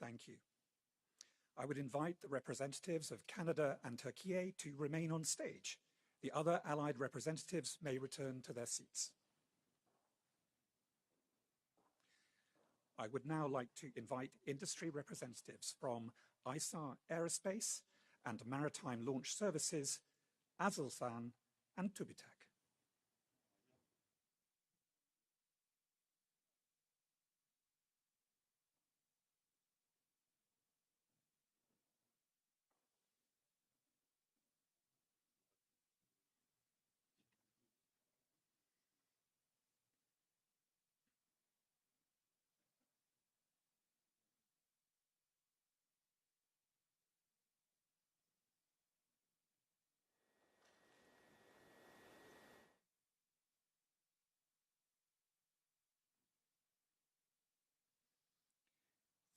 Thank you. I would invite the representatives of Canada and Turkey to remain on stage. The other allied representatives may return to their seats. I would now like to invite industry representatives from ISAR Aerospace and Maritime Launch Services, Aselsan and Tubitak.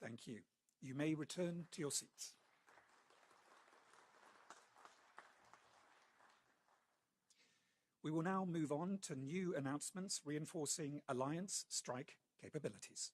Thank you. You may return to your seats. We will now move on to new announcements reinforcing alliance strike capabilities.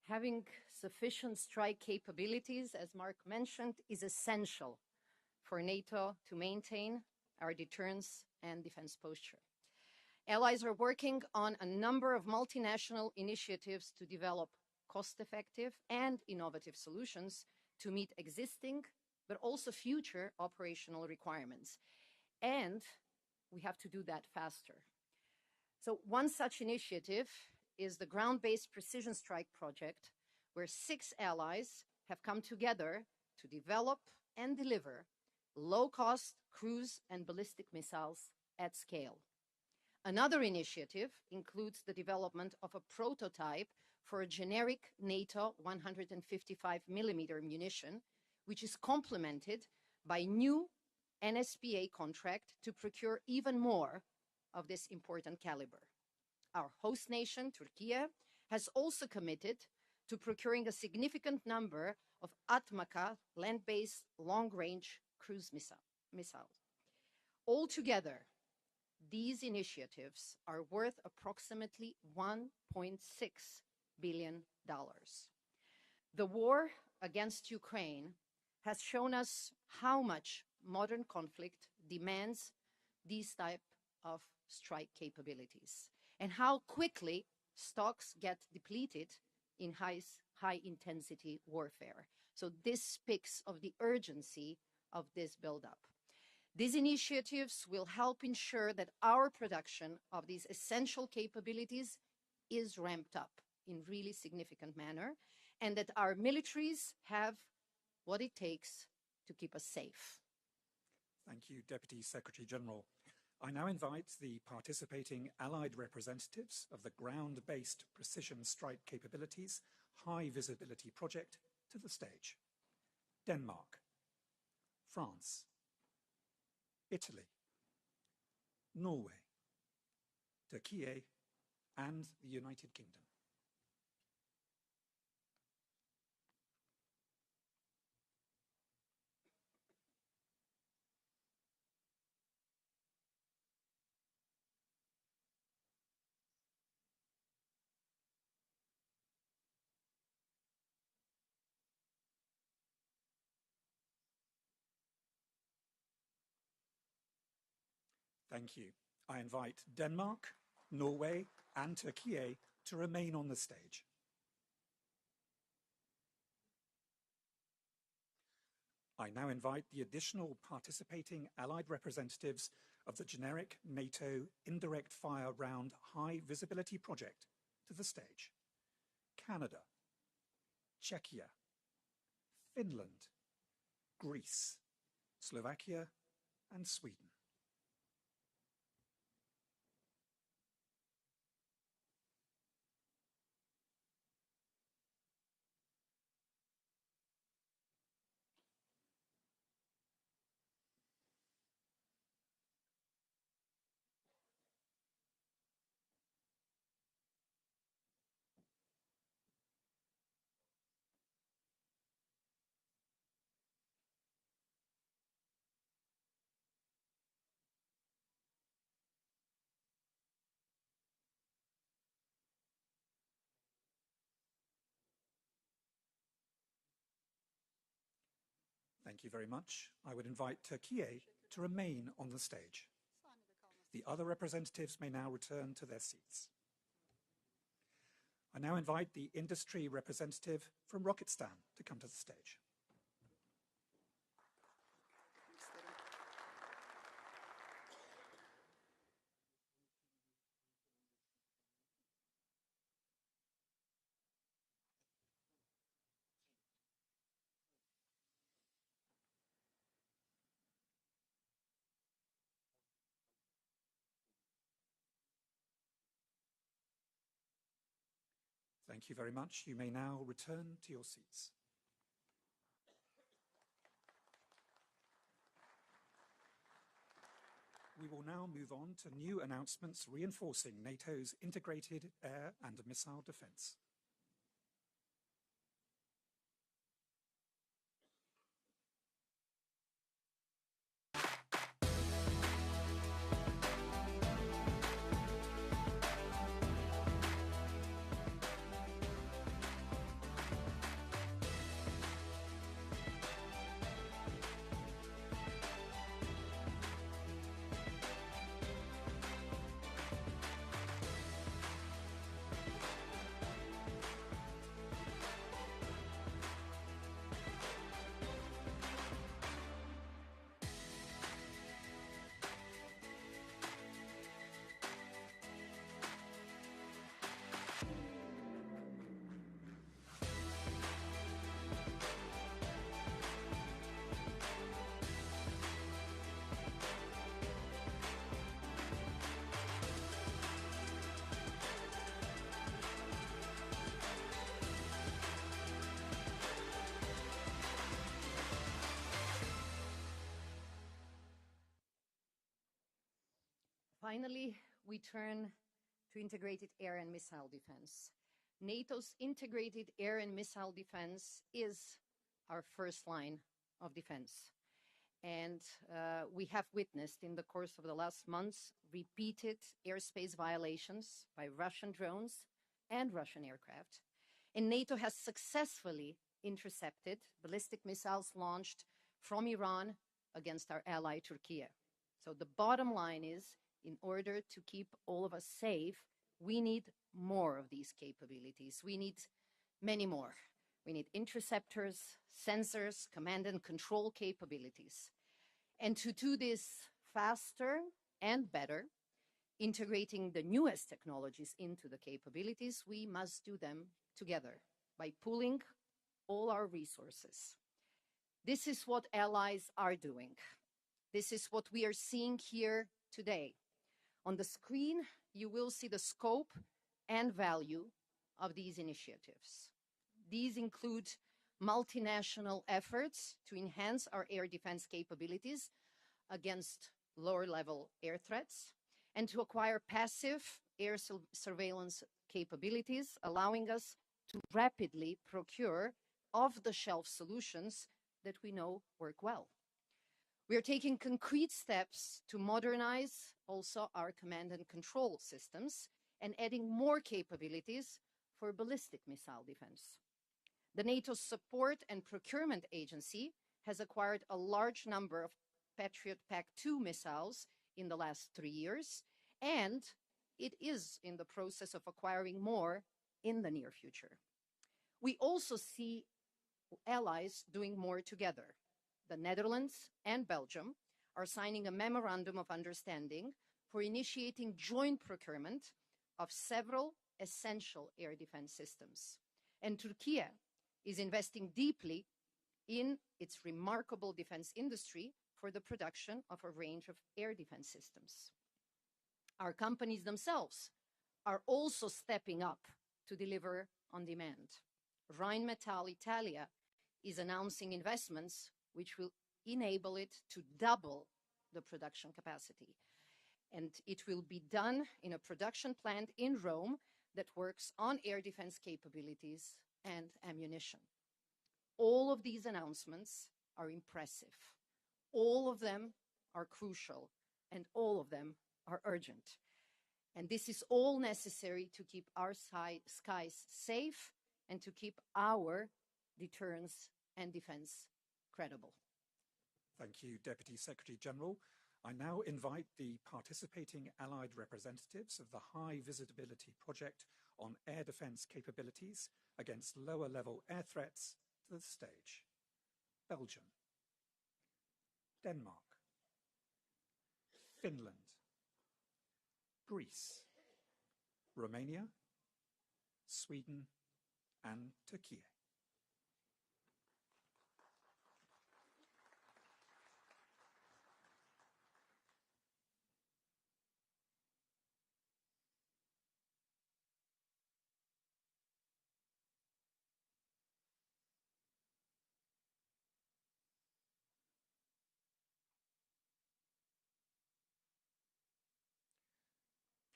Having sufficient strike capabilities, as Mark mentioned, is essential for NATO to maintain our deterrence and defense posture. Allies are working on a number of multinational initiatives to develop cost-effective and innovative solutions to meet existing, but also future operational requirements. And we have to do that faster. So one such initiative is the ground-based precision strike project, where 6 allies have come together to develop and deliver low-cost cruise and ballistic missiles at scale. Another initiative includes the development of a prototype for a generic NATO 155mm munition, which is complemented by new NSPA contract to procure even more of this important caliber. Our host nation, Turkey, has also committed to procuring a significant number of Atmaka land-based long-range cruise missiles. Altogether, these initiatives are worth approximately $1.6 billion. The war against Ukraine has shown us how much modern conflict demands these type of strike capabilities and how quickly stocks get depleted in high-intensity warfare. So this speaks of the urgency of this buildup. These initiatives will help ensure that our production of these essential capabilities is ramped up in really significant manner, and that our militaries have what it takes to keep us safe. Thank you, Deputy Secretary General. I now invite the participating allied representatives of the ground-based precision strike capabilities high visibility project to the stage. Denmark, France, Italy, Norway, Turkey, and the United Kingdom. Thank you. I invite Denmark, Norway, and Turkey to remain on the stage. I now invite the additional participating allied representatives of the generic NATO indirect fire round high visibility project to the stage. Canada, Czechia, Finland, Greece, Slovakia, and Sweden. Thank you very much. I would invite Turkey to remain on the stage. The other representatives may now return to their seats. I now invite the industry representative from Rocketstan to come to the stage. Thank you very much. You may now return to your seats. We will now move on to new announcements reinforcing NATO's integrated air and missile defense. Finally, we turn to integrated air and missile defense. NATO's integrated air and missile defense is our first line of defense. And we have witnessed in the course of the last months repeated airspace violations by Russian drones and Russian aircraft. And NATO has successfully intercepted ballistic missiles launched from Iran against our ally Turkey. So the bottom line is, in order to keep all of us safe, we need more of these capabilities. We need many more. We need interceptors, sensors, command and control capabilities. And to do this faster and better, integrating the newest technologies into the capabilities, we must do them together by pooling all our resources. This is what allies are doing. This is what we are seeing here today. On the screen, you will see the scope and value of these initiatives. These include multinational efforts to enhance our air defense capabilities against lower-level air threats and to acquire passive air surveillance capabilities, allowing us to rapidly procure off-the-shelf solutions that we know work well. We are taking concrete steps to modernize also our command and control systems and adding more capabilities for ballistic missile defense. The NATO Support and Procurement Agency has acquired a large number of Patriot PAC-2 missiles in the last 3 years, and it is in the process of acquiring more in the near future. We also see allies doing more together. The Netherlands and Belgium are signing a memorandum of understanding for initiating joint procurement of several essential air defense systems. And Turkey is investing deeply in its remarkable defense industry for the production of a range of air defense systems. Our companies themselves are also stepping up to deliver on demand. Rheinmetall Italia is announcing investments which will enable it to double the production capacity. And it will be done in a production plant in Rome that works on air defense capabilities and ammunition. All of these announcements are impressive. All of them are crucial, and all of them are urgent. And this is all necessary to keep our skies safe and to keep our deterrence and defense credible. Thank you, Deputy Secretary General. I now invite the participating Allied representatives of the High Visibility Project on Air Defence Capabilities against lower-level air threats to the stage. Belgium, Denmark, Finland, Greece, Romania, Sweden, and Turkey.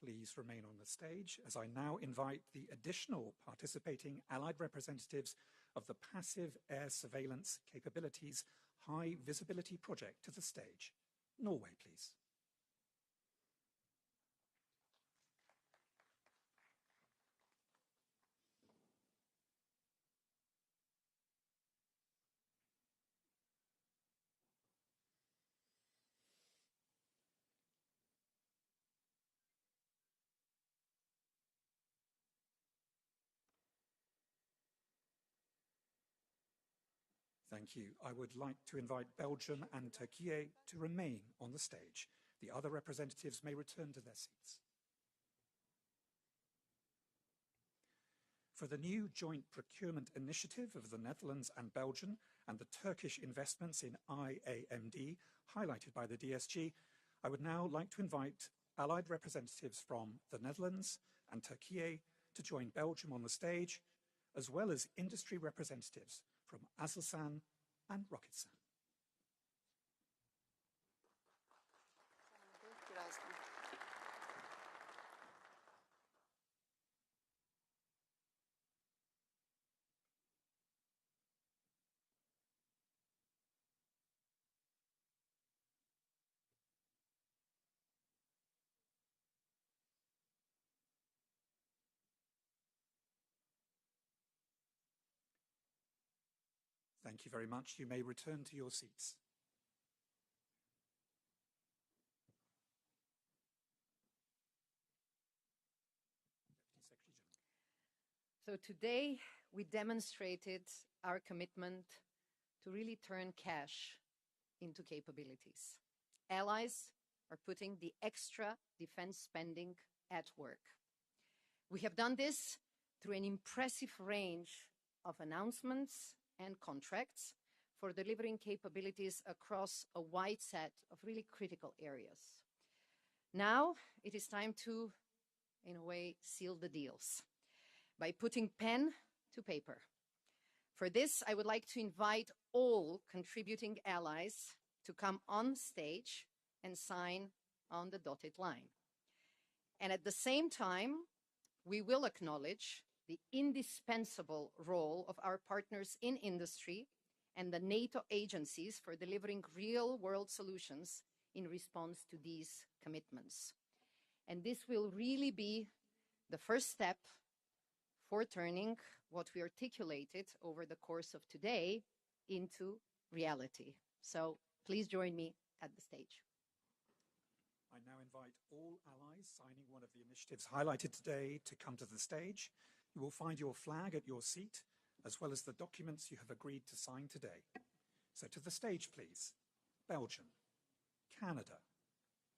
Please remain on the stage as I now invite the additional participating Allied representatives of the Passive Air Surveillance Capabilities High Visibility Project to the stage. Norway, please. Thank you. I would like to invite Belgium and Turkey to remain on the stage. The other representatives may return to their seats. For the new joint procurement initiative of the Netherlands and Belgium and the Turkish investments in IAMD, highlighted by the DSG, I would now like to invite Allied representatives from the Netherlands and Turkey to join Belgium on the stage, as well as industry representatives from Aselsan and Roketsan. Thank you very much. You may return to your seats. So today we demonstrated our commitment to really turn cash into capabilities. Allies are putting the extra defense spending at work. We have done this through an impressive range of announcements and contracts for delivering capabilities across a wide set of really critical areas. Now it is time to, in a way, seal the deals by putting pen to paper. For this, I would like to invite all contributing allies to come on stage and sign on the dotted line. And at the same time, we will acknowledge the indispensable role of our partners in industry and the NATO agencies for delivering real-world solutions in response to these commitments. And this will really be the first step for turning what we articulated over the course of today into reality. So please join me at the stage. I now invite all allies signing one of the initiatives highlighted today to come to the stage. You will find your flag at your seat, as well as the documents you have agreed to sign today. So to the stage, please. Belgium, Canada,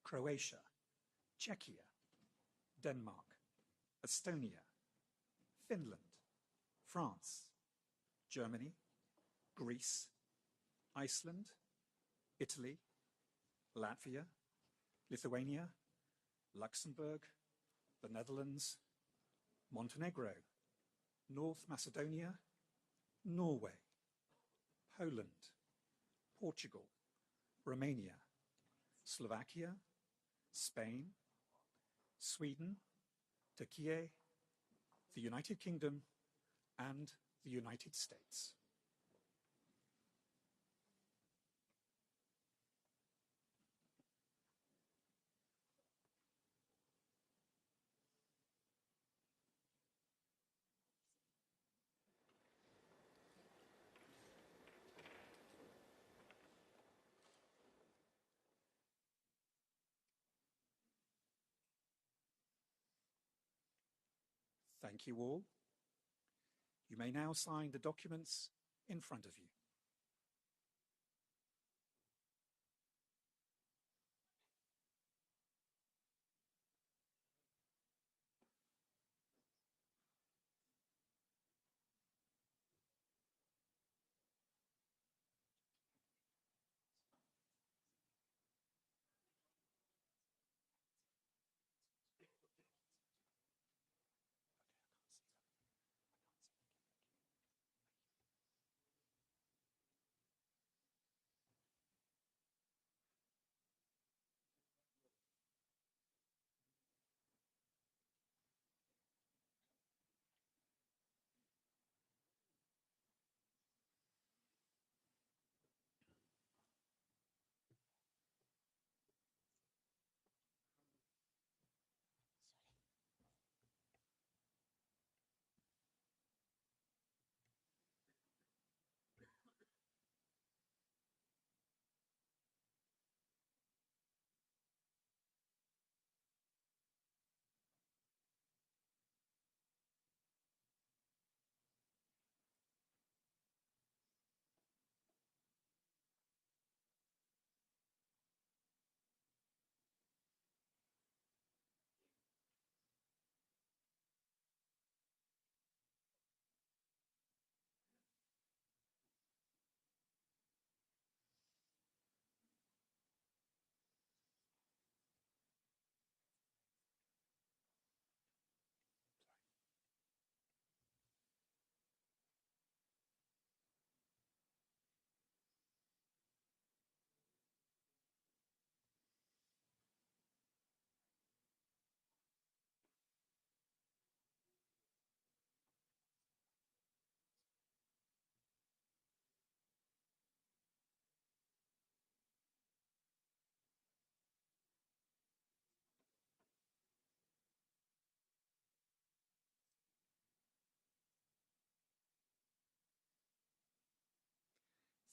Croatia, Czechia, Denmark, Estonia, Finland, France, Germany, Greece, Iceland, Italy, Latvia, Lithuania, Luxembourg, the Netherlands, Montenegro, North Macedonia, Norway, Poland, Portugal, Romania, Slovakia, Spain, Sweden, Turkey, the United Kingdom, and the United States. Thank you all. You may now sign the documents in front of you.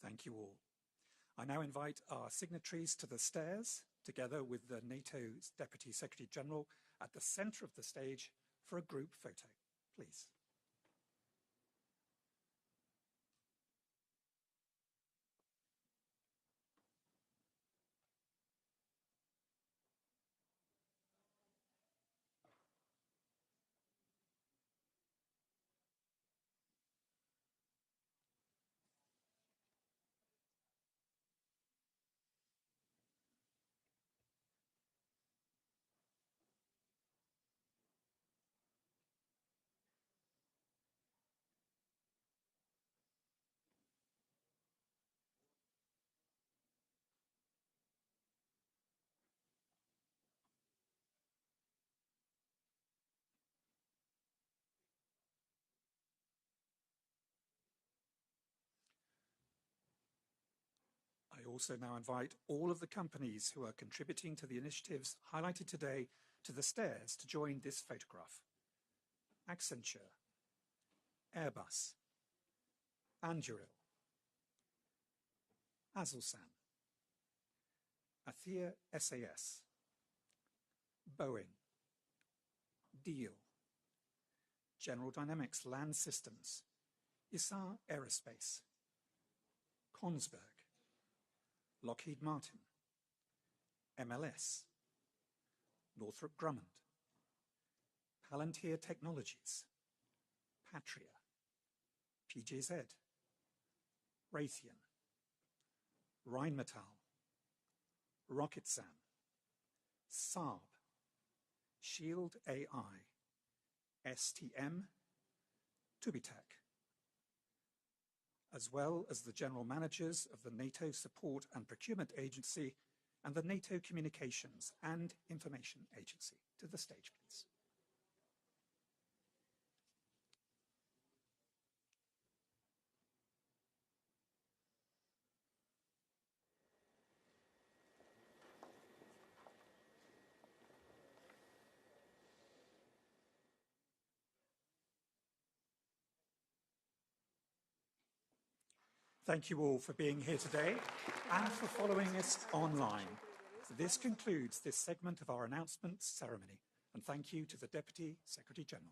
Thank you all. I now invite our signatories to the stairs, together with the NATO's Deputy Secretary General at the center of the stage for a group photo, please. I also now invite all of the companies who are contributing to the initiatives highlighted today to the stairs to join this photograph. Accenture, Airbus, Anduril, Aselsan, Athea SAS, Boeing, Diehl, General Dynamics Land Systems, Isar Aerospace, Kongsberg, Lockheed Martin, MLS, Northrop Grumman, Palantir Technologies, Patria, PJZ, Raytheon, Rheinmetall, Rocketsan, Saab, Shield AI, STM, Tubitek, as well as the general managers of the NATO Support and Procurement Agency and the NATO Communications and Information Agency. To the stage, please. Thank you all for being here today and for following us online. This concludes this segment of our announcement ceremony, and thank you to the Deputy Secretary General.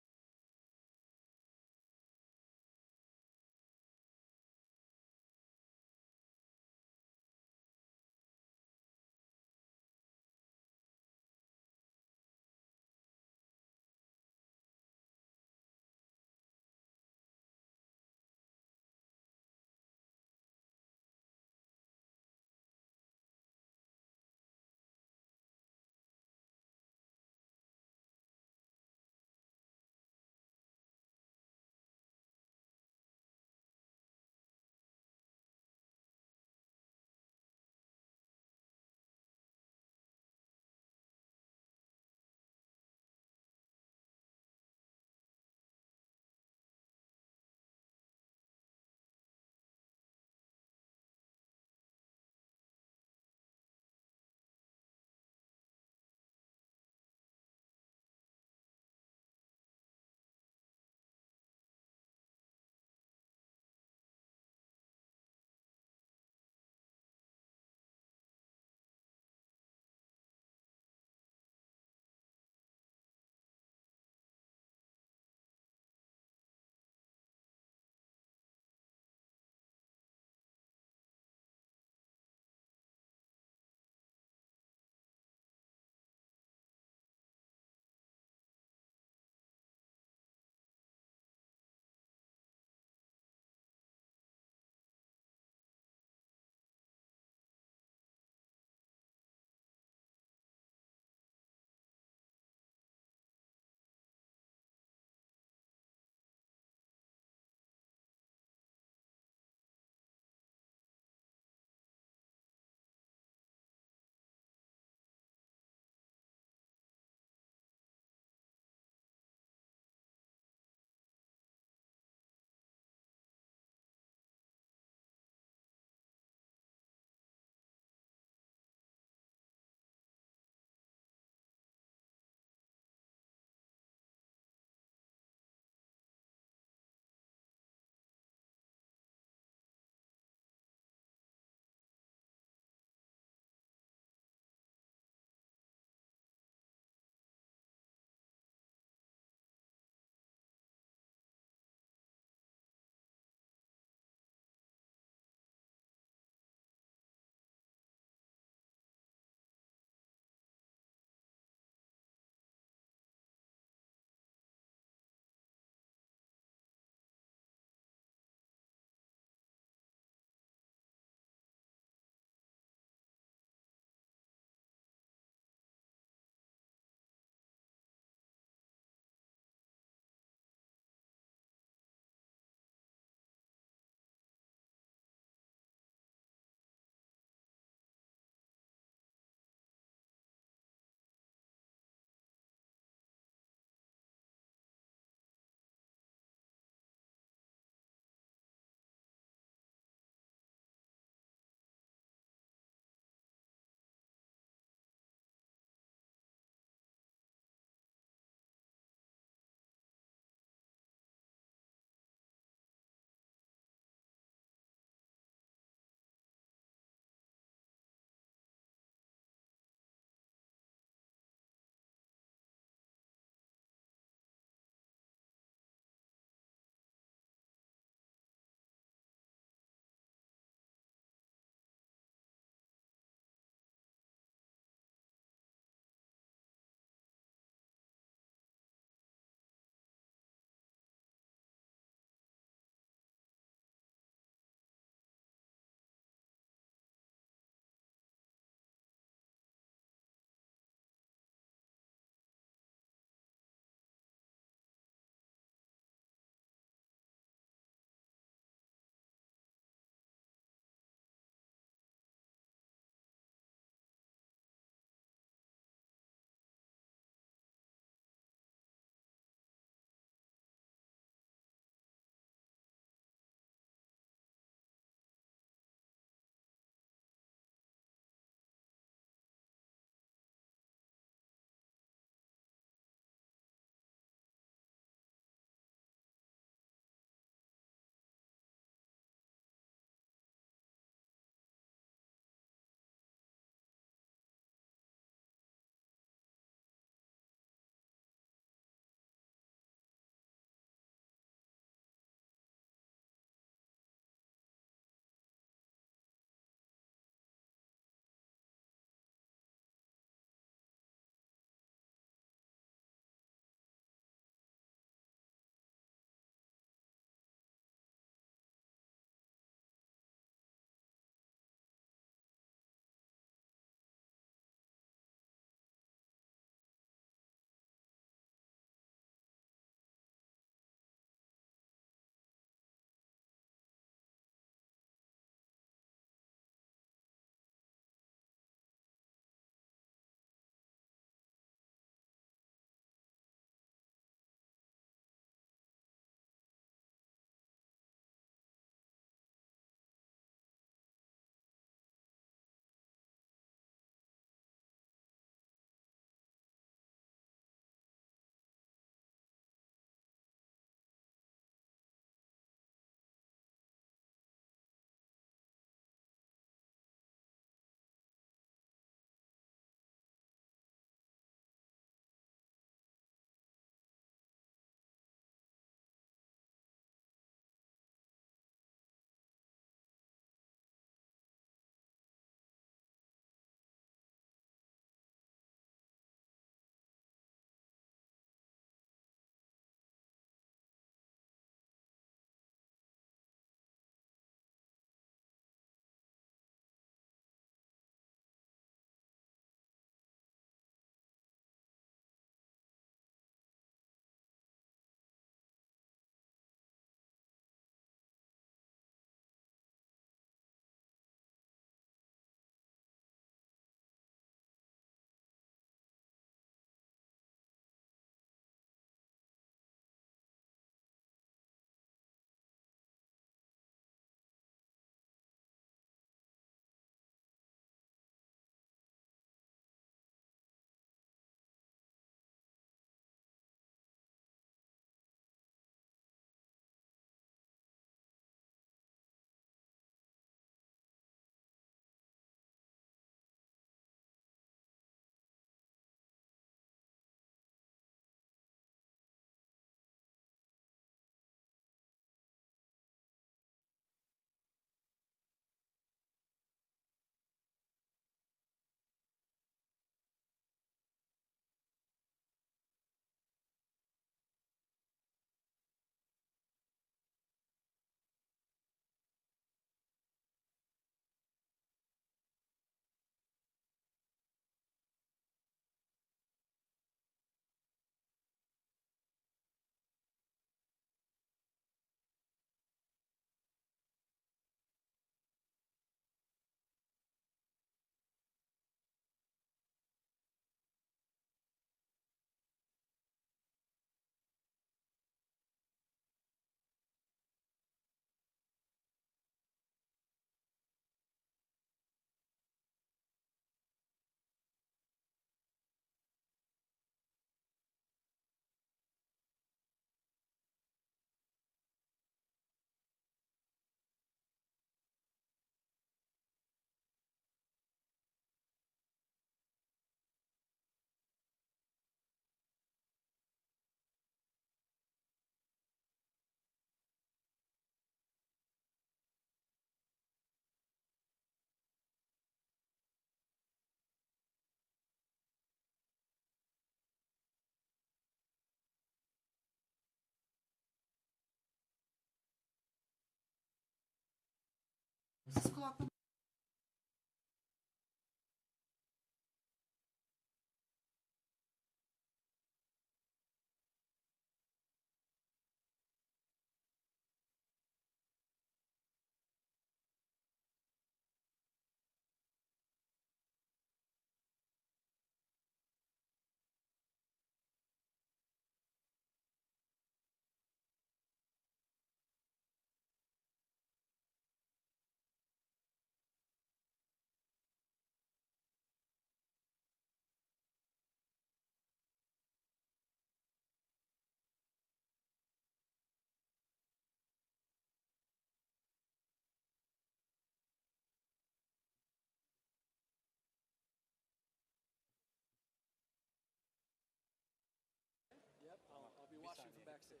I'll be watching from backstage.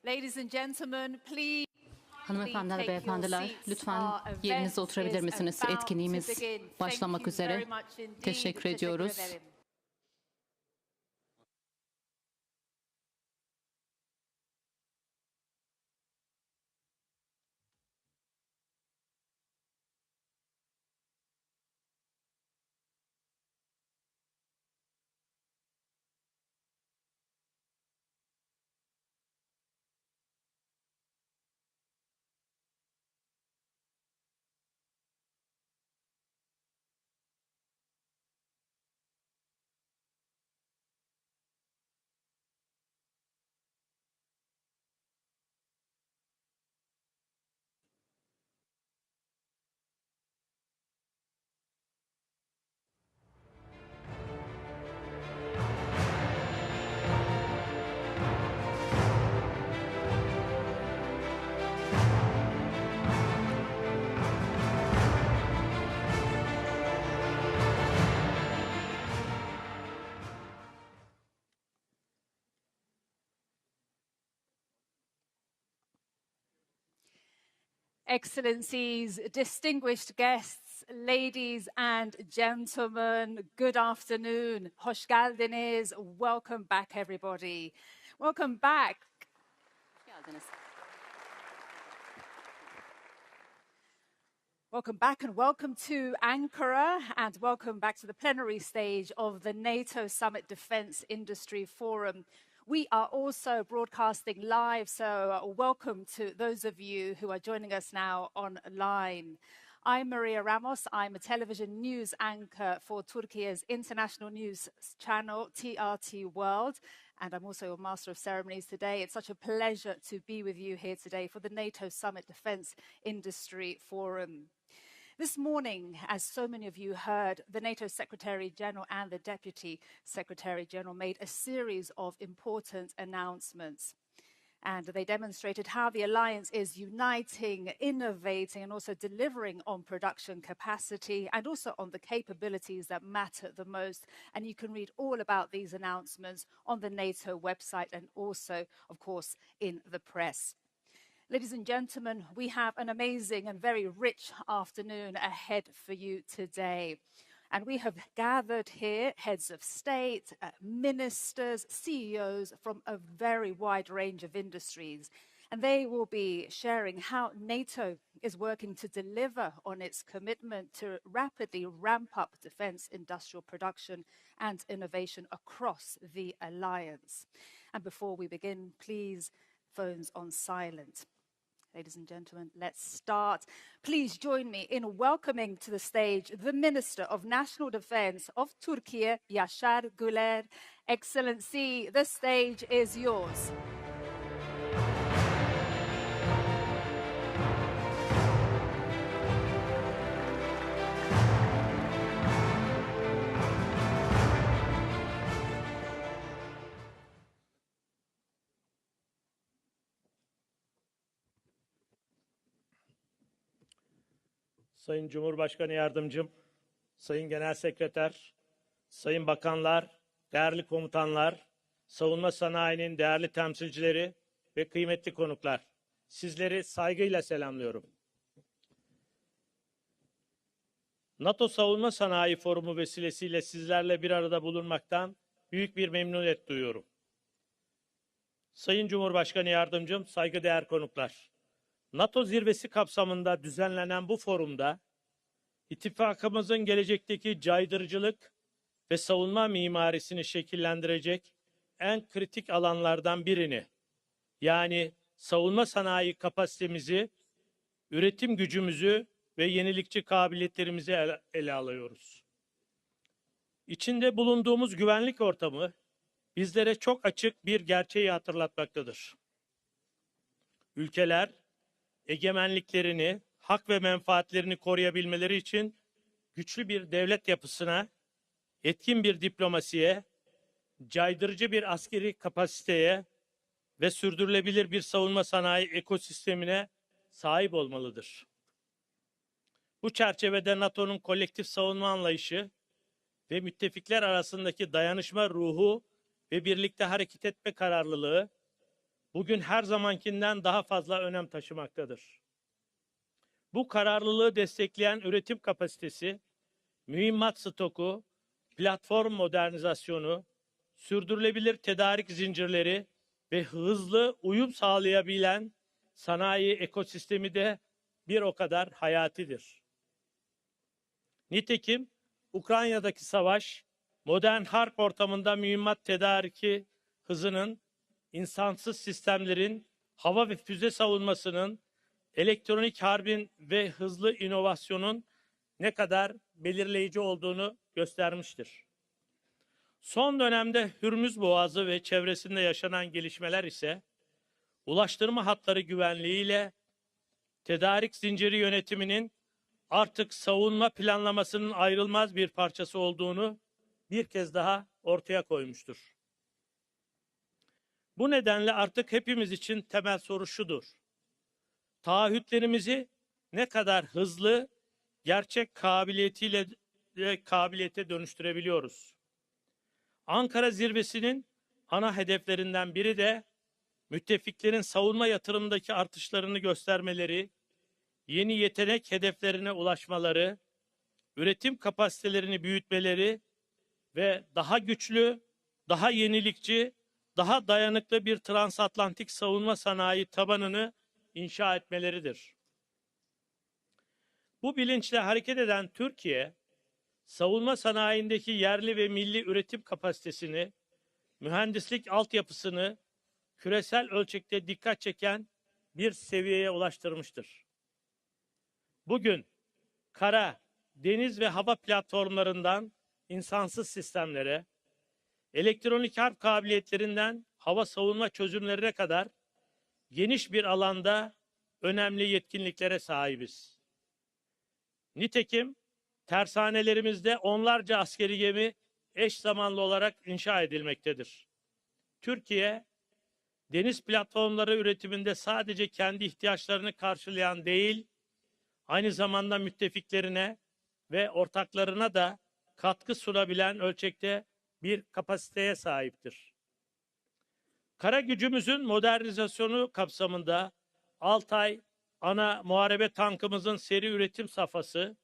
Ladies and gentlemen, please. Hanımefendiler ve beyefendiler, lütfen yerinize oturabilir misiniz? Etkinliğimiz başlamak üzere. Teşekkür ediyoruz. Excellencies, distinguished guests, ladies and gentlemen, good afternoon. Hoş geldiniz. Welcome back, everybody. Welcome back. Welcome back and welcome to Ankara and welcome back to the plenary stage of the NATO Summit Defence Industry Forum. We are also broadcasting live, so welcome to those of you who are joining us now online. I'm Maria Ramos. I'm a television news anchor for Turkey's international news channel, TRT World, and I'm also a Master of Ceremonies today. It's such a pleasure to be with you here today for the NATO Summit Defence Industry Forum. This morning, as so many of you heard, the NATO Secretary General and the Deputy Secretary General made a series of important announcements. And they demonstrated how the alliance is uniting, innovating, and also delivering on production capacity and also on the capabilities that matter the most. And you can read all about these announcements on the NATO website and also, of course, in the press. Ladies and gentlemen, we have an amazing and very rich afternoon ahead for you today. And we have gathered here heads of state, ministers, CEOs from a very wide range of industries. And they will be sharing how NATO is working to deliver on its commitment to rapidly ramp up defense industrial production and innovation across the alliance. And before we begin, please, phones on silent. Ladies and gentlemen, let's start. Please join me in welcoming to the stage the Minister of National Defense of Turkey, Yaşar Güler. Excellency, the stage is yours. Sayın Cumhurbaşkanı Yardımcım, Sayın Genel Sekreter, Sayın Bakanlar, değerli komutanlar, savunma sanayinin değerli temsilcileri ve kıymetli konuklar, sizleri saygıyla selamlıyorum. NATO Savunma Sanayi Forumu vesilesiyle sizlerle bir arada bulunmaktan büyük bir memnuniyet duyuyorum. Sayın Cumhurbaşkanı Yardımcım, saygıdeğer konuklar. NATO zirvesi kapsamında düzenlenen bu forumda ittifakımızın gelecekteki caydırıcılık ve savunma mimarisini şekillendirecek en kritik alanlardan birini, yani savunma sanayi kapasitemizi, üretim gücümüzü ve yenilikçi kabiliyetlerimizi ele alıyoruz. İçinde bulunduğumuz güvenlik ortamı bizlere çok açık bir gerçeği hatırlatmaktadır. Ülkeler egemenliklerini, hak ve menfaatlerini koruyabilmeleri için güçlü bir devlet yapısına, etkin bir diplomasiye, caydırıcı bir askeri kapasiteye ve sürdürülebilir bir savunma sanayi ekosistemine sahip olmalıdır. Bu çerçevede NATO'nun kolektif savunma anlayışı ve müttefikler arasındaki dayanışma ruhu ve birlikte hareket etme kararlılığı bugün her zamankinden daha fazla önem taşımaktadır. Bu kararlılığı destekleyen üretim kapasitesi, mühimmat stoku, platform modernizasyonu, sürdürülebilir tedarik zincirleri ve hızlı uyum sağlayabilen sanayi ekosistemi de bir o kadar hayatidir. Nitekim Ukrayna'daki savaş, modern harp ortamında mühimmat tedariki hızının, insansız sistemlerin, hava ve füze savunmasının, elektronik harbin ve hızlı inovasyonun ne kadar belirleyici olduğunu göstermiştir. Son dönemde Hürmüz Boğazı ve çevresinde yaşanan gelişmeler ise ulaştırma hatları güvenliğiyle tedarik zinciri yönetiminin artık savunma planlamasının ayrılmaz bir parçası olduğunu bir kez daha ortaya koymuştur. Bu nedenle artık hepimiz için temel soru şudur: taahhütlerimizi ne kadar hızlı, gerçek kabiliyete dönüştürebiliyoruz? Ankara zirvesinin ana hedeflerinden biri de müttefiklerin savunma yatırımındaki artışlarını göstermeleri, yeni yetenek hedeflerine ulaşmaları, üretim kapasitelerini büyütmeleri ve daha güçlü, daha yenilikçi, daha dayanıklı bir transatlantik savunma sanayi tabanını inşa etmeleridir. Bu bilinçle hareket eden Türkiye, savunma sanayindeki yerli ve milli üretim kapasitesini, mühendislik altyapısını küresel ölçekte dikkat çeken bir seviyeye ulaştırmıştır. Bugün kara, deniz ve hava platformlarından insansız sistemlere, elektronik harp kabiliyetlerinden hava savunma çözümlerine kadar geniş bir alanda önemli yetkinliklere sahibiz. Nitekim tersanelerimizde onlarca askeri gemi eş zamanlı olarak inşa edilmektedir. Türkiye, deniz platformları üretiminde sadece kendi ihtiyaçlarını karşılayan değil, aynı zamanda müttefiklerine ve ortaklarına da katkı sunabilen ölçekte bir kapasiteye sahiptir. Kara gücümüzün modernizasyonu kapsamında Altay ana muharebe tankımızın seri üretim safhası,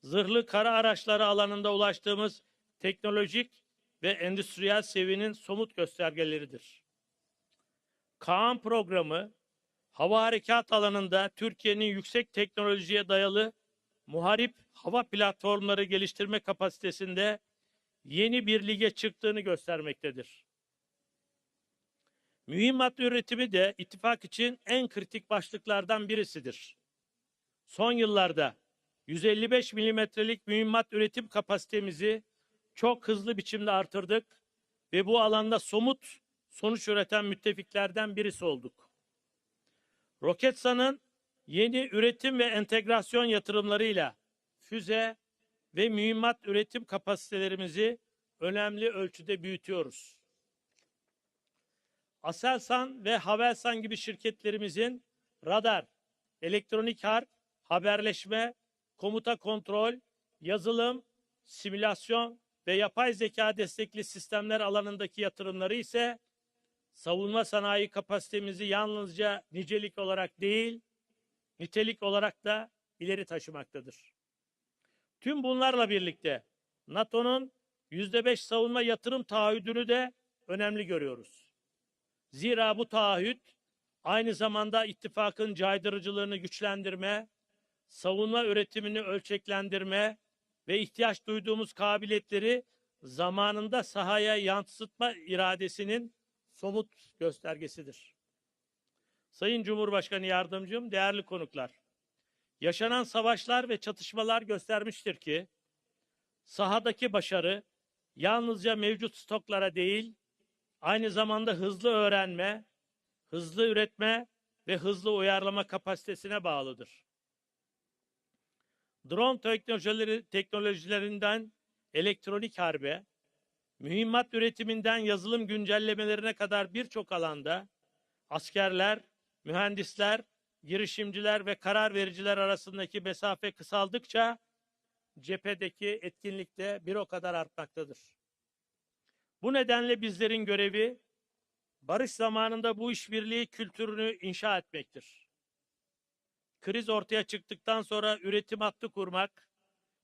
zırhlı kara araçları alanında ulaştığımız teknolojik ve endüstriyel seviyenin somut göstergeleridir. Kaan programı, hava harekat alanında Türkiye'nin yüksek teknolojiye dayalı muharip hava platformları geliştirme kapasitesinde yeni bir lige çıktığını göstermektedir. Mühimmat üretimi de ittifak için en kritik başlıklardan birisidir. Son yıllarda 155 milimetrelik mühimmat üretim kapasitemizi çok hızlı biçimde artırdık ve bu alanda somut sonuç üreten müttefiklerden birisi olduk. Roketsan'ın yeni üretim ve entegrasyon yatırımlarıyla füze ve mühimmat üretim kapasitelerimizi önemli ölçüde büyütüyoruz. Aselsan ve Havelsan gibi şirketlerimizin radar, elektronik harp, haberleşme, komuta kontrol, yazılım, simülasyon ve yapay zeka destekli sistemler alanındaki yatırımları ise savunma sanayi kapasitemizi yalnızca nicelik olarak değil, nitelik olarak da ileri taşımaktadır. Tüm bunlarla birlikte NATO'nun %5 savunma yatırım taahhüdünü de önemli görüyoruz. Zira bu taahhüt aynı zamanda ittifakın caydırıcılığını güçlendirme, savunma üretimini ölçeklendirme ve ihtiyaç duyduğumuz kabiliyetleri zamanında sahaya yansıtma iradesinin somut göstergesidir. Sayın Cumhurbaşkanı Yardımcım, değerli konuklar, yaşanan savaşlar ve çatışmalar göstermiştir ki, sahadaki başarı yalnızca mevcut stoklara değil, aynı zamanda hızlı öğrenme, hızlı üretme ve hızlı uyarlama kapasitesine bağlıdır. Drone teknolojilerinden elektronik harbe, mühimmat üretiminden yazılım güncellemelerine kadar birçok alanda askerler, mühendisler, girişimciler ve karar vericiler arasındaki mesafe kısaldıkça cephedeki etkinlik de bir o kadar artmaktadır. Bu nedenle bizlerin görevi barış zamanında bu işbirliği kültürünü inşa etmektir. Kriz ortaya çıktıktan sonra üretim hattı kurmak,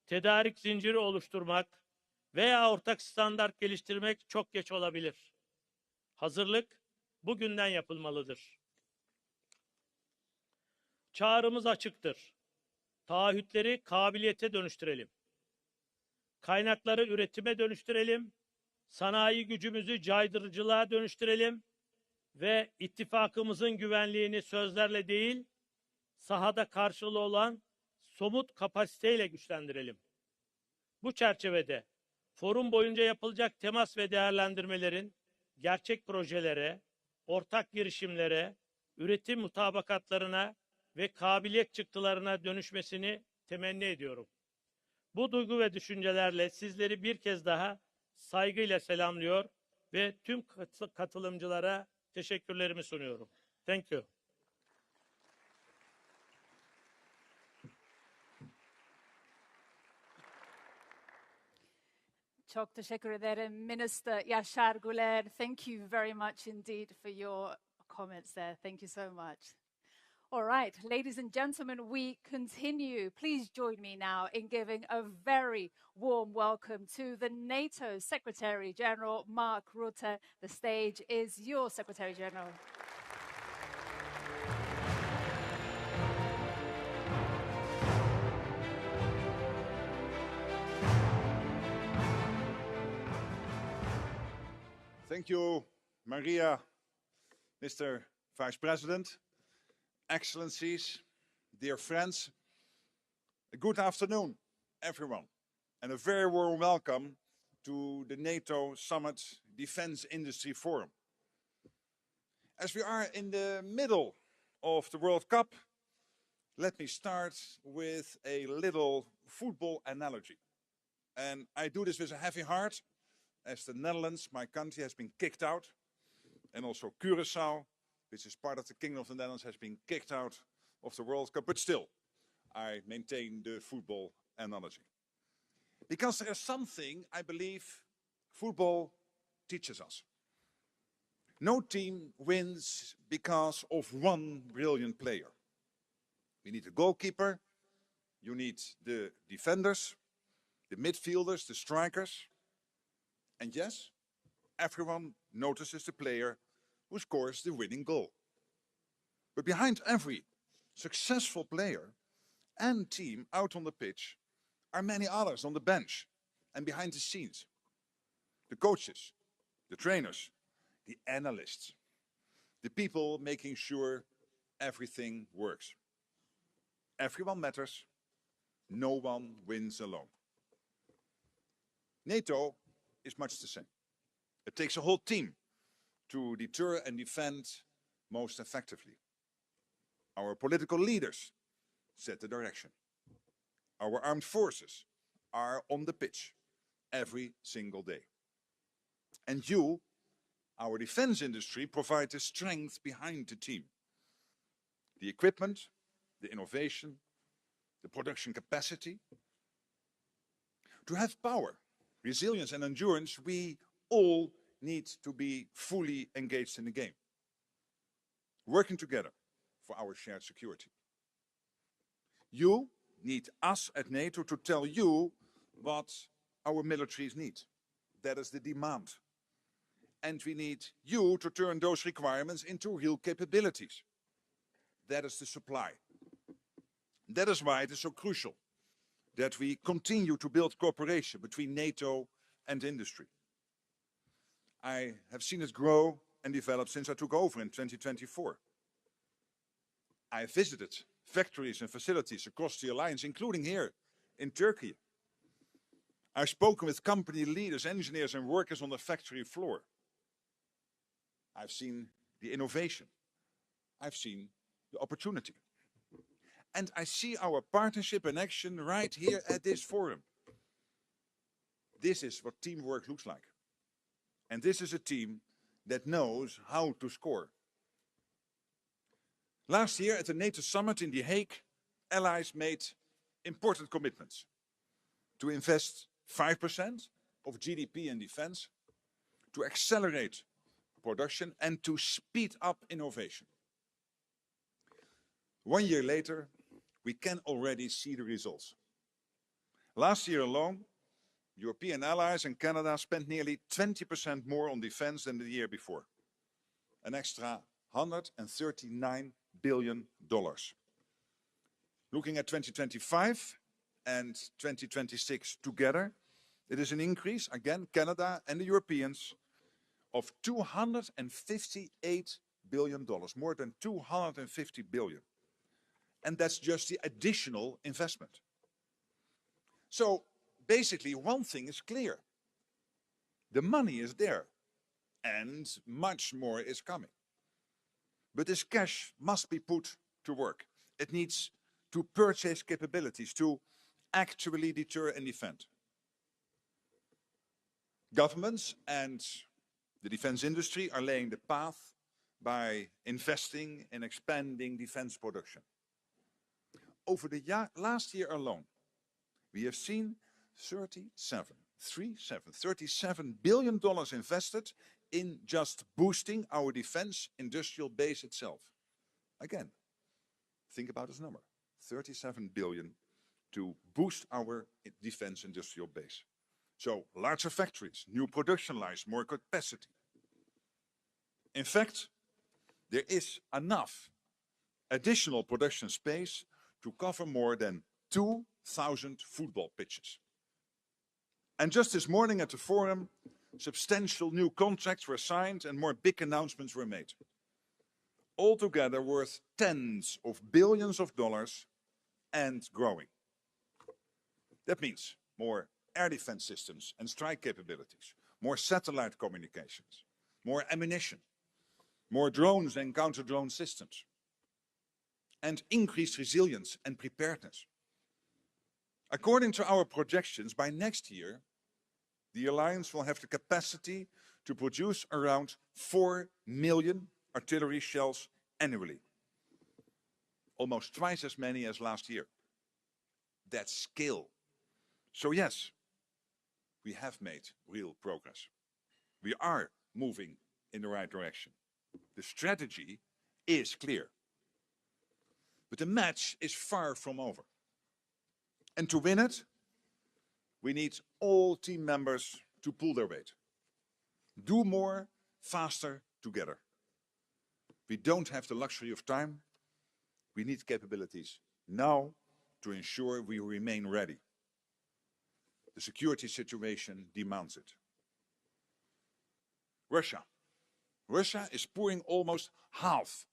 tedarik zinciri oluşturmak veya ortak standart geliştirmek çok geç olabilir. Hazırlık bugünden yapılmalıdır. Çağrımız açıktır. Taahhütleri kabiliyete dönüştürelim. Kaynakları üretime dönüştürelim. Sanayi gücümüzü caydırıcılığa dönüştürelim ve ittifakımızın güvenliğini sözlerle değil, sahada karşılığı olan somut kapasiteyle güçlendirelim. Bu çerçevede forum boyunca yapılacak temas ve değerlendirmelerin gerçek projelere, ortak girişimlere, üretim mutabakatlarına ve kabiliyet çıktılarına dönüşmesini temenni ediyorum. Bu duygu ve düşüncelerle sizleri bir kez daha saygıyla selamlıyor ve tüm katılımcılara teşekkürlerimi sunuyorum. Thank you. Çok teşekkür ederim, Minister Yaşar Güler. Thank you very much indeed for your comments there. Thank you so much. All right, ladies and gentlemen, we continue. Please join me now in giving a very warm welcome to the NATO Secretary General, Mark Rutte. The stage is your Secretary General. Thank you, Maria, Mr. Vice President, Excellencies, dear friends. A good afternoon, everyone, and a very warm welcome to the NATO Summit Defense Industry Forum. As we are in the middle of the World Cup, let me start with a little football analogy. And I do this with a heavy heart, as the Netherlands, my country, has been kicked out, and also Curaçao, which is part of the Kingdom of the Netherlands, has been kicked out of the World Cup. But still, I maintain the football analogy. Because there is something I believe football teaches us. No team wins because of one brilliant player. We need a goalkeeper, you need the defenders, the midfielders, the strikers. And yes, everyone notices the player who scores the winning goal. But behind every successful player and team out on the pitch are many others on the bench and behind the scenes. The coaches, the trainers, the analysts, the people making sure everything works. Everyone matters, no one wins alone. NATO is much the same. It takes a whole team to deter and defend most effectively. Our political leaders set the direction. Our armed forces are on the pitch every single day. And you, our defense industry, provide the strength behind the team. The equipment, the innovation, the production capacity. To have power, resilience and endurance, we all need to be fully engaged in the game, working together for our shared security. You, need us at NATO to tell you what our militaries need. That is the demand. And we need you to turn those requirements into real capabilities. That is the supply. That is why it is so crucial that we continue to build cooperation between NATO and industry. I have seen it grow and develop since I took over in 2024. I visited factories and facilities across the alliance, including here in Turkey. I've spoken with company leaders, engineers and workers on the factory floor. I've seen the innovation. I've seen the opportunity. And I see our partnership in action right here at this forum. This is what teamwork looks like. And this is a team that knows how to score. Last year at the NATO Summit in The Hague, allies made important commitments to invest 5% of GDP in defense, to accelerate production and to speed up innovation. 1 year later, we can already see the results. Last year alone, European allies and Canada spent nearly 20% more on defense than the year before. An extra $139 billion. Looking at 2025 and 2026 together, it is an increase, again, Canada and the Europeans, of $258 billion, more than 250 billion. And that's just the additional investment. So basically, one thing is clear. The money is there, and much more is coming. But this cash must be put to work. It needs to purchase capabilities, to actually deter and defend. Governments and the defense industry are laying the path by investing in expanding defense production. Over the last year alone, we have seen $37 billion invested in just boosting our defense industrial base itself. Again, think about this number, 37 billion to boost our defense industrial base. So larger factories, new production lines, more capacity. In fact, there is enough additional production space to cover more than 2,000 football pitches. And just this morning at the forum, substantial new contracts were signed and more big announcements were made. Altogether worth tens of billions of dollars and growing. That means more air defense systems and strike capabilities, more satellite communications, more ammunition, more drones and counter-drone systems, and increased resilience and preparedness. According to our projections, by next year, the alliance will have the capacity to produce around 4 million artillery shells annually. Almost twice as many as last year. That's scale. So yes, we have made real progress. We are moving in the right direction. The strategy is clear. But the match is far from over. And to win it, we need all team members to pull their weight. Do more, faster, together. We don't have the luxury of time. We need capabilities now to ensure we remain ready. The security situation demands it. Russia. Russia is pouring almost half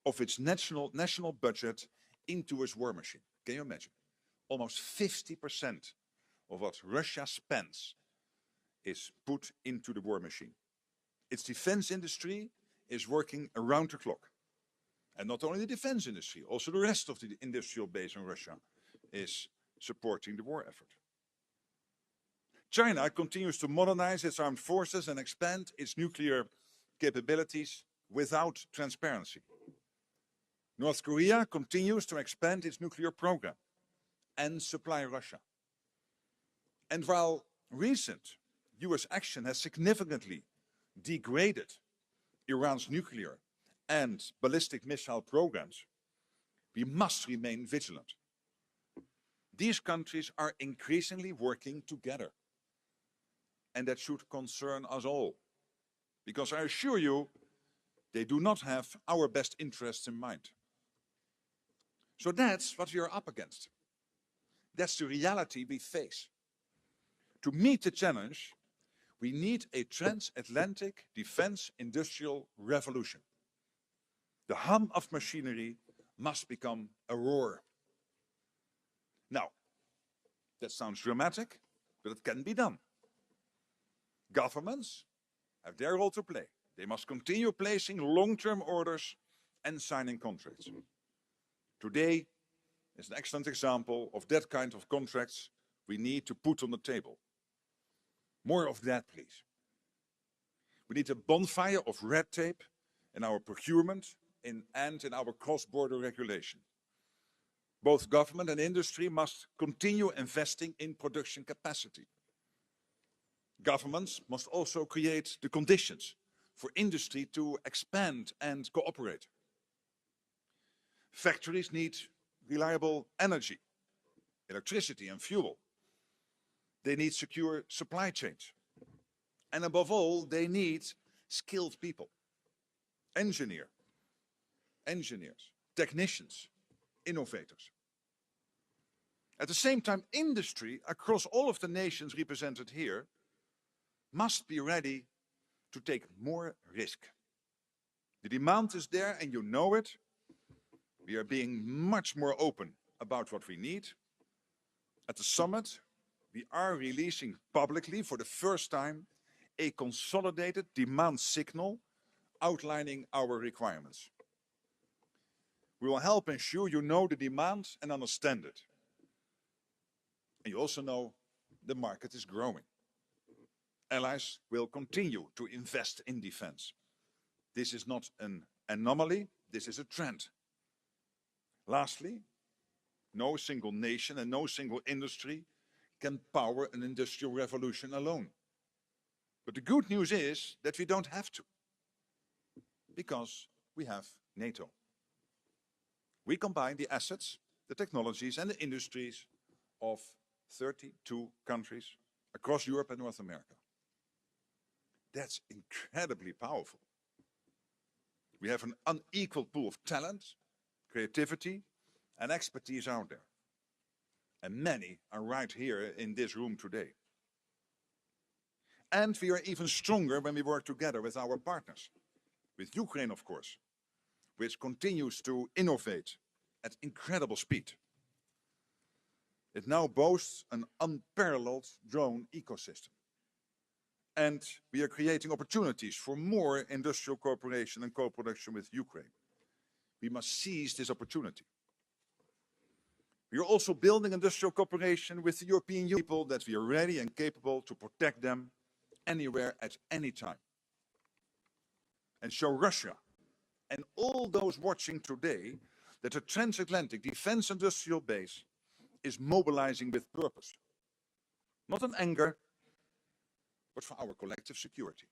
of its national budget into its war machine. Can you imagine? Almost 50% of what Russia spends is put into the war machine. Its defense industry is working around the clock. And not only the defense industry, also the rest of the industrial base in Russia is supporting the war effort. China continues to modernize its armed forces and expand its nuclear capabilities without transparency. North Korea continues to expand its nuclear program and supply Russia. And while recent US action has significantly degraded Iran's nuclear and ballistic missile programs, we must remain vigilant. These countries are increasingly working together. And that should concern us all. Because I assure you, they do not have our best interests in mind. So that's what we are up against. That's the reality we face. To meet the challenge, we need a transatlantic defense industrial revolution. The hum of machinery must become a roar. Now, that sounds dramatic, but it can be done. Governments have their role to play. They must continue placing long-term orders and signing contracts. Today is an excellent example of that kind of contracts we need to put on the table. More of that, please. We need a bonfire of red tape in our procurement and in our cross-border regulation. Both government and industry must continue investing in production capacity. Governments must also create the conditions for industry to expand and cooperate. Factories need reliable energy, electricity and fuel. They need secure supply chains. And above all, they need skilled people. Engineers, technicians, innovators. At the same time, industry across all of the nations represented here must be ready to take more risk. The demand is there and you know it. We are being much more open about what we need. At the summit, we are releasing publicly for the first time a consolidated demand signal outlining our requirements. We will help ensure you know the demand and understand it. And you also know the market is growing. Allies will continue to invest in defense. This is not an anomaly, this is a trend. Lastly, no single nation and no single industry can power an industrial revolution alone. But the good news is that we don't have to, because we have NATO. We combine the assets, the technologies and the industries of 32 countries across Europe and North America. That's incredibly powerful. We have an unequal pool of talent, creativity and expertise out there. And many are right here in this room today. And we are even stronger when we work together with our partners. With Ukraine, of course, which continues to innovate at incredible speed. It now boasts an unparalleled drone ecosystem. And we are creating opportunities for more industrial cooperation and co-production with Ukraine. We must seize this opportunity. We are also building industrial cooperation with the European Union, people that we are ready and capable to protect them anywhere at any time. And show Russia and all those watching today that the transatlantic defense industrial base is mobilizing with purpose. Not in anger, but for our collective security.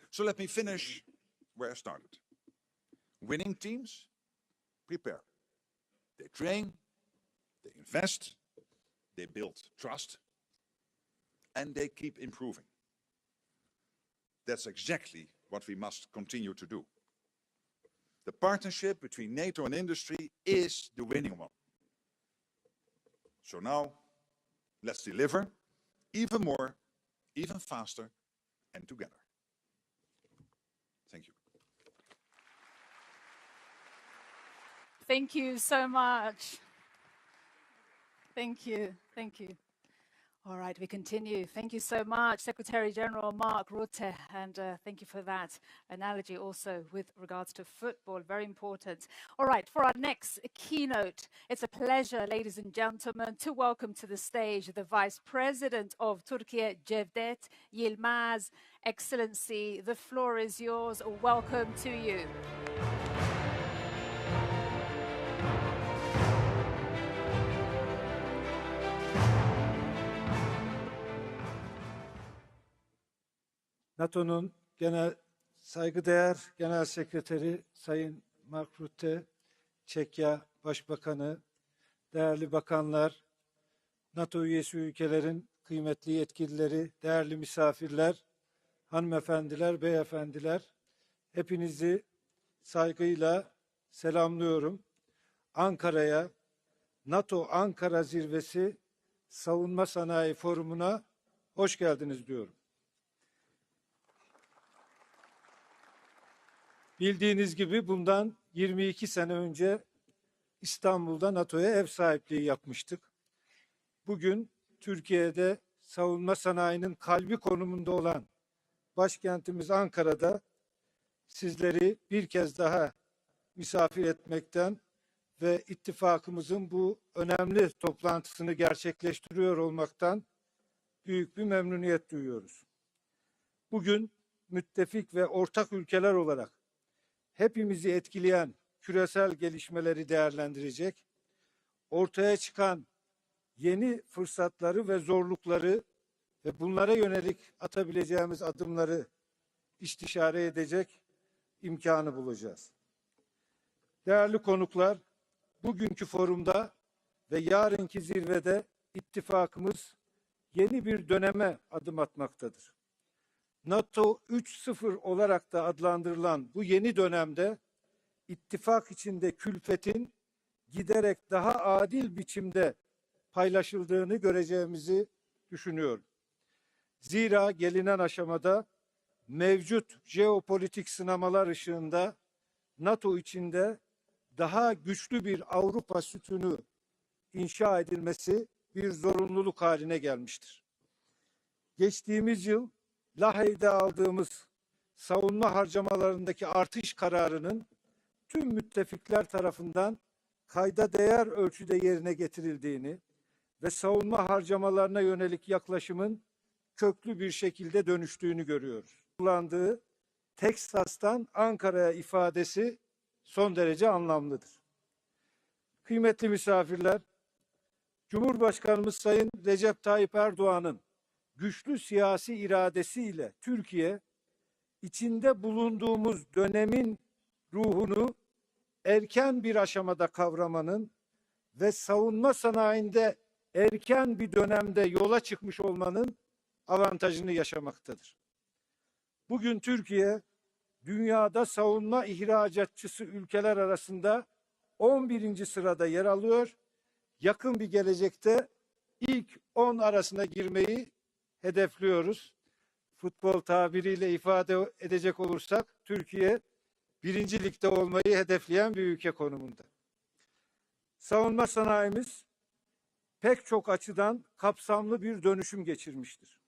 So let me finish where I started. Winning teams prepare. They train, they invest, they build trust, and they keep improving. That's exactly what we must continue to do. The partnership between NATO and industry is the winning one. So now, let's deliver even more, even faster, and together. Thank you. Thank you so much. Thank you. Thank you. All right, we continue. Thank you so much, Secretary General Mark Rutte, and thank you for that analogy also with regards to football, very important. All right, for our next keynote, it's a pleasure, ladies and gentlemen, to welcome to the stage the Vice President of Turkey, Cevdet Yilmaz. Excellency, the floor is yours. Welcome to you. NATO'nun saygıdeğer Genel Sekreteri Sayın Mark Rutte, Çekya Başbakanı, değerli bakanlar, NATO üyesi ülkelerin kıymetli yetkilileri, değerli misafirler, hanımefendiler, beyefendiler, hepinizi saygıyla selamlıyorum. Ankara'ya, NATO Ankara Zirvesi Savunma Sanayi Forumu'na hoş geldiniz diyorum. Bildiğiniz gibi bundan 22 sene önce İstanbul'da NATO'ya ev sahipliği yapmıştık. Bugün Türkiye'de savunma sanayinin kalbi konumunda olan başkentimiz Ankara'da sizleri bir kez daha misafir etmekten ve ittifakımızın bu önemli toplantısını gerçekleştiriyor olmaktan büyük bir memnuniyet duyuyoruz. Bugün müttefik ve ortak ülkeler olarak hepimizi etkileyen küresel gelişmeleri değerlendirecek, ortaya çıkan yeni fırsatları ve zorlukları ve bunlara yönelik atabileceğimiz adımları istişare edecek imkanı bulacağız. Değerli konuklar, bugünkü forumda ve yarınki zirvede ittifakımız yeni bir döneme adım atmaktadır. NATO 3.0 olarak da adlandırılan bu yeni dönemde ittifak içinde külfetin giderek daha adil biçimde paylaşıldığını göreceğimizi düşünüyorum. Zira gelinen aşamada mevcut jeopolitik sınamalar ışığında NATO içinde daha güçlü bir Avrupa sütunu inşa edilmesi bir zorunluluk haline gelmiştir. Geçtiğimiz yıl Lahey'de aldığımız savunma harcamalarındaki artış kararının tüm müttefikler tarafından kayda değer ölçüde yerine getirildiğini ve savunma harcamalarına yönelik yaklaşımın köklü bir şekilde dönüştüğünü görüyoruz. Kullandığı Teksas'tan Ankara'ya ifadesi son derece anlamlıdır. Kıymetli misafirler, Cumhurbaşkanımız Sayın Recep Tayyip Erdoğan'ın güçlü siyasi iradesiyle Türkiye, içinde bulunduğumuz dönemin ruhunu erken bir aşamada kavramanın ve savunma sanayinde erken bir dönemde yola çıkmış olmanın avantajını yaşamaktadır. Bugün Türkiye, dünyada savunma ihracatçısı ülkeler arasında 11. sırada yer alıyor. Yakın bir gelecekte ilk 10 arasına girmeyi hedefliyoruz. Futbol tabiriyle ifade edecek olursak Türkiye 1. ligde olmayı hedefleyen bir ülke konumunda. Savunma sanayimiz pek çok açıdan kapsamlı bir dönüşüm geçirmiştir.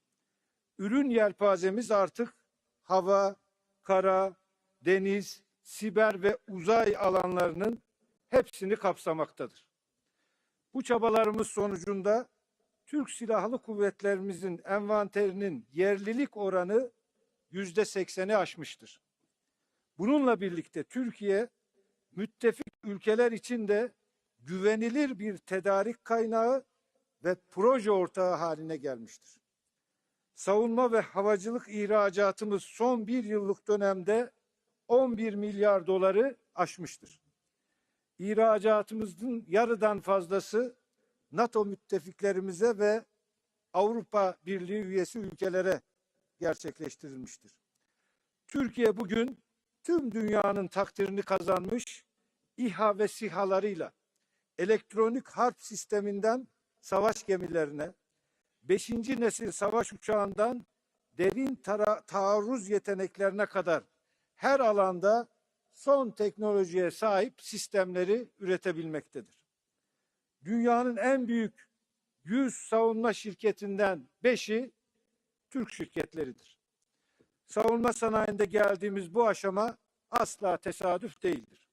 Ürün yelpazemiz artık hava, kara, deniz, siber ve uzay alanlarının hepsini kapsamaktadır. Bu çabalarımız sonucunda Türk Silahlı Kuvvetlerimizin envanterinin yerlilik oranı %80'i aşmıştır. Bununla birlikte Türkiye, müttefik ülkeler için de güvenilir bir tedarik kaynağı ve proje ortağı haline gelmiştir. Savunma ve havacılık ihracatımız son bir yıllık dönemde 11 milyar doları aşmıştır. İhracatımızın yarıdan fazlası NATO müttefiklerimize ve Avrupa Birliği üyesi ülkelere gerçekleştirilmiştir. Türkiye bugün tüm dünyanın takdirini kazanmış İHA ve SİHA'larıyla elektronik harp sisteminden savaş gemilerine, 5. nesil savaş uçağından derin taarruz yeteneklerine kadar her alanda son teknolojiye sahip sistemleri üretebilmektedir. Dünyanın en büyük 100 savunma şirketinden 5'i Türk şirketleridir. Savunma sanayinde geldiğimiz bu aşama asla tesadüf değildir.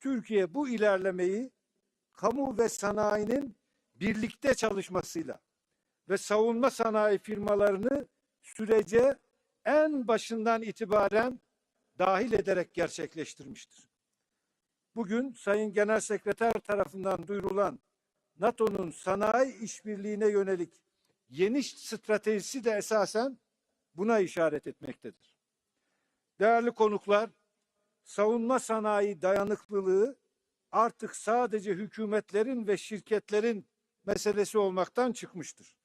Türkiye bu ilerlemeyi kamu ve sanayinin birlikte çalışmasıyla ve savunma sanayi firmalarını sürece en başından itibaren dahil ederek gerçekleştirmiştir. Bugün Sayın Genel Sekreter tarafından duyurulan NATO'nun sanayi işbirliğine yönelik yeni stratejisi de esasen buna işaret etmektedir. Değerli konuklar, savunma sanayi dayanıklılığı artık sadece hükümetlerin ve şirketlerin meselesi olmaktan çıkmıştır.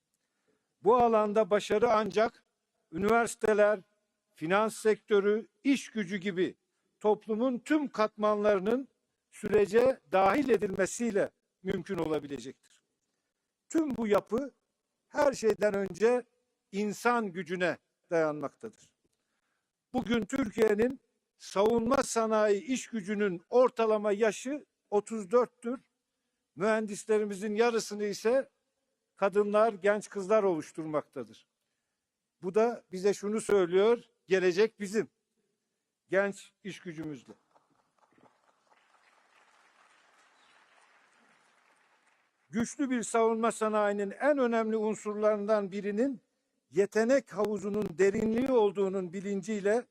Bu alanda başarı ancak üniversiteler, finans sektörü, iş gücü gibi toplumun tüm katmanlarının sürece dahil edilmesiyle mümkün olabilecektir. Tüm bu yapı her şeyden önce insan gücüne dayanmaktadır. Bugün Türkiye'nin savunma sanayi iş gücünün ortalama yaşı 34'tür. Mühendislerimizin yarısını ise kadınlar, genç kızlar oluşturmaktadır. Bu da bize şunu söylüyor, gelecek bizim. Genç iş gücümüzle. Güçlü bir savunma sanayinin en önemli unsurlarından birinin yetenek havuzunun derinliği olduğunun bilinciyle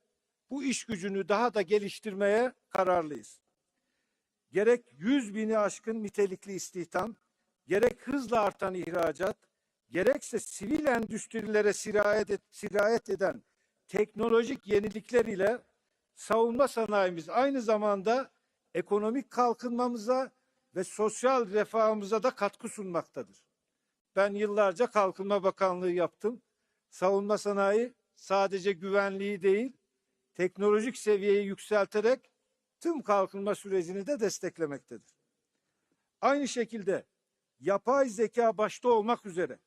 bu iş gücünü daha da geliştirmeye kararlıyız. Gerek 100.000'i aşkın nitelikli istihdam, gerek hızla artan ihracat, gerekse sivil endüstrilere sirayet eden teknolojik yenilikler ile savunma sanayimiz aynı zamanda ekonomik kalkınmamıza ve sosyal refahımıza da katkı sunmaktadır. Ben yıllarca Kalkınma Bakanlığı yaptım. Savunma sanayi sadece güvenliği değil, teknolojik seviyeyi yükselterek tüm kalkınma sürecini de desteklemektedir. Aynı şekilde yapay zeka başta olmak üzere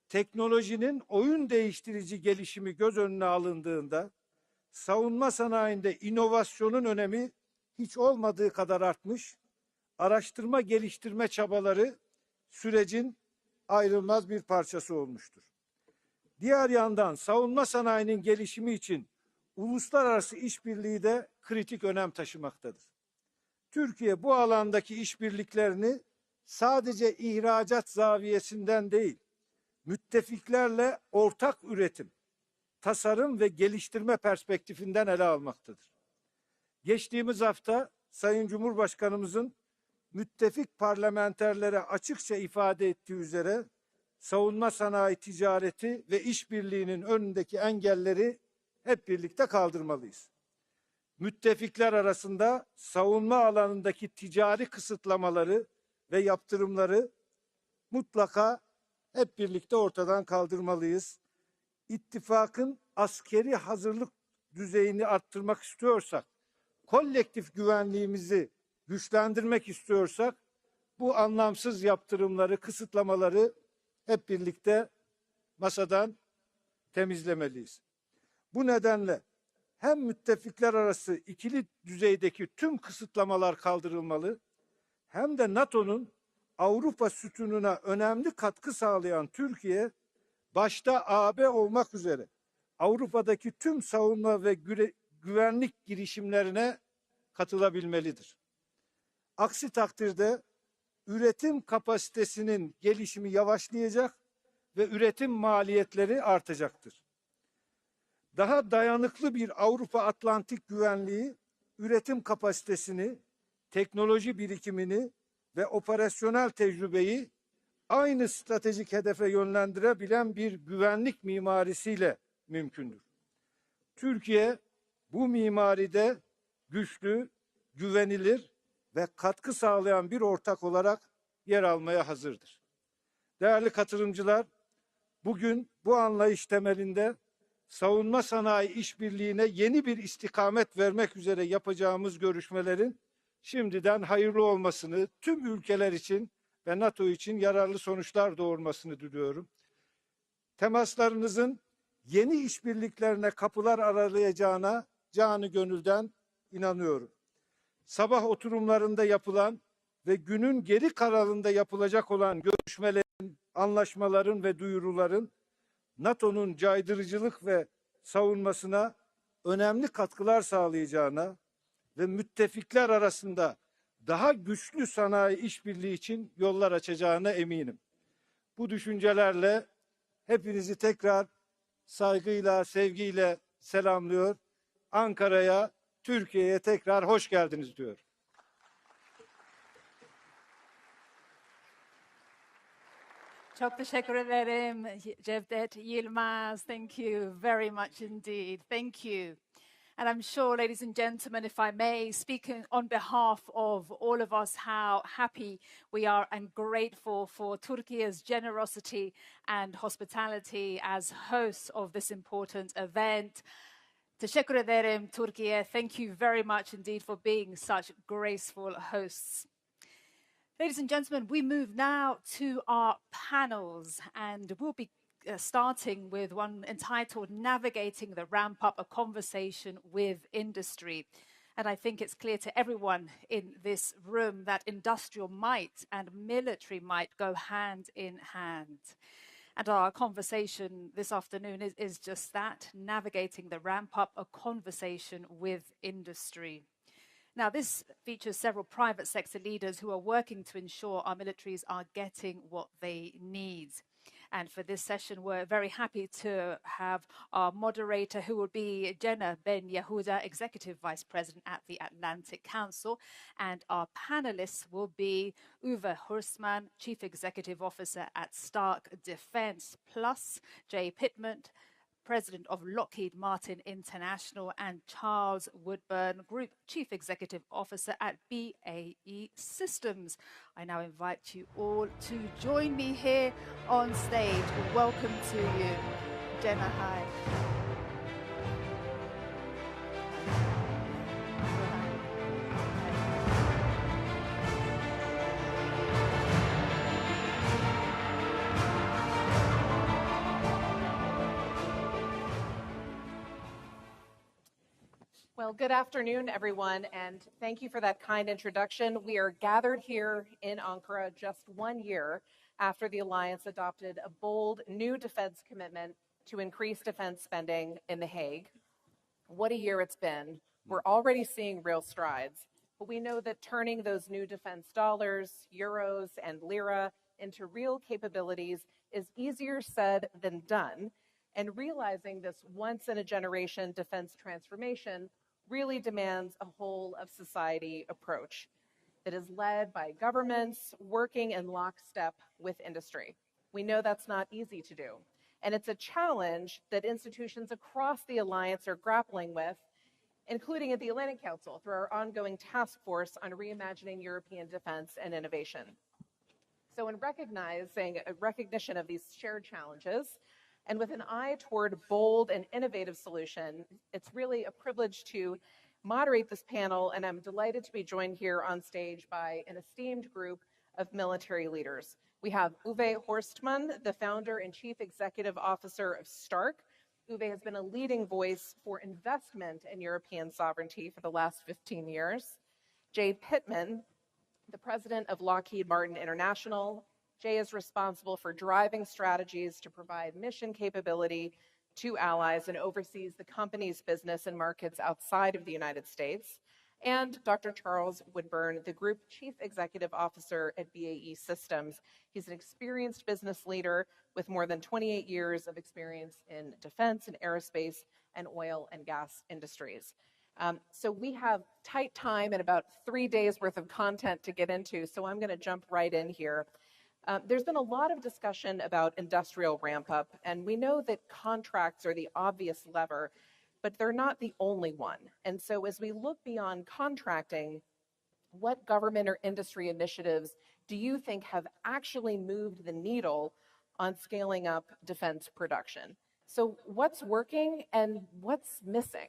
teknolojinin oyun değiştirici gelişimi göz önüne alındığında savunma sanayinde inovasyonun önemi hiç olmadığı kadar artmış, araştırma geliştirme çabaları sürecin ayrılmaz bir parçası olmuştur. Diğer yandan savunma sanayinin gelişimi için uluslararası işbirliği de kritik önem taşımaktadır. Türkiye bu alandaki işbirliklerini sadece ihracat zaviyesinden değil, müttefiklerle ortak üretim, tasarım ve geliştirme perspektifinden ele almaktadır. Geçtiğimiz hafta Sayın Cumhurbaşkanımızın müttefik parlamenterlere açıkça ifade ettiği üzere savunma sanayi ticareti ve işbirliğinin önündeki engelleri hep birlikte kaldırmalıyız. Müttefikler arasında savunma alanındaki ticari kısıtlamaları ve yaptırımları mutlaka hep birlikte ortadan kaldırmalıyız. İttifakın askeri hazırlık düzeyini arttırmak istiyorsak, kolektif güvenliğimizi güçlendirmek istiyorsak, bu anlamsız yaptırımları, kısıtlamaları hep birlikte masadan temizlemeliyiz. Bu nedenle hem müttefikler arası ikili düzeydeki tüm kısıtlamalar kaldırılmalı, hem de NATO'nun Avrupa sütununa önemli katkı sağlayan Türkiye, başta AB olmak üzere Avrupa'daki tüm savunma ve güvenlik girişimlerine katılabilmelidir. Aksi takdirde üretim kapasitesinin gelişimi yavaşlayacak ve üretim maliyetleri artacaktır. Daha dayanıklı bir Avrupa Atlantik güvenliği, üretim kapasitesini, teknoloji birikimini ve operasyonel tecrübeyi aynı stratejik hedefe yönlendirebilen bir güvenlik mimarisiyle mümkündür. Türkiye bu mimaride güçlü, güvenilir ve katkı sağlayan bir ortak olarak yer almaya hazırdır. Değerli katılımcılar, bugün bu anlayış temelinde savunma sanayi işbirliğine yeni bir istikamet vermek üzere yapacağımız görüşmelerin şimdiden hayırlı olmasını, tüm ülkeler için ve NATO için yararlı sonuçlar doğurmasını diliyorum. Temaslarınızın yeni işbirliklerine kapılar aralayacağına canı gönülden inanıyorum. Sabah oturumlarında yapılan ve günün geri kalanında yapılacak olan görüşmelerin, anlaşmaların ve duyuruların NATO'nun caydırıcılık ve savunmasına önemli katkılar sağlayacağına ve müttefikler arasında daha güçlü sanayi işbirliği için yollar açacağına eminim. Bu düşüncelerle hepinizi tekrar saygıyla, sevgiyle selamlıyor. Ankara'ya, Türkiye'ye tekrar hoş geldiniz diyor. Çok teşekkür ederim Cevdet Yılmaz. Thank you very much indeed. Thank you. And I'm sure, ladies and gentlemen, if I may, speaking on behalf of all of us, how happy we are and grateful for Turkey's generosity and hospitality as hosts of this important event. Teşekkür ederim, Turkey. Thank you very much indeed for being such graceful hosts. Ladies and gentlemen, we move now to our panels, and we'll be starting with one entitled Navigating the Ramp Up, a Conversation with Industry. And I think it's clear to everyone in this room that industrial might and military might go hand in hand. And our conversation this afternoon is just that, navigating the ramp up, a conversation with industry. Now, this features several private sector leaders who are working to ensure our militaries are getting what they need. And for this session, we're very happy to have our moderator, who will be Jenna Ben Yehuda, Executive Vice President at the Atlantic Council. And our panelists will be Uwe Horstmann, Chief Executive Officer at Stark Defense, plus Jay Pittman, President of Lockheed Martin International, and Charles Woodburn, Group Chief Executive Officer at BAE Systems. I now invite you all to join me here on stage. Welcome to you. Jenna, hi. Well, good afternoon, everyone, and thank you for that kind introduction. We are gathered here in Ankara just 1 year after the alliance adopted a bold new defense commitment to increase defense spending in The Hague. What a year it's been. We're already seeing real strides, but we know that turning those new defense dollars, euros, and lira into real capabilities is easier said than done, and realizing this once-in-a-generation defense transformation really demands a whole-of-society approach that is led by governments working in lockstep with industry. We know that's not easy to do, and it's a challenge that institutions across the alliance are grappling with, including at the Atlantic Council through our ongoing task force on reimagining European defense and innovation. So in recognition of these shared challenges, and with an eye toward bold and innovative solution, it's really a privilege to moderate this panel, and I'm delighted to be joined here on stage by an esteemed group of military leaders. We have Uwe Horstmann, the founder and chief executive officer of Stark. Uwe has been a leading voice for investment in European sovereignty for the last 15 years. Jay Pittman, the president of Lockheed Martin International. Jay is responsible for driving strategies to provide mission capability to allies and oversees the company's business and markets outside of the United States. And Dr. Charles Woodburn, the Group Chief Executive Officer at BAE Systems. He's an experienced business leader with more than 28 years of experience in defense and aerospace and oil and gas industries. So we have tight time and about 3 days worth of content to get into, so I'm going to jump right in here. There's been a lot of discussion about industrial ramp up, and we know that contracts are the obvious lever, but they're not the only one. And so as we look beyond contracting, what government or industry initiatives do you think have actually moved the needle on scaling up defense production? So what's working and what's missing?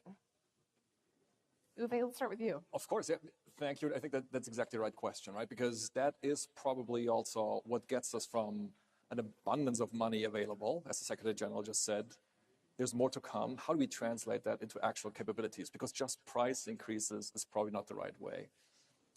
Uwe, let's start with you. Of course, yeah. Thank you. I think that's exactly the right question, right? Because that is probably also what gets us from an abundance of money available, as the Secretary General just said. There's more to come. How do we translate that into actual capabilities? Because just price increases is probably not the right way.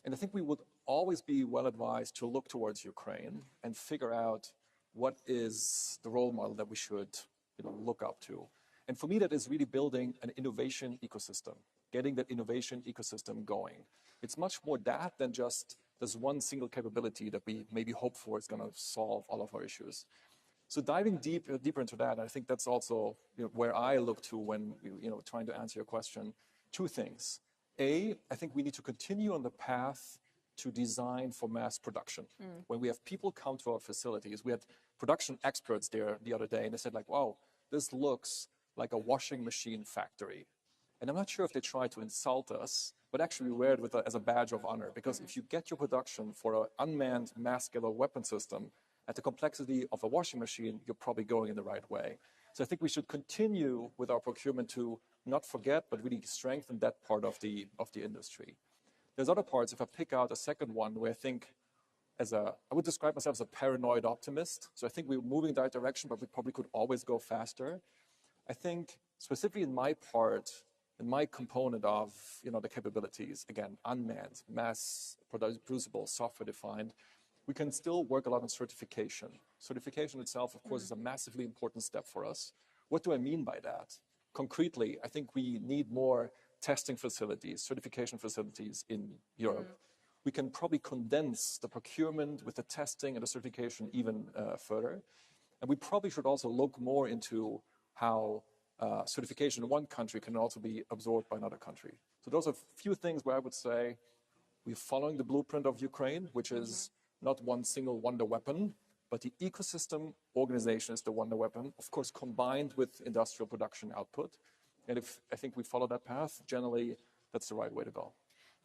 And I think we would always be well advised to look towards Ukraine and figure out what is the role model that we should look up to. And for me, that is really building an innovation ecosystem, getting that innovation ecosystem going. It's much more that than just this one single capability that we maybe hope for is going to solve all of our issues. So diving deeper into that, I think that's also where I look to when trying to answer your question. Two things. A, I think we need to continue on the path to design for mass production. When we have people come to our facilities, we had production experts there the other day, and they said like, wow, this looks like a washing machine factory. And I'm not sure if they try to insult us, but actually we wear it as a badge of honor. Because if you get your production for an unmanned mass scale weapon system at the complexity of a washing machine, you're probably going in the right way. So I think we should continue with our procurement to not forget, but really strengthen that part of the industry. There's other parts, if I pick out a second one, where I think I would describe myself as a paranoid optimist. So I think we're moving in that direction, but we probably could always go faster. I think specifically in my part, in my component of the capabilities, again, unmanned, mass producible, software defined, we can still work a lot on certification. Certification itself, of course, is a massively important step for us. What do I mean by that? Concretely, I think we need more testing facilities, certification facilities in Europe. We can probably condense the procurement with the testing and the certification even further. And we probably should also look more into how certification in one country can also be absorbed by another country. So those are a few things where I would say we're following the blueprint of Ukraine, which is not one single wonder weapon, but the ecosystem organization is the wonder weapon, of course, combined with industrial production output. And if I think we follow that path, generally, that's the right way to go.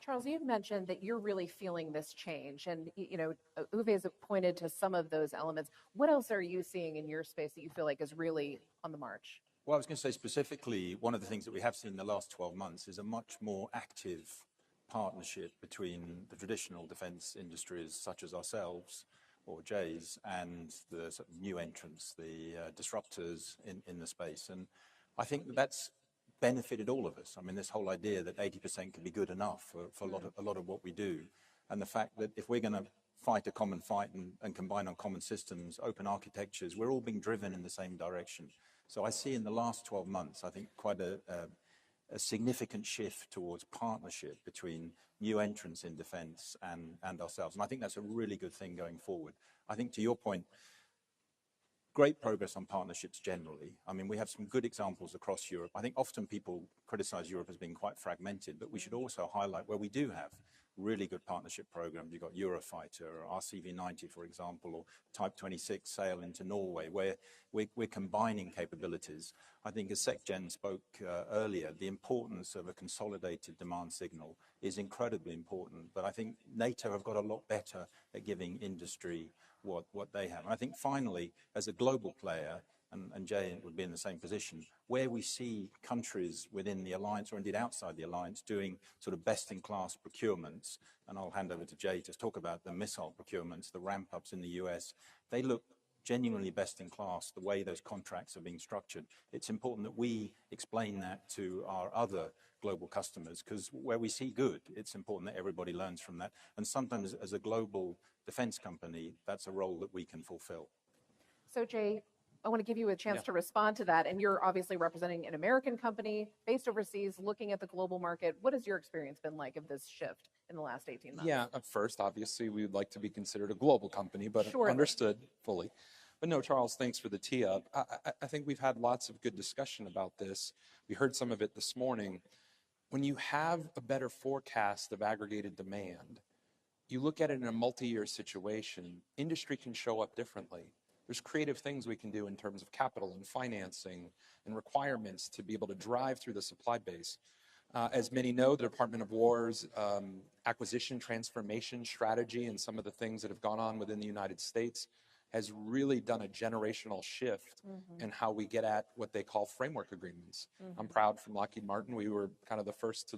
Charles, you've mentioned that you're really feeling this change, and Uwe has pointed to some of those elements. What else are you seeing in your space that you feel like is really on the march? Well, I was going to say specifically, one of the things that we have seen in the last 12 months is a much more active partnership between the traditional defence industries, such as ourselves or Jay's, and the sort of new entrants, the disruptors in the space. And I think that's benefited all of us. I mean, this whole idea that 80% can be good enough for a lot of what we do, and the fact that if we're going to fight a common fight and combine on common systems, open architectures, we're all being driven in the same direction. So I see in the last 12 months, I think quite a significant shift towards partnership between new entrants in defence and ourselves. And I think that's a really good thing going forward. I think to your point, great progress on partnerships generally. I mean, we have some good examples across Europe. I think often people criticize Europe as being quite fragmented, but we should also highlight where we do have really good partnership programs. You've got Eurofighter, or RCV-90, for example, or Type 26 sail into Norway, where we're combining capabilities. I think as SecGen spoke earlier, the importance of a consolidated demand signal is incredibly important. But I think NATO have got a lot better at giving industry what they have. And I think finally, as a global player, and Jay would be in the same position, where we see countries within the alliance or indeed outside the alliance doing sort of best-in-class procurements, and I'll hand over to Jay to talk about the missile procurements, the ramp-ups in the US, they look genuinely best-in-class, the way those contracts are being structured. It's important that we explain that to our other global customers, because where we see good, it's important that everybody learns from that. And sometimes as a global defense company, that's a role that we can fulfill. So Jay, I want to give you a chance to respond to that. And you're obviously representing an American company based overseas, looking at the global market. What has your experience been like of this shift in the last 18 months? Yeah, at first, obviously, we would like to be considered a global company, but Surely. Understood fully. But no, Charles, thanks for the tee up. I think we've had lots of good discussion about this. We heard some of it this morning. When you have a better forecast of aggregated demand, you look at it in a multi-year situation, industry can show up differently. There's creative things we can do in terms of capital and financing and requirements to be able to drive through the supply base. As many know, the Department of War's acquisition transformation strategy and some of the things that have gone on within the United States has really done a generational shift in how we get at what they call framework agreements. I'm proud from Lockheed Martin. We were kind of the first to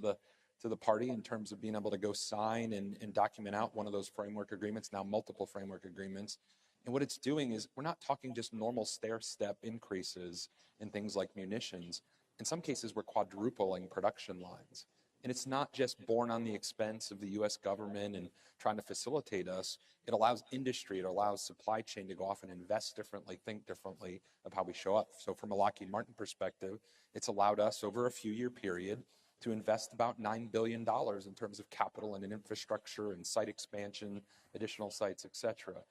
the party in terms of being able to go sign and document out one of those framework agreements, now multiple framework agreements. And what it's doing is we're not talking just normal stair-step increases in things like munitions. In some cases, we're quadrupling production lines. And it's not just borne on the expense of the US government and trying to facilitate us. It allows industry, it allows supply chain to go off and invest differently, think differently of how we show up. So from a Lockheed Martin perspective, it's allowed us over a few-year period to invest about $9 billion in terms of capital and infrastructure and site expansion, additional sites, et cetera.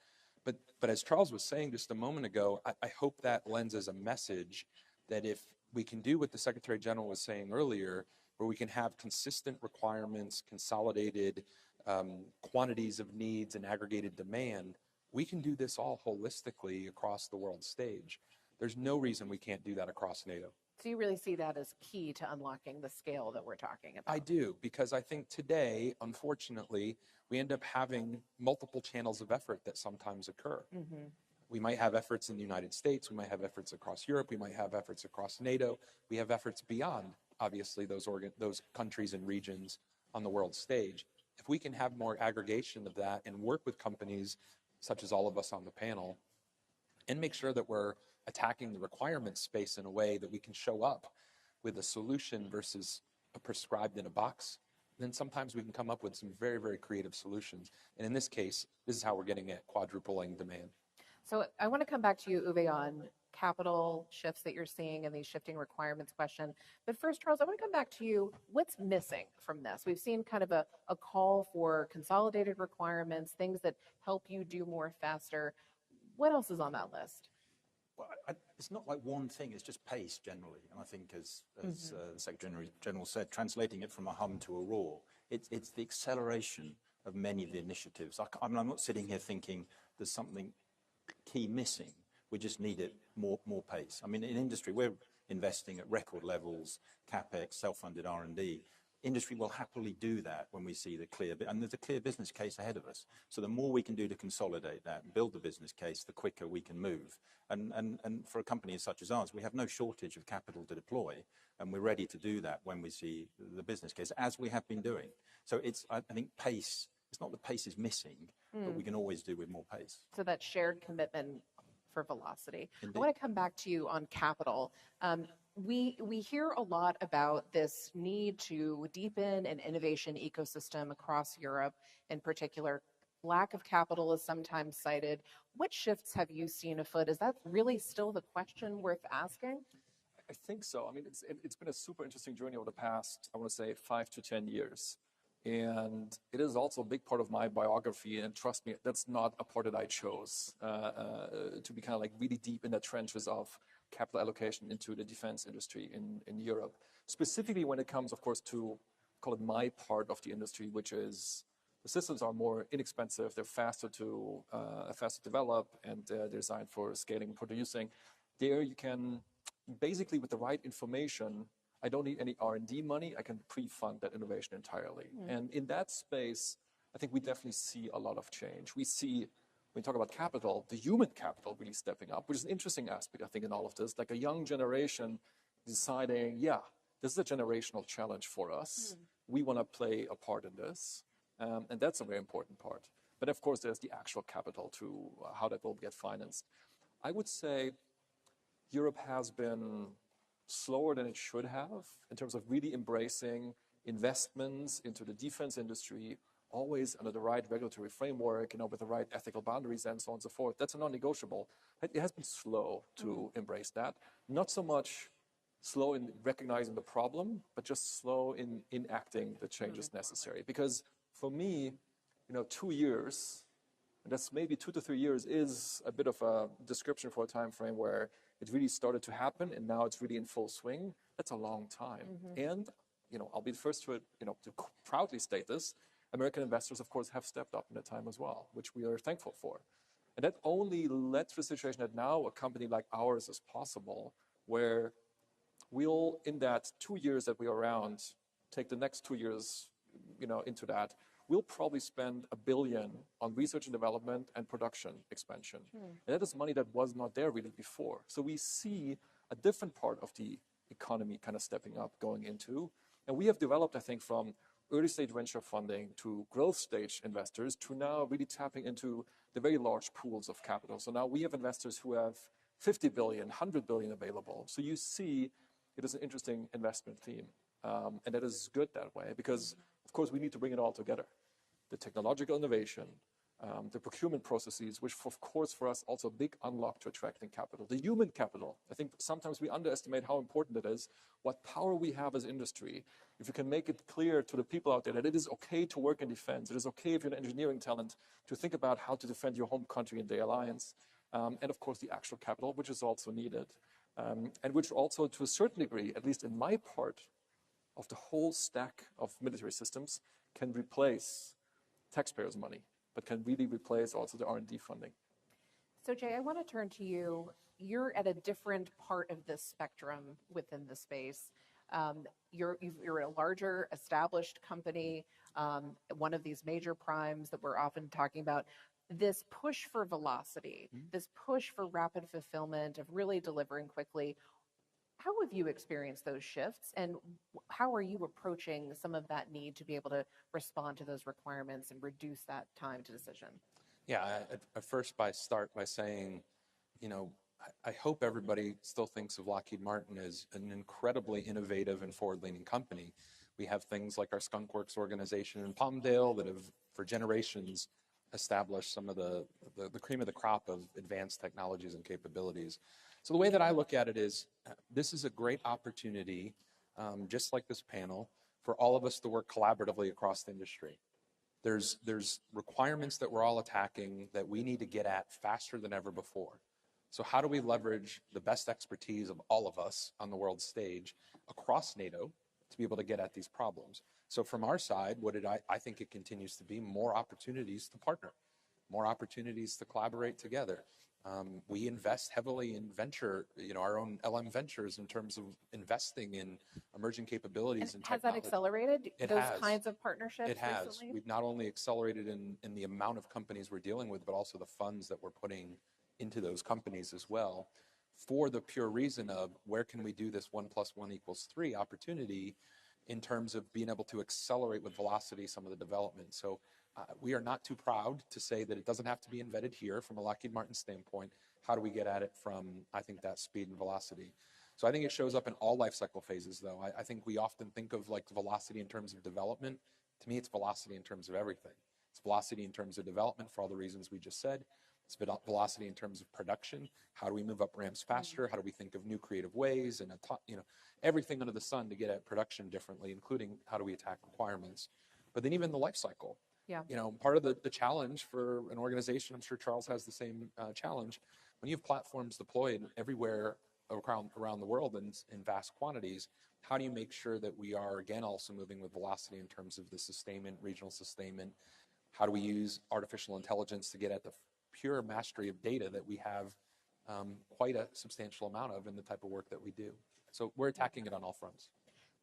But as Charles was saying just a moment ago, I hope that lends as a message that if we can do what the Secretary General was saying earlier, where we can have consistent requirements, consolidated quantities of needs and aggregated demand, we can do this all holistically across the world stage. There's no reason we can't do that across NATO. So you really see that as key to unlocking the scale that we're talking about? I do, because I think today, unfortunately, we end up having multiple channels of effort that sometimes occur. We might have efforts in the United States, we might have efforts across Europe, we might have efforts across NATO, we have efforts beyond, obviously, those countries and regions on the world stage. If we can have more aggregation of that and work with companies such as all of us on the panel and make sure that we're attacking the requirement space in a way that we can show up with a solution versus a prescribed in a box, then sometimes we can come up with some very, very creative solutions. And in this case, this is how we're getting at quadrupling demand. So I want to come back to you, Uwe, on capital shifts that you're seeing and these shifting requirements question. But first, Charles, I want to come back to you. What's missing from this? We've seen kind of a call for consolidated requirements, things that help you do more faster. What else is on that list? Well, it's not like one thing, it's just pace generally. And I think as the Secretary General said, translating it from a hum to a roar, it's the acceleration of many of the initiatives. I'm not sitting here thinking there's something key missing. We just need it more pace. I mean, in industry, we're investing at record levels, CapEx, self-funded R&D. Industry will happily do that when we see and there's a clear business case ahead of us. So the more we can do to consolidate that and build the business case, the quicker we can move. And for a company such as ours, we have no shortage of capital to deploy, and we're ready to do that when we see the business case, as we have been doing. So I think pace, it's not that pace is missing, but we can always do with more pace. So that shared commitment for velocity. Indeed. I want to come back to you on capital. We hear a lot about this need to deepen an innovation ecosystem across Europe in particular. Lack of capital is sometimes cited. What shifts have you seen afoot? Is that really still the question worth asking? I think so. I mean, it's been a super interesting journey over the past, I want to say, 5 to 10 years. And it is also a big part of my biography. And trust me, that's not a part that I chose to be kind of like really deep in the trenches of capital allocation into the defense industry in Europe. Specifically when it comes, of course, to call it my part of the industry, which is the systems are more inexpensive, they're faster to develop, and they're designed for scaling and producing. There you can basically, with the right information, I don't need any R&D money. I can pre-fund that innovation entirely. And in that space, I think we definitely see a lot of change. We see, when we talk about capital, the human capital really stepping up, which is an interesting aspect, I think, in all of this. Like a young generation deciding, yeah, this is a generational challenge for us. We want to play a part in this. And that's a very important part. But of course, there's the actual capital to how that will get financed. I would say Europe has been slower than it should have in terms of really embracing investments into the defense industry, always under the right regulatory framework, with the right ethical boundaries and so on and so forth. That's a non-negotiable. It has been slow to embrace that. Not so much slow in recognizing the problem, but just slow in enacting the changes necessary. Because for me, 2 years, and that's maybe 2 to 3 years, is a bit of a description for a time frame where it really started to happen, and now it's really in full swing. That's a long time. And, I'll be the first to proudly state this. American investors, of course, have stepped up in that time as well, which we are thankful for. And that only led to the situation that now a company like ours is possible, where we'll, in that 2 years that we're around, take the next 2 years, into that, we'll probably spend $1 billion on research and development and production expansion. And that is money that was not there really before. So we see a different part of the economy kind of stepping up, going into. And we have developed, I think, from early stage venture funding to growth stage investors to now really tapping into the very large pools of capital. So now we have investors who have 50 billion, 100 billion available. So you see it is an interesting investment theme. And that is good that way, because of course we need to bring it all together. The technological innovation, the procurement processes, which of course for us also a big unlock to attracting capital. The human capital, I think sometimes we underestimate how important it is, what power we have as industry. If you can make it clear to the people out there that it is okay to work in defense, it is okay if you're an engineering talent to think about how to defend your home country and the alliance. And of course the actual capital, which is also needed. And which also to a certain degree, at least in my part of the whole stack of military systems, can replace taxpayers' money, but can really replace also the R&D funding. So Jay, I want to turn to you. you're at a different part of this spectrum within the space. You're a larger established company, one of these major primes that we're often talking about. This push for velocity, this push for rapid fulfillment, of really delivering quickly. How have you experienced those shifts, and how are you approaching some of that need to be able to respond to those requirements and reduce that time to decision? Yeah, I first start by saying, you know, I hope everybody still thinks of Lockheed Martin as an incredibly innovative and forward-leaning company. We have things like our Skunk Works organization in Palmdale that have, for generations, established some of the cream of the crop of advanced technologies and capabilities. So the way that I look at it is, this is a great opportunity, just like this panel, for all of us to work collaboratively across the industry. There's requirements that we're all attacking that we need to get at faster than ever before. So how do we leverage the best expertise of all of us on the world stage across NATO to be able to get at these problems? So from our side, I think it continues to be more opportunities to partner, more opportunities to collaborate together. We invest heavily in venture, our own LM Ventures, in terms of investing in emerging capabilities and technology. Has that accelerated those kinds of partnerships It has. recently? We've not only accelerated in the amount of companies we're dealing with, but also the funds that we're putting into those companies as well, for the pure reason of where can we do this 1 + 1 = 3 opportunity in terms of being able to accelerate with velocity some of the development. So we are not too proud to say that it doesn't have to be invented here from a Lockheed Martin standpoint. How do we get at it from, I think, that speed and velocity? So I think it shows up in all life cycle phases, though. I think we often think of like velocity in terms of development. To me, it's velocity in terms of everything. It's velocity in terms of development for all the reasons we just said. It's velocity in terms of production. How do we move up ramps faster? How do we think of new creative ways and everything under the sun to get at production differently, including how do we attack requirements? But then even the life cycle. Yeah. Part of the challenge for an organization, I'm sure Charles has the same challenge, when you have platforms deployed everywhere around the world in vast quantities, how do you make sure that we are, again, also moving with velocity in terms of the sustainment, regional sustainment? How do we use artificial intelligence to get at the pure mastery of data that we have quite a substantial amount of in the type of work that we do? So we're attacking it on all fronts.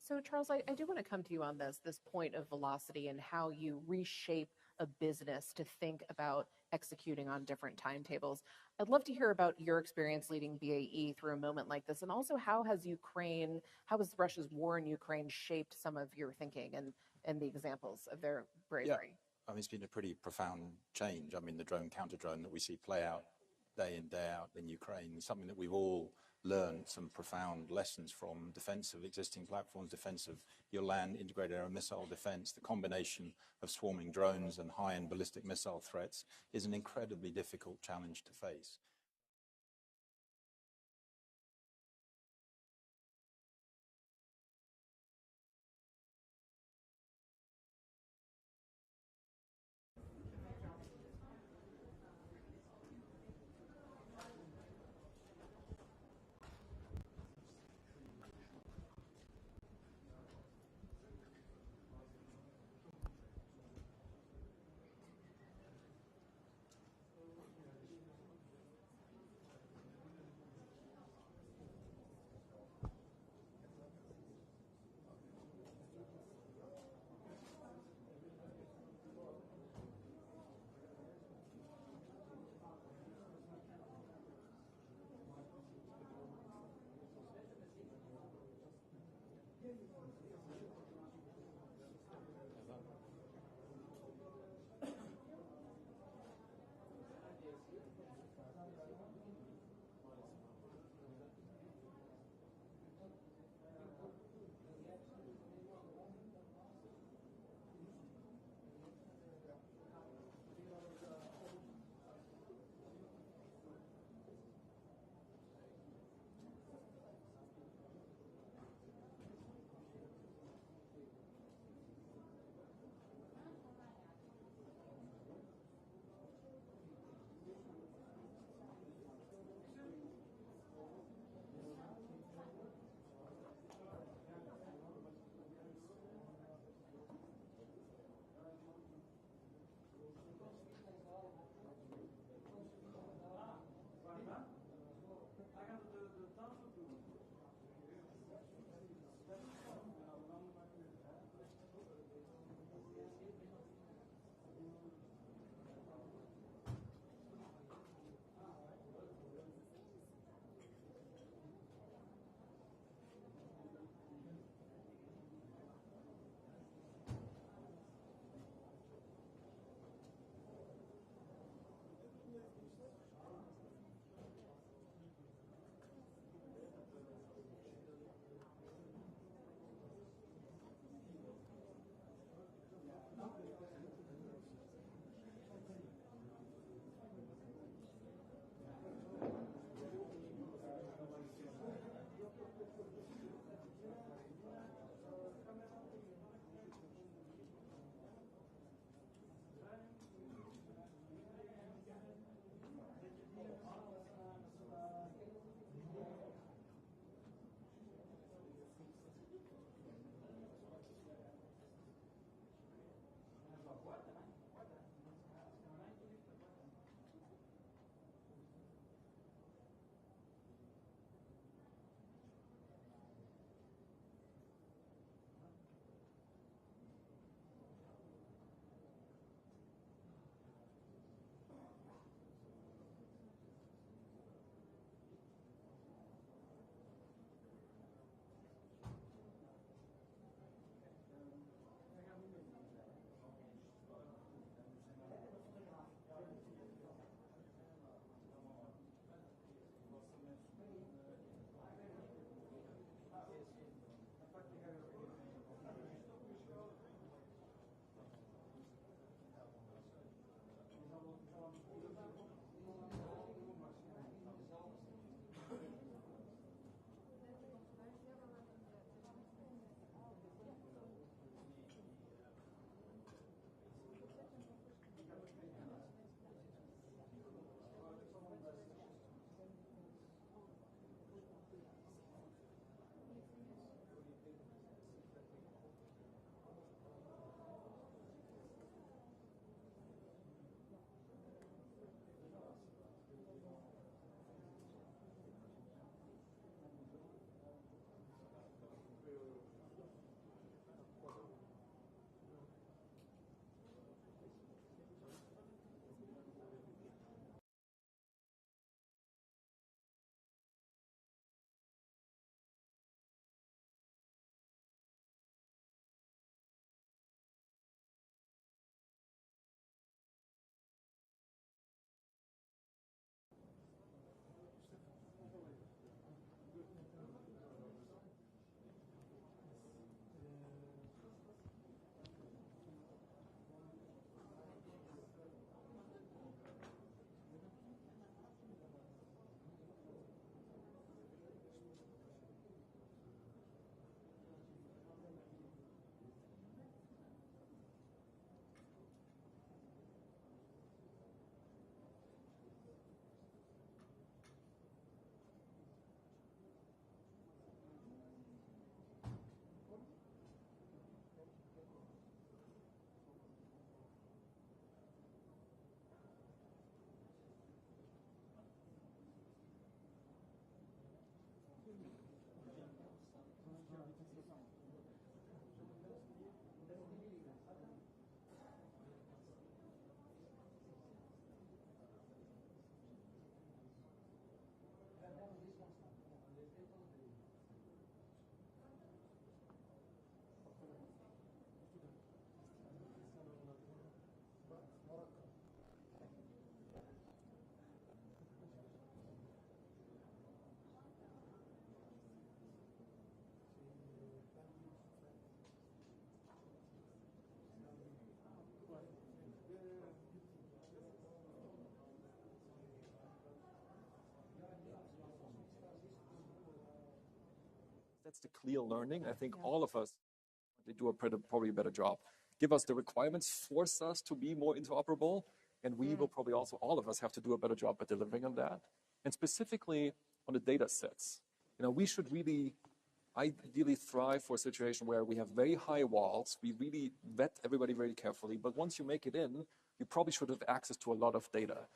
So Charles, I do want to come to you on this point of velocity and how you reshape a business to think about executing on different timetables. I'd love to hear about your experience leading BAE through a moment like this, and also how has Russia's war in Ukraine shaped some of your thinking and the examples of their bravery? Yeah. I mean, it's been a pretty profound change. I mean, the drone, counter-drone that we see play out day in, day out in Ukraine is something that we've all learned some profound lessons from: defense of existing platforms, defense of your land, integrated air and missile defense. The combination of swarming drones and high-end ballistic missile threats is an incredibly difficult challenge to face. That's the clear learning. I think all of us do probably a better job. Give us the requirements, force us to be more interoperable, and we will probably also, all of us, have to do a better job at delivering on that. And specifically on the data sets, we should really ideally thrive for a situation where we have very high walls. We really vet everybody very carefully, but once you make it in, you probably should have access to a lot of data.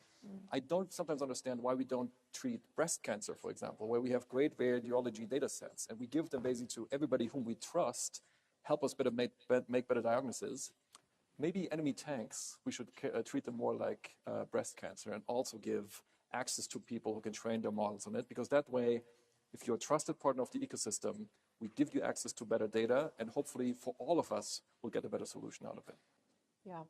I don't sometimes understand why we don't treat breast cancer, for example, where we have great radiology data sets, and we give them basically to everybody whom we trust, help us make better diagnoses. Maybe enemy tanks, we should treat them more like breast cancer and also give access to people who can train their models on it, because that way, if you're a trusted partner of the ecosystem, we give you access to better data, and hopefully for all of us, we'll get a better solution out of it. Yeah.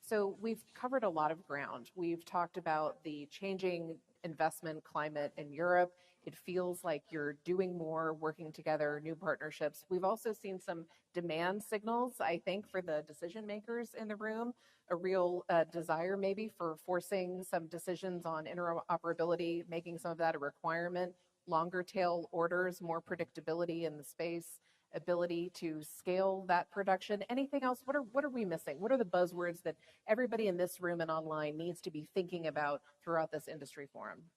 So we've covered a lot of ground. We've talked about the changing investment climate in Europe. It feels like you're doing more, working together, new partnerships. We've also seen some demand signals, I think, for the decision makers in the room, a real desire maybe for forcing some decisions on interoperability, making some of that a requirement, longer tail orders, more predictability in the space, ability to scale that production. Anything else? What are we missing? What are the buzzwords that everybody in this room and online needs to be thinking about throughout this industry forum?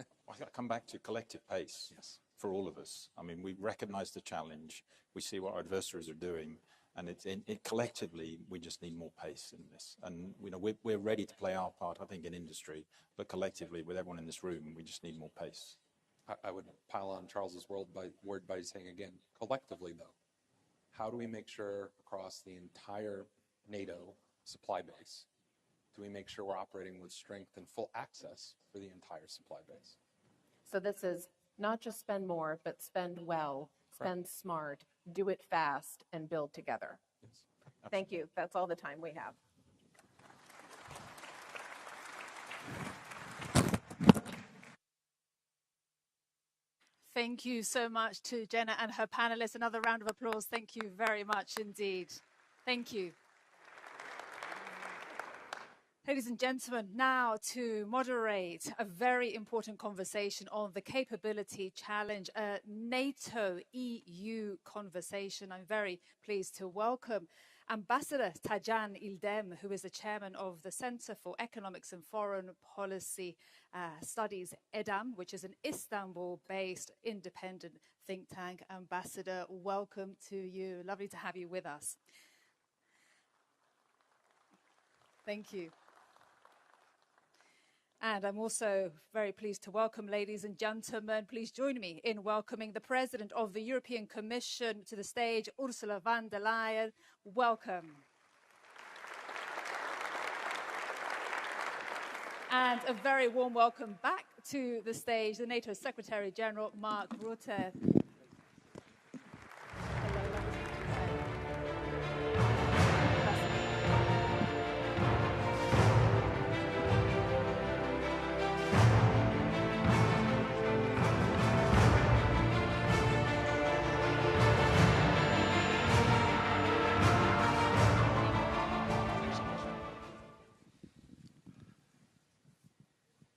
I got to come back to collective pace. Yes. For all of us. I mean, we recognize the challenge. We see what our adversaries are doing, and collectively, we just need more pace in this. And we're ready to play our part, I think, in industry, but collectively, with everyone in this room, we just need more pace. I would pile on Charles's word by saying again, collectively though, how do we make sure across the entire NATO supply base, do we make sure we're operating with strength and full access for the entire supply base? So this is not just spend more, but spend well, spend smart, do it fast, and build together. Yes. Thank you. That's all the time we have. Thank you so much to Jenna and her panelists. Another round of applause. Thank you very much indeed. Thank you. Ladies and gentlemen, now to moderate a very important conversation on the capability challenge, a NATO-EU conversation. I'm very pleased to welcome Ambassador Tajan İldem, who is the chairman of the Center for Economics and Foreign Policy Studies, EDAM, which is an Istanbul-based independent think tank. Ambassador, welcome to you. Lovely to have you with us. Thank you. And I'm also very pleased to welcome, ladies and gentlemen, please join me in welcoming the President of the European Commission to the stage, Ursula von der Leyen. Welcome. And a very warm welcome back to the stage, the NATO Secretary General, Mark Rutte.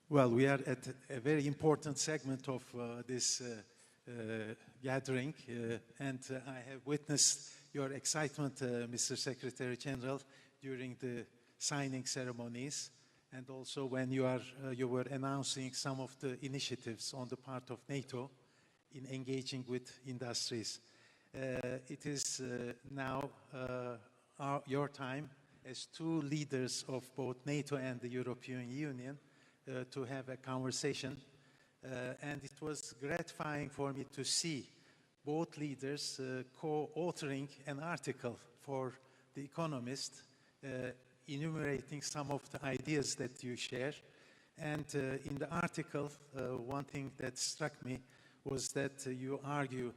Well, we are at a very important segment of this gathering, and I have witnessed your excitement, Mr. Secretary General, during the signing ceremonies, and also when you were announcing some of the initiatives on the part of NATO in engaging with industries. It is now your time as two leaders of both NATO and the European Union to have a conversation, and it was gratifying for me to see both leaders co-authoring an article for The Economist, enumerating some of the ideas that you share. And in the article, one thing that struck me was that you argue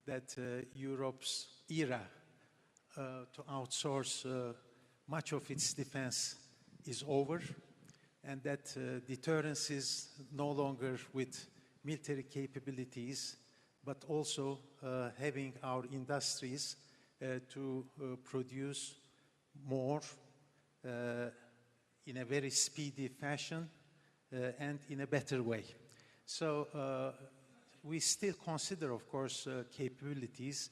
that Europe's era to outsource much of its defense is over, and that deterrence is no longer with military capabilities, but also having our industries to produce more in a very speedy fashion and in a better way. So we still consider, of course, capabilities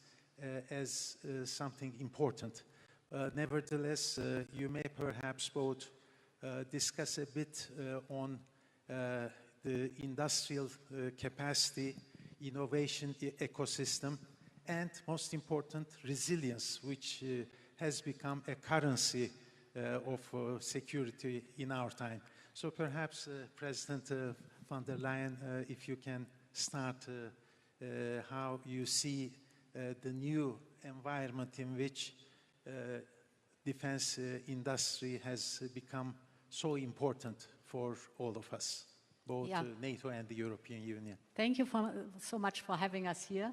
as something important. Nevertheless, you may perhaps both discuss a bit on the industrial capacity, innovation ecosystem, and most important, resilience, which has become a currency of security in our time. So perhaps President von der Leyen, if you can start how you see the new environment in which defense industry has become so important for all of us, both NATO and the European Union. Thank you so much for having us here.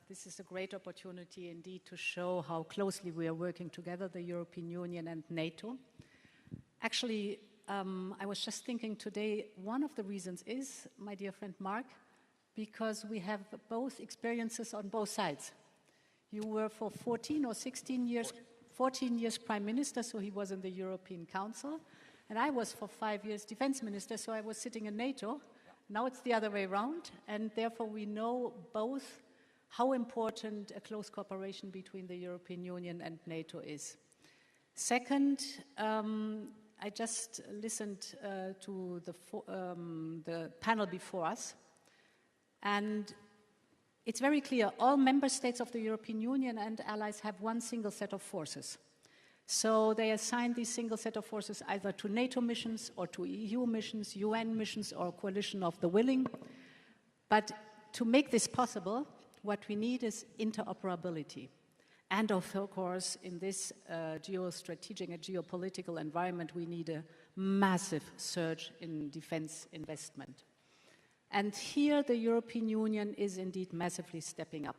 This is a great opportunity indeed to show how closely we are working together, the European Union and NATO. Actually, I was just thinking today, one of the reasons is, my dear friend Mark, because we have both experiences on both sides. You were for 14 or 16 years, 14 years Prime Minister, so he was in the European Council. And I was for 5 years Defense Minister, so I was sitting in NATO. Now it's the other way around, and therefore we know both how important a close cooperation between the European Union and NATO is. Second, I just listened to the panel before us, and it's very clear, all member states of the European Union and allies have one single set of forces. So they assign this single set of forces either to NATO missions or to EU missions, UN missions, or coalition of the willing. But to make this possible, what we need is interoperability. And of course, in this geostrategic and geopolitical environment, we need a massive surge in defense investment. And here the European Union is indeed massively stepping up.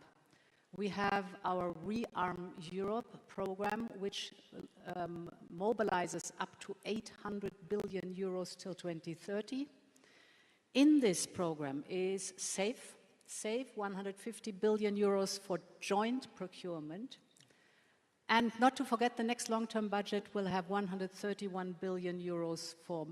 We have our Rearm Europe program, which mobilizes up to 800 billion euros till 2030. In this program is SAFE, 150 billion euros for joint procurement. And not to forget, the next long-term budget will have 131 billion euros for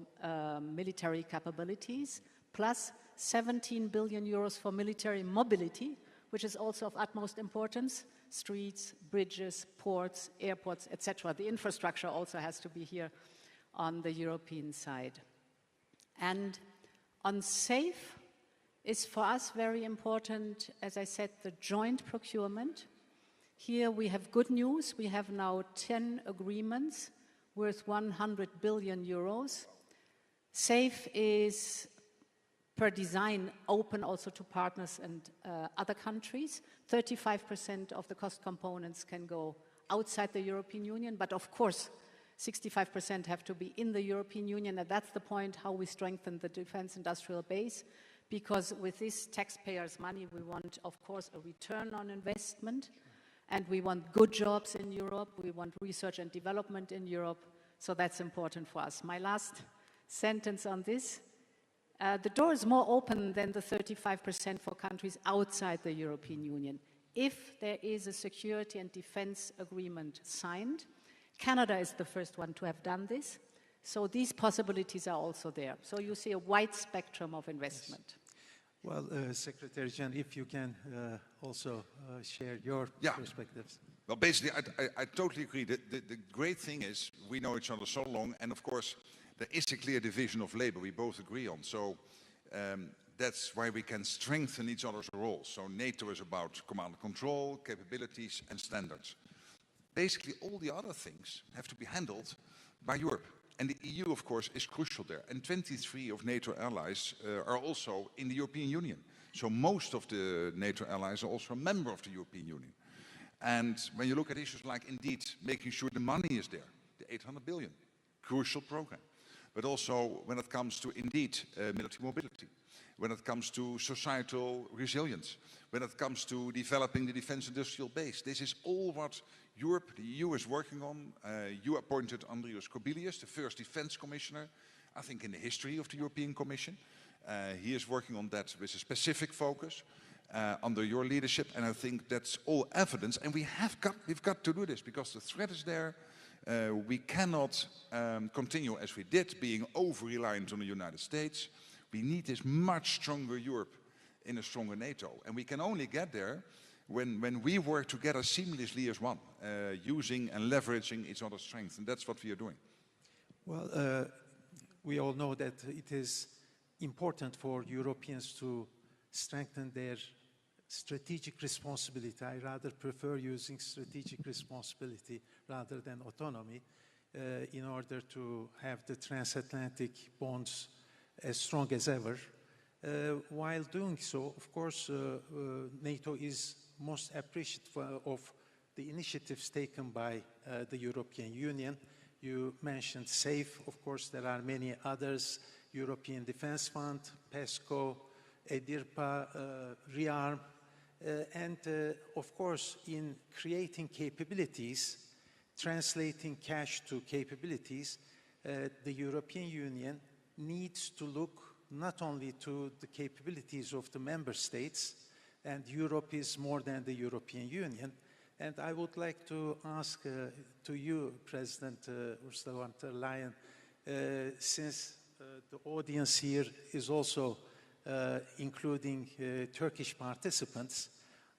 military capabilities, plus 17 billion euros for military mobility, which is also of utmost importance: streets, bridges, ports, airports, etc. The infrastructure also has to be here on the European side. And on SAFE is for us very important, as I said, the joint procurement. Here we have good news. We have now 10 agreements worth 100 billion euros. SAFE is per design open also to partners and other countries. 35% of the cost components can go outside the European Union, but of course 65% have to be in the European Union, and that's the point how we strengthen the defense industrial base, because with this taxpayers' money we want, of course, a return on investment, and we want good jobs in Europe, we want research and development in Europe, so that's important for us. My last sentence on this: the door is more open than the 35% for countries outside the European Union. If there is a security and defense agreement signed, Canada is the first one to have done this, so these possibilities are also there. So you see a wide spectrum of investment. Yes. Well, Secretary General, if you can also share your perspectives. Well, basically, I totally agree. The great thing is we know each other so long, and of course, there is a clear division of labor we both agree on. So that's why we can strengthen each other's roles. So NATO is about command and control, capabilities, and standards. Basically, all the other things have to be handled by Europe. And the EU, of course, is crucial there. And 23 of NATO allies are also in the European Union. So most of the NATO allies are also a member of the European Union. And when you look at issues like, indeed, making sure the money is there, the 800 billion, crucial program. But also when it comes to, indeed, military mobility, when it comes to societal resilience, when it comes to developing the defense industrial base. This is all what Europe, the EU, is working on. You appointed Andrius Kubilius, the first defense commissioner, I think in the history of the European Commission. He is working on that with a specific focus under your leadership, and I think that's all evidence. And we've got to do this because the threat is there. We cannot continue as we did, being over-reliant on the United States. We need this much stronger Europe in a stronger NATO. And we can only get there when we work together seamlessly as one, using and leveraging each other's strengths. And that's what we are doing. Well, we all know that it is important for Europeans to strengthen their strategic responsibility. I rather prefer using strategic responsibility rather than autonomy in order to have the transatlantic bonds as strong as ever. While doing so, of course, NATO is most appreciative of the initiatives taken by the European Union. You mentioned SAFE. Of course, there are many others: European Defence Fund, PESCO, EDIRPA, REARM, and of course, in creating capabilities, translating cash to capabilities, the European Union needs to look not only to the capabilities of the member states, and Europe is more than the European Union. And I would like to ask to you, President Ursula von der Leyen, since the audience here is also including Turkish participants,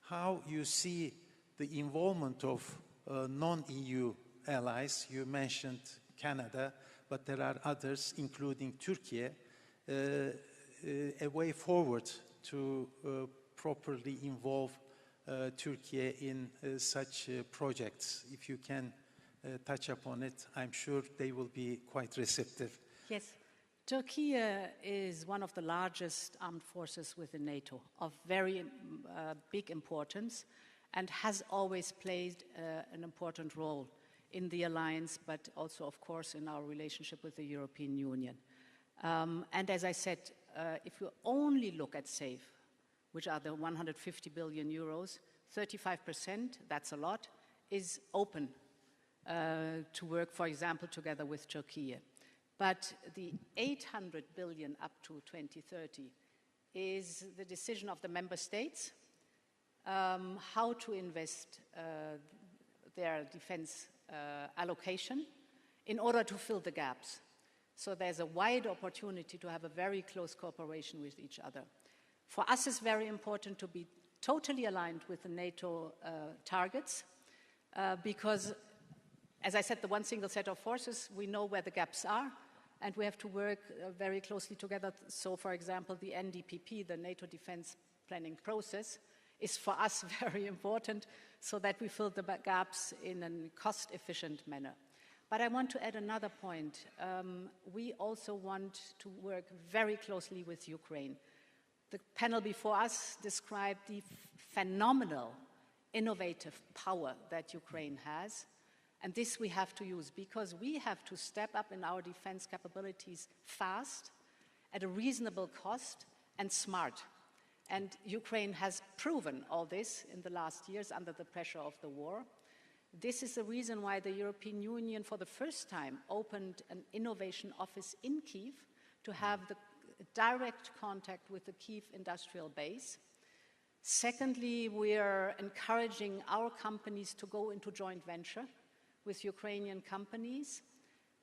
how you see the involvement of non-EU allies. You mentioned Canada, but there are others, including Turkey, a way forward to properly involve Turkey in such projects. If you can touch upon it, I'm sure they will be quite receptive. Yes. Turkey is one of the largest armed forces within NATO, of very big importance, and has always played an important role in the alliance, but also, of course, in our relationship with the European Union. And as I said, if you only look at SAFE, which are the 150 billion euros, 35%, that's a lot, is open to work, for example, together with Turkey. But the 800 billion up to 2030 is the decision of the member states how to invest their defense allocation in order to fill the gaps. So there's a wide opportunity to have a very close cooperation with each other. For us, it's very important to be totally aligned with the NATO targets because, as I said, the one single set of forces, we know where the gaps are, and we have to work very closely together. So, for example, the NDPP, the NATO defense planning process, is for us very important so that we fill the gaps in a cost-efficient manner. But I want to add another point. We also want to work very closely with Ukraine. The panel before us described the phenomenal, innovative power that Ukraine has. And this we have to use because we have to step up in our defense capabilities fast, at a reasonable cost, and smart. And Ukraine has proven all this in the last years under the pressure of the war. This is the reason why the European Union, for the first time, opened an innovation office in Kyiv to have the direct contact with the Kyiv industrial base. Secondly, we are encouraging our companies to go into joint venture with Ukrainian companies.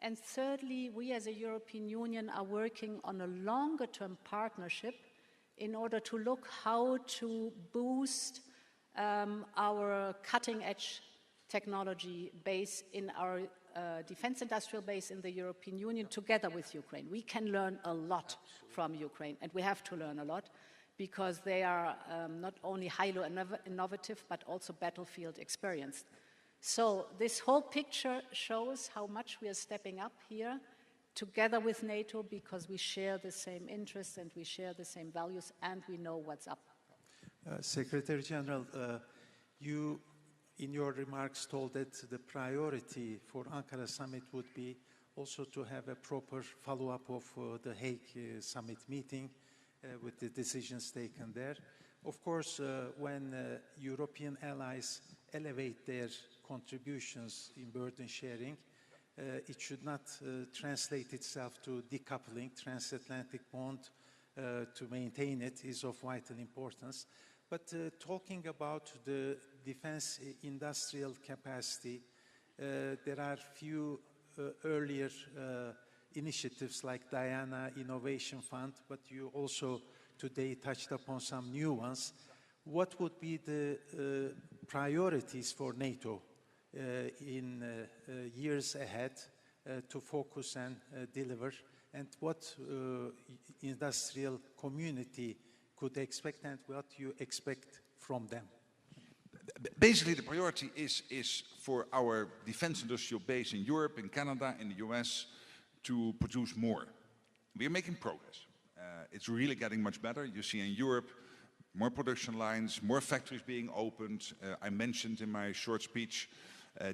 And thirdly, we as a European Union are working on a longer-term partnership in order to look how to boost our cutting-edge technology base in our defense industrial base in the European Union together with Ukraine. We can learn a lot from Ukraine, and we have to learn a lot because they are not only highly innovative, but also battlefield experienced. So this whole picture shows how much we are stepping up here together with NATO because we share the same interests and we share the same values and we know what's up. Secretary General, you in your remarks told that the priority for Ankara Summit would be also to have a proper follow-up of the Hague Summit meeting with the decisions taken there. Of course, when European allies elevate their contributions in burden sharing, it should not translate itself to decoupling. Transatlantic bond to maintain it is of vital importance. But talking about the defense industrial capacity, there are few earlier initiatives like Diana Innovation Fund, but you also today touched upon some new ones. What would be the priorities for NATO in years ahead to focus and deliver, and what industrial community could expect, and what you expect from them? Basically, the priority is for our defense industrial base in Europe, in Canada, in the US to produce more. We are making progress. It's really getting much better. You see in Europe, more production lines, more factories being opened. I mentioned in my short speech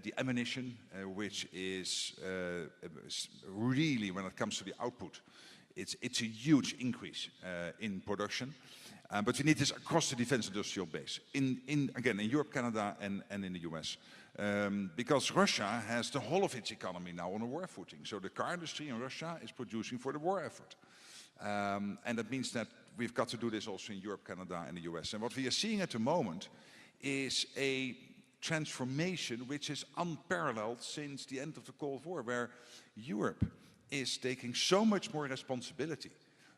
the ammunition, which is really, when it comes to the output, it's a huge increase in production. But we need this across the defense industrial base, again, in Europe, Canada, and in the US. Because Russia has the whole of its economy now on a war footing. So the car industry in Russia is producing for the war effort. And that means that we've got to do this also in Europe, Canada, and the US. And what we are seeing at the moment is a transformation which is unparalleled since the end of the Cold War, where Europe is taking so much more responsibility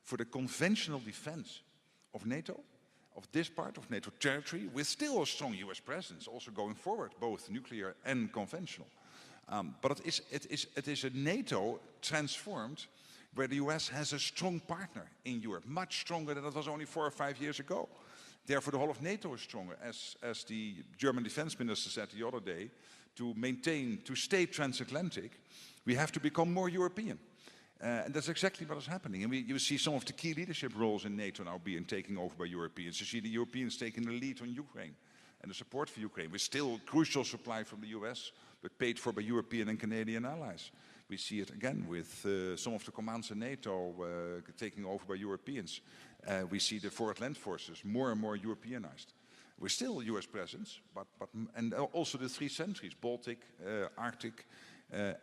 for the conventional defense of NATO, of this part of NATO territory, with still a strong US presence, also going forward, both nuclear and conventional. But it is a NATO transformed, where the US has a strong partner in Europe, much stronger than it was only 4 or 5 years ago. Therefore, the whole of NATO is stronger. As the German defense minister said the other day, to stay transatlantic, we have to become more European. And that's exactly what is happening. And you see some of the key leadership roles in NATO now being taken over by Europeans. You see the Europeans taking the lead on Ukraine and the support for Ukraine, with still crucial supply from the US, but paid for by European and Canadian allies. We see it again with some of the commands in NATO taking over by Europeans. We see the forward land forces more and more Europeanized. We're still a US presence, and also the 3 centuries, Baltic, Arctic,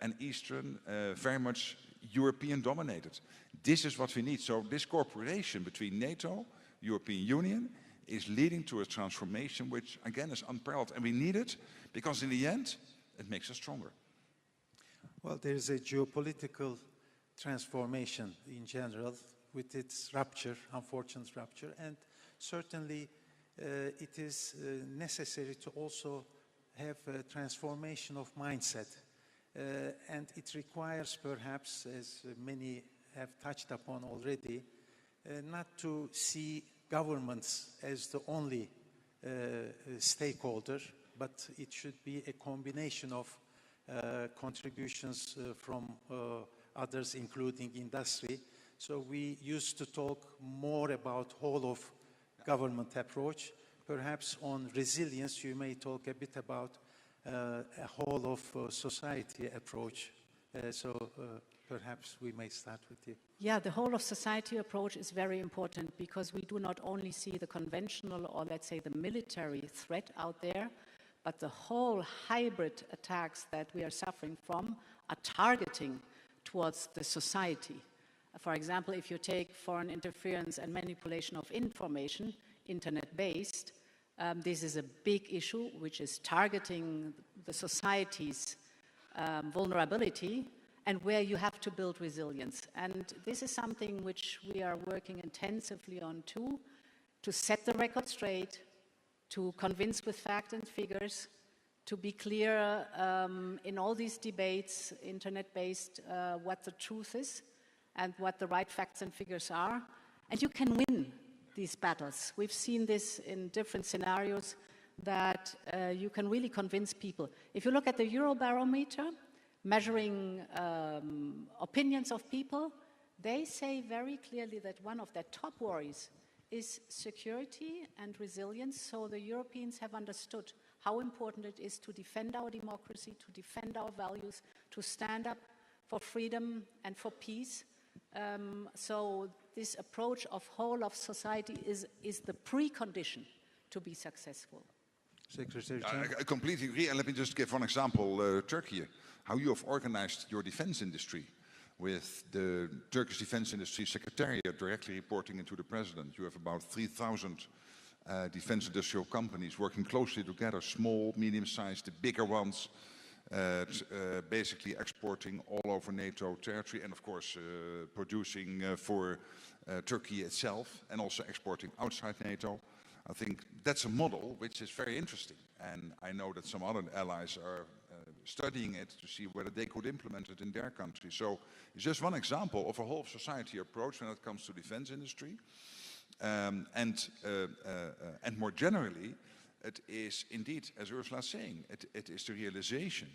and Eastern, very much European dominated. This is what we need. So this cooperation between NATO, European Union, is leading to a transformation which, again, is unparalleled. And we need it because in the end, it makes us stronger. Well, there is a geopolitical transformation in general with its rupture, unfortunate rupture, and certainly it is necessary to also have a transformation of mindset. And it requires, perhaps, as many have touched upon already, not to see governments as the only stakeholder, but it should be a combination of contributions from others, including industry. So we used to talk more about whole of government approach. Perhaps on resilience, you may talk a bit about a whole of society approach. Perhaps we may start with you. Yeah, the whole of society approach is very important because we do not only see the conventional or, let's say, the military threat out there, but the whole hybrid attacks that we are suffering from are targeting towards the society. For example, if you take foreign interference and manipulation of information, internet-based, this is a big issue which is targeting the society's vulnerability and where you have to build resilience. And this is something which we are working intensively on too, to set the record straight, to convince with facts and figures, to be clear in all these debates, internet-based, what the truth is and what the right facts and figures are. And you can win these battles. We've seen this in different scenarios that you can really convince people. If you look at the Eurobarometer, measuring opinions of people, they say very clearly that one of their top worries is security and resilience. So the Europeans have understood how important it is to defend our democracy, to defend our values, to stand up for freedom and for peace. So this approach of whole of society is the precondition to be successful. Secretary I completely agree. And let me just give one example, Turkey, how you have organized your defense industry with the Turkish Defense Industry Secretariat directly reporting into the president. You have about 3,000 defense industrial companies working closely together, small, medium-sized, the bigger ones, basically exporting all over NATO territory and of course producing for Turkey itself and also exporting outside NATO. I think that's a model which is very interesting, and I know that some other allies are studying it to see whether they could implement it in their country. So it's just one example of a whole society approach when it comes to defense industry. And more generally, it is indeed, as Ursula is saying, it is the realization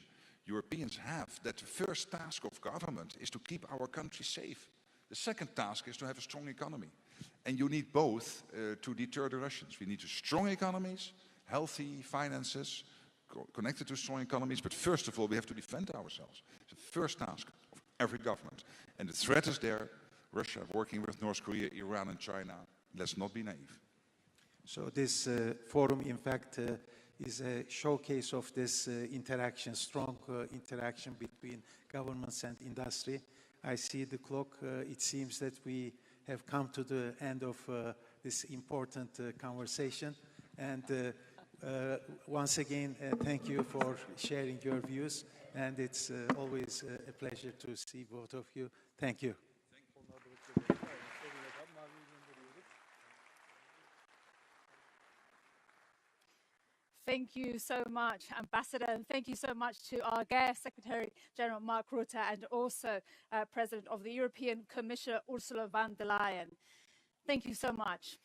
Europeans have that the first task of government is to keep our country safe. The second task is to have a strong economy. And you need both to deter the Russians. We need strong economies, healthy finances, connected to strong economies, but first of all, we have to defend ourselves. It's the first task of every government. And the threat is there. Russia working with North Korea, Iran and China. Let's not be naive. So this forum, in fact, is a showcase of this interaction, strong interaction between governments and industry. I see the clock. It seems that we have come to the end of this important conversation. And once again, thank you for sharing your views. And it's always a pleasure to see both of you. Thank you. Thank you so much, Ambassador, and thank you so much to our guest, Secretary General Mark Rutte, and also President of the European Commission, Ursula von der Leyen. Thank you so much.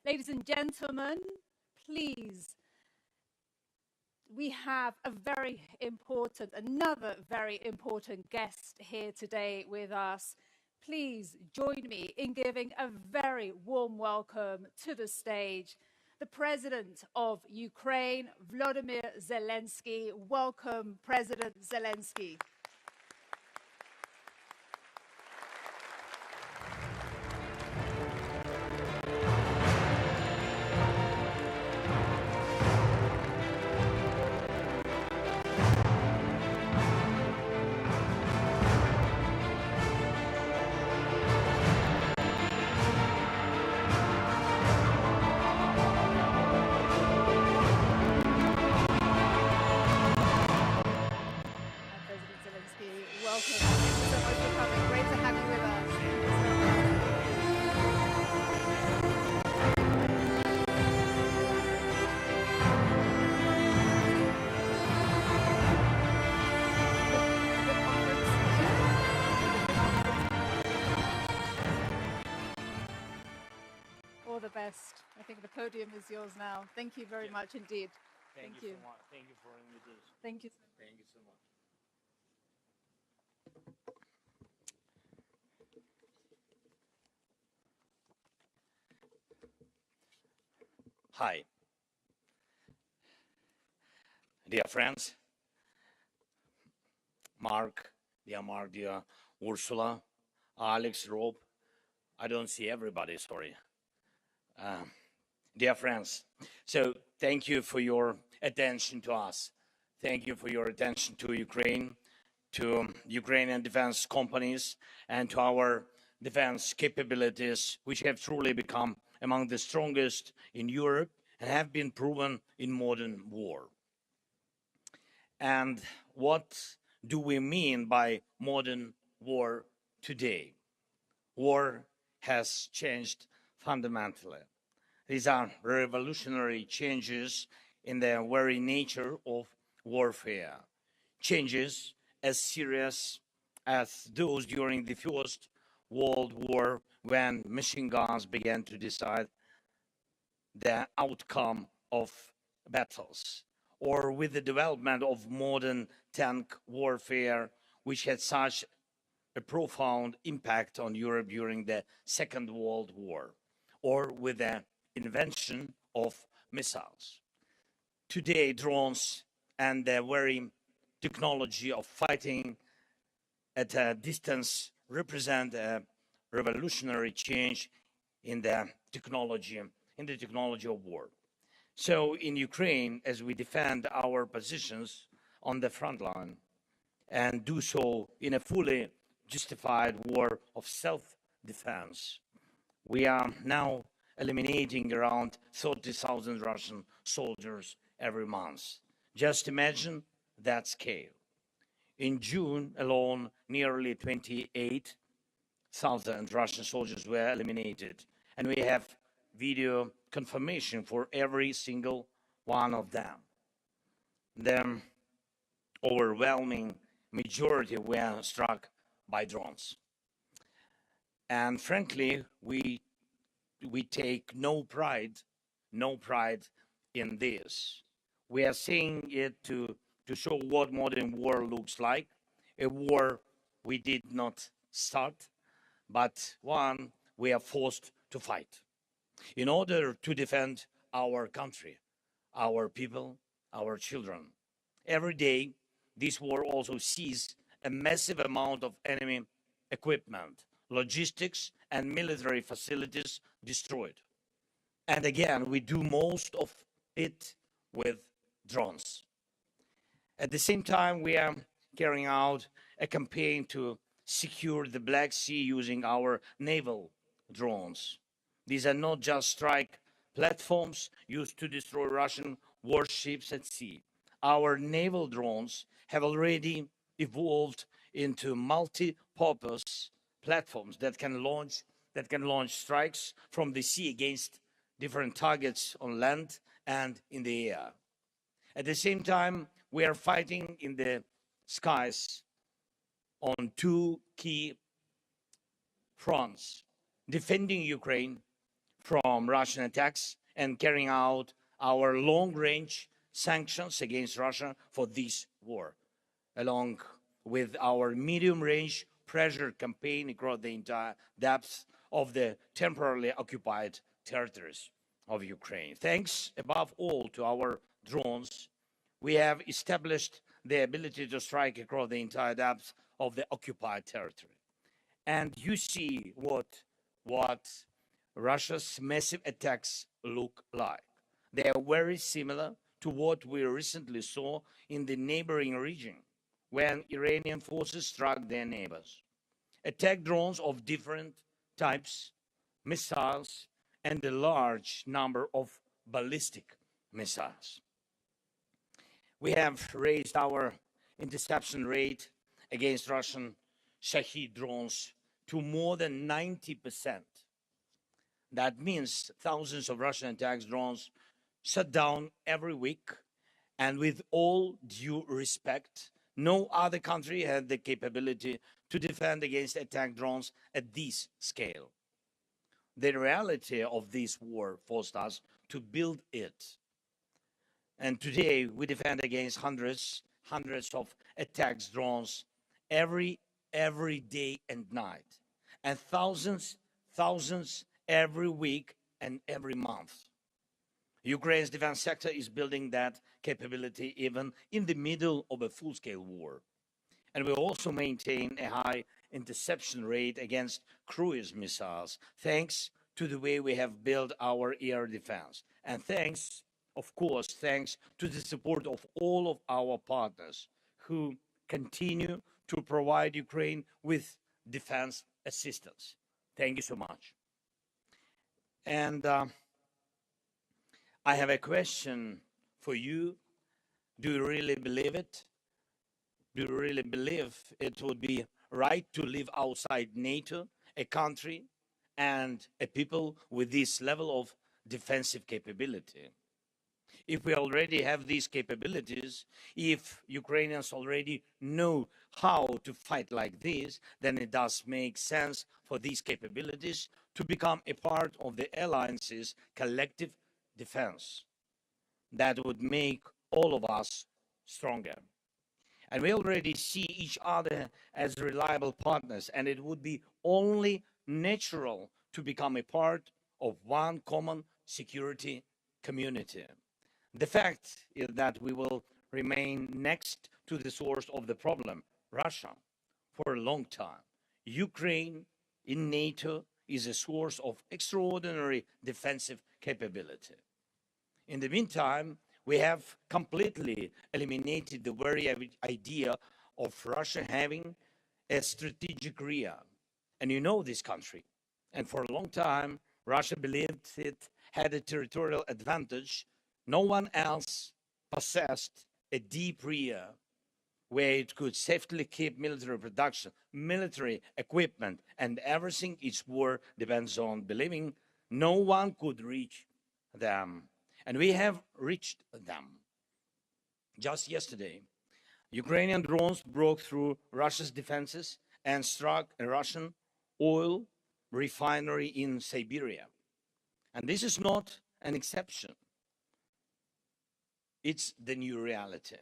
Ladies and gentlemen, please, we have another very important guest here today with us. Please join me in giving a very warm welcome to the stage the President of Ukraine, Volodymyr Zelensky. Welcome, President Zelensky. The best. I think the podium is yours now. Thank you very much indeed. Thank you so much. Thank you for invitation. Thank you. Thank you so much. Hi. Dear friends, Mark, dear Ursula, Alex, Rob, I don't see everybody, sorry. Dear friends, so thank you for your attention to us. Thank you for your attention to Ukraine, to Ukrainian defense companies, and to our defense capabilities, which have truly become among the strongest in Europe and have been proven in modern war. And what do we mean by modern war today? War has changed fundamentally. These are revolutionary changes in the very nature of warfare, changes as serious as those during the First World War, when machine guns began to decide the outcome of battles, or with the development of modern tank warfare, which had such a profound impact on Europe during the Second World War, or with the invention of missiles. Today, drones and the very technology of fighting at a distance represent a revolutionary change in the technology of war. So in Ukraine, as we defend our positions on the front line and do so in a fully justified war of self-defense, we are now eliminating around 30,000 Russian soldiers every month. Just imagine that scale. In June alone, nearly 28,000 Russian soldiers were eliminated, and we have video confirmation for every single one of them. The overwhelming majority were struck by drones. And frankly, we take no pride in this. We are saying it to show what modern war looks like, a war we did not start, but one we are forced to fight in order to defend our country, our people, our children. Every day, this war also sees a massive amount of enemy equipment, logistics, and military facilities destroyed. And again, we do most of it with drones. At the same time, we are carrying out a campaign to secure the Black Sea using our naval drones. These are not just strike platforms used to destroy Russian warships at sea. Our naval drones have already evolved into multi-purpose platforms that can launch strikes from the sea against different targets on land and in the air. At the same time, we are fighting in the skies on two key fronts: defending Ukraine from Russian attacks and carrying out our long-range sanctions against Russia for this war, along with our medium-range pressure campaign across the entire depth of the temporarily occupied territories of Ukraine. Thanks, above all, to our drones, we have established the ability to strike across the entire depth of the occupied territory. And you see what Russia's massive attacks look like. They are very similar to what we recently saw in the neighboring region when Iranian forces struck their neighbors. Attack drones of different types, missiles, and a large number of ballistic missiles. We have raised our interception rate against Russian Shahed drones to more than 90%. That means thousands of Russian attack drones shut down every week, and with all due respect, no other country had the capability to defend against attack drones at this scale. The reality of this war forced us to build it. And today we defend against hundreds of attack drones every day and night, and thousands every week and every month. Ukraine's defense sector is building that capability even in the middle of a full-scale war. And we also maintain a high interception rate against cruise missiles, thanks to the way we have built our air defense. And thanks, of course, thanks to the support of all of our partners who continue to provide Ukraine with defense assistance. Thank you so much. And I have a question for you. Do you really believe it? Do you really believe it would be right to live outside NATO, a country and a people with this level of defensive capability? If we already have these capabilities, if Ukrainians already know how to fight like this, then it does make sense for these capabilities to become a part of the alliance's collective defense. That would make all of us stronger. And we already see each other as reliable partners, and it would be only natural to become a part of one common security community. The fact is that we will remain next to the source of the problem, Russia, for a long time. Ukraine in NATO is a source of extraordinary defensive capability. In the meantime, we have completely eliminated the very idea of Russia having a strategic rear. And you know this country. And for a long time, Russia believed it had a territorial advantage. No one else possessed a deep rear where it could safely keep military production, military equipment, and everything its war depends on, believing no one could reach them. And we have reached them. Just yesterday, Ukrainian drones broke through Russia's defenses and struck a Russian oil refinery in Siberia. And this is not an exception. It's the new reality.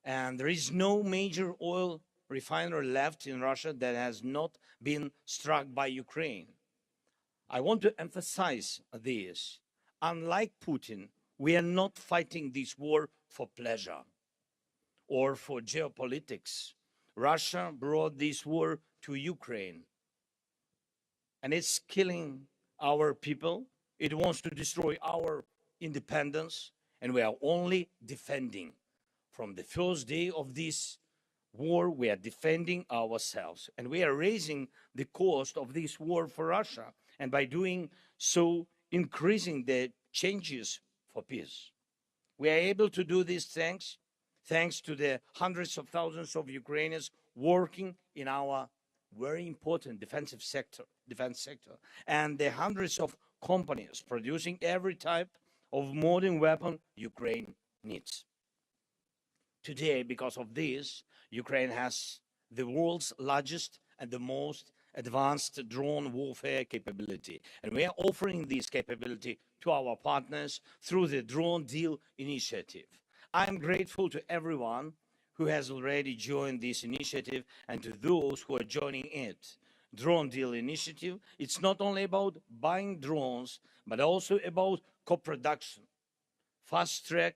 And there is no major oil refinery left in Russia that has not been struck by Ukraine. I want to emphasize this. Unlike Putin, we are not fighting this war for pleasure or for geopolitics. Russia brought this war to Ukraine, and it's killing our people. It wants to destroy our independence, and we are only defending. From the first day of this war, we are defending ourselves, and we are raising the cost of this war for Russia, and by doing so, increasing the chances for peace. We are able to do these things thanks to the hundreds of thousands of Ukrainians working in our very important defense sector, and the hundreds of companies producing every type of modern weapon Ukraine needs. Today, because of this, Ukraine has the world's largest and the most advanced drone warfare capability. And we are offering this capability to our partners through the Drone Deal Initiative. I am grateful to everyone who has already joined this initiative and to those who are joining it. Drone Deal Initiative, it's not only about buying drones, but also about co-production, fast-track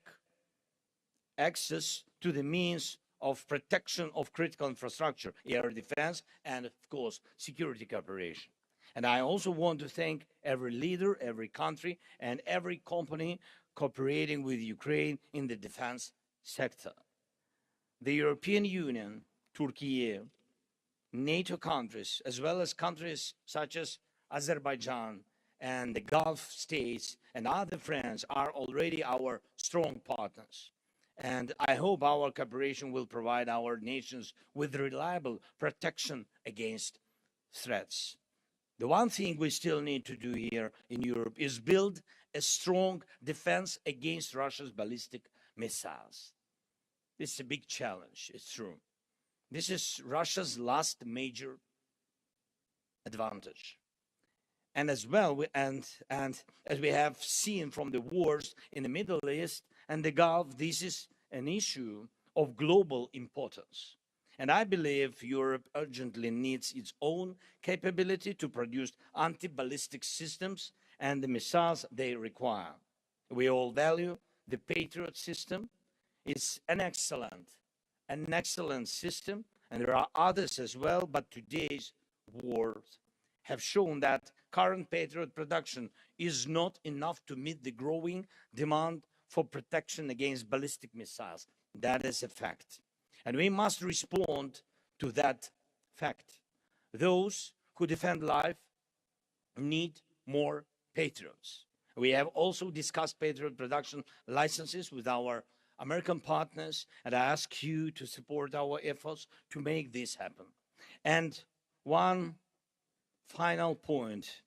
access to the means of protection of critical infrastructure, air defense, and of course, security cooperation. And I also want to thank every leader, every country, and every company cooperating with Ukraine in the defense sector. The European Union, Turkey, NATO countries, as well as countries such as Azerbaijan and the Gulf states and other friends are already our strong partners. And I hope our cooperation will provide our nations with reliable protection against threats. The one thing we still need to do here in Europe is build a strong defense against Russia's ballistic missiles. This is a big challenge, it's true. This is Russia's last major advantage. And as well, and as we have seen from the wars in the Middle East and the Gulf, this is an issue of global importance. And I believe Europe urgently needs its own capability to produce anti-ballistic systems and the missiles they require. We all value the Patriot system. It's an excellent system, and there are others as well, but today's wars have shown that current Patriot production is not enough to meet the growing demand for protection against ballistic missiles. That is a fact. And we must respond to that fact. Those who defend life need more Patriots. We have also discussed Patriot production licenses with our American partners, and I ask you to support our efforts to make this happen. And one final point.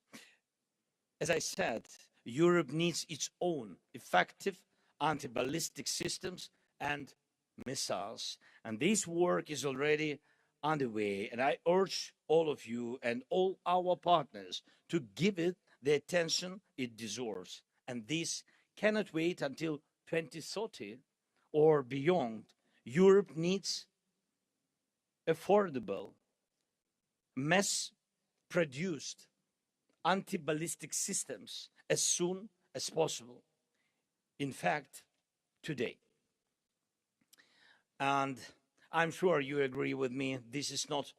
As I said, Europe needs its own effective anti-ballistic systems and missiles. And this work is already underway. And I urge all of you and all our partners to give it the attention it deserves. And this cannot wait until 2030 or beyond. Europe needs affordable, mass-produced anti-ballistic systems as soon as possible. In fact, today. And I'm sure you agree with me, this is not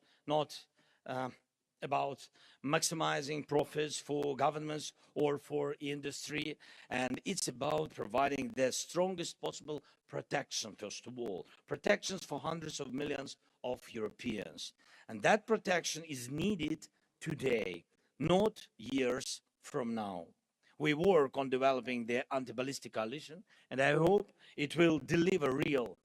about maximizing profits for governments or for industry, and it's about providing the strongest possible protection, first of all. Protections for hundreds of millions of Europeans. And that protection is needed today, not years from now. We work on developing the anti-ballistic coalition, and I hope it will deliver real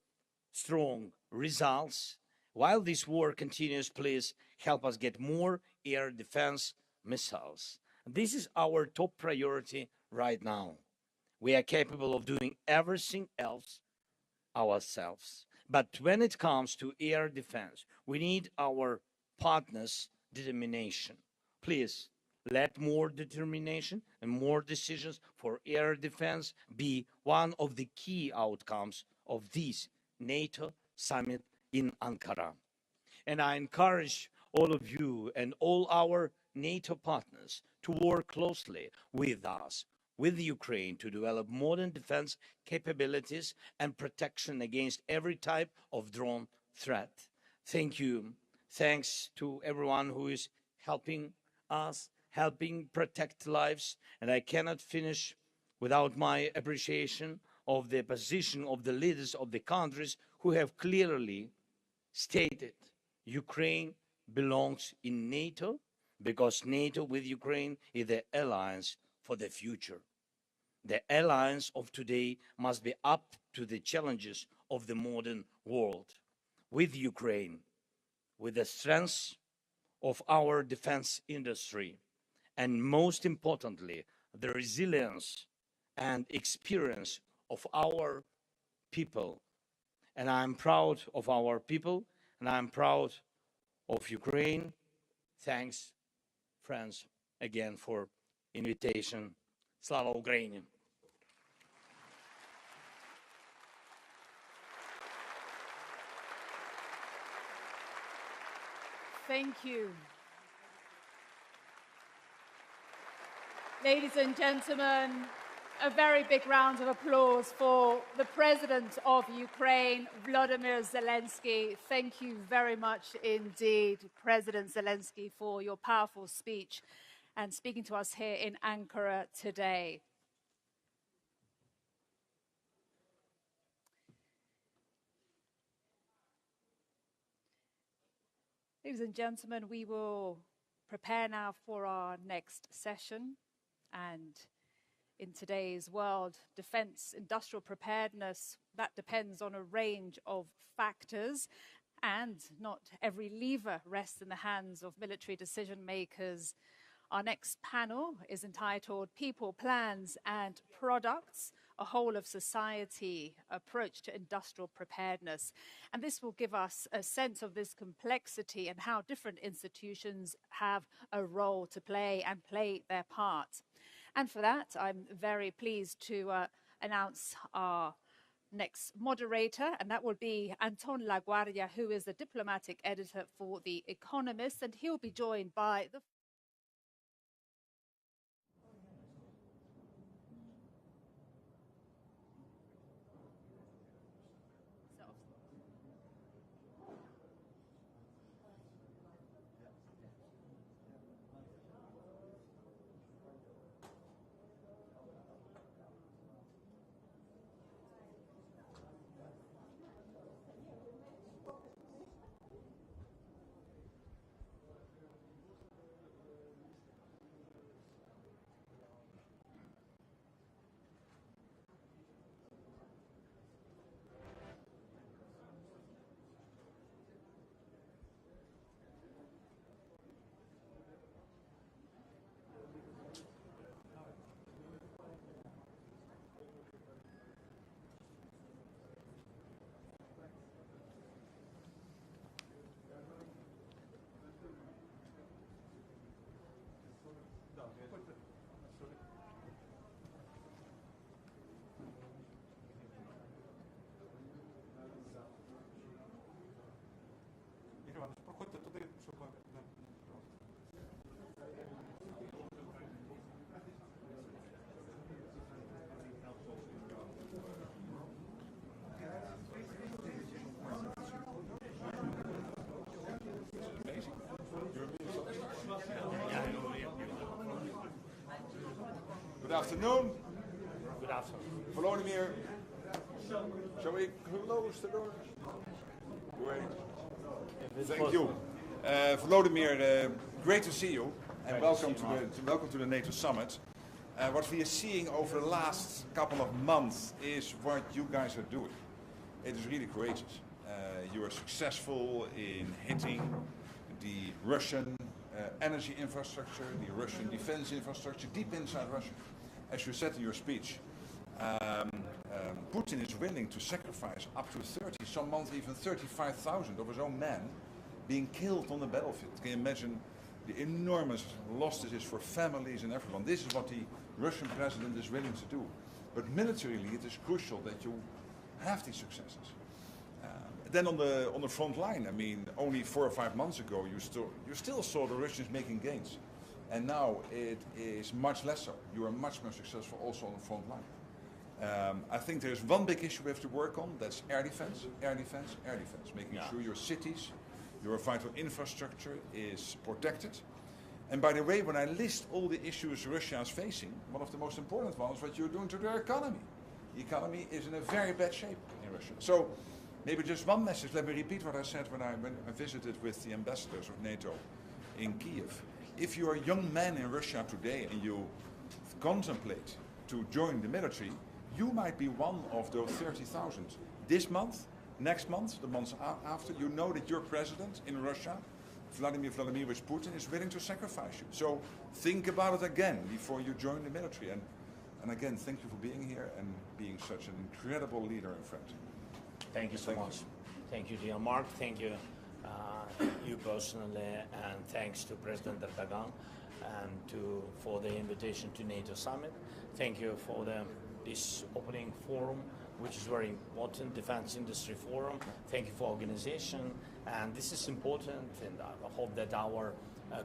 strong results. While this war continues, please help us get more air defense missiles. This is our top priority right now. We are capable of doing everything else ourselves. But when it comes to air defense, we need our partners' determination. Please, let more determination and more decisions for air defense be one of the key outcomes of this NATO summit in Ankara. And I encourage all of you and all our NATO partners to work closely with us, with Ukraine, to develop modern defense capabilities and protection against every type of drone threat. Thank you. Thanks to everyone who is helping us, helping protect lives. And I cannot finish without my appreciation of the position of the leaders of the countries who have clearly stated Ukraine belongs in NATO because NATO with Ukraine is the alliance for the future. The alliance of today must be up to the challenges of the modern world. With Ukraine, with the strength of our defense industry, and most importantly, the resilience and experience of our people. And I'm proud of our people, and I'm proud of Ukraine. Thanks, friends, again for invitation. Slava Ukraini! Thank you. Ladies and gentlemen, a very big round of applause for the President of Ukraine, Volodymyr Zelensky. Thank you very much indeed, President Zelensky, for your powerful speech and speaking to us here in Ankara today. Ladies and gentlemen, we will prepare now for our next session. And in today's world, defense industrial preparedness, that depends on a range of factors, and not every lever rests in the hands of military decision makers. Our next panel is entitled People, Plans and Products, a whole of society approach to industrial preparedness. And this will give us a sense of this complexity and how different institutions have a role to play and play their part. And for that, I'm very pleased to announce our next moderator, and that will be Anton Laguardia, who is the diplomatic editor for The Economist, and he'll be joined by the Good afternoon. Good afternoon. Volodymyr, shall we close the door? Great. Thank you. Volodymyr, great to see you, and welcome to the NATO Summit. What we are seeing over the last couple of months is what you guys are doing. it is really courageous. You are successful in hitting the Russian energy infrastructure, the Russian defense infrastructure, deep inside Russia. As you said in your speech, Putin is willing to sacrifice up to 30, some months even 35,000 of his own men being killed on the battlefield. Can you imagine the enormous loss this is for families and everyone? This is what the Russian president is willing to do. But militarily, it is crucial that you have these successes. Then on the front line, I mean, only 4 or 5 months ago, you still saw the Russians making gains, and now it is much less so. You are much more successful also on the front line. I think there's one big issue we have to work on. That's air defense, air defense, air defense. Making sure your cities, your vital infrastructure is protected. And by the way, when I list all the issues Russia is facing, one of the most important ones is what you're doing to their economy. The economy is in a very bad shape in Russia. So maybe just one message. Let me repeat what I said when I visited with the ambassadors of NATO in Kiev. If you are a young man in Russia today and you contemplate to join the military, you might be one of those 30,000. This month, next month, the months after, you know that your president in Russia, Vladimir Vladimirovich Putin, is willing to sacrifice you. So think about it again before you join the military. And again, thank you for being here and being such an incredible leader and friend. Thank you so much. Thank you, dear Mark. Thank you, you personally, and thanks to President Erdogan and for the invitation to NATO Summit. Thank you for this opening forum, which is very important, Defense Industry Forum. Thank you for organization, and this is important, and I hope that our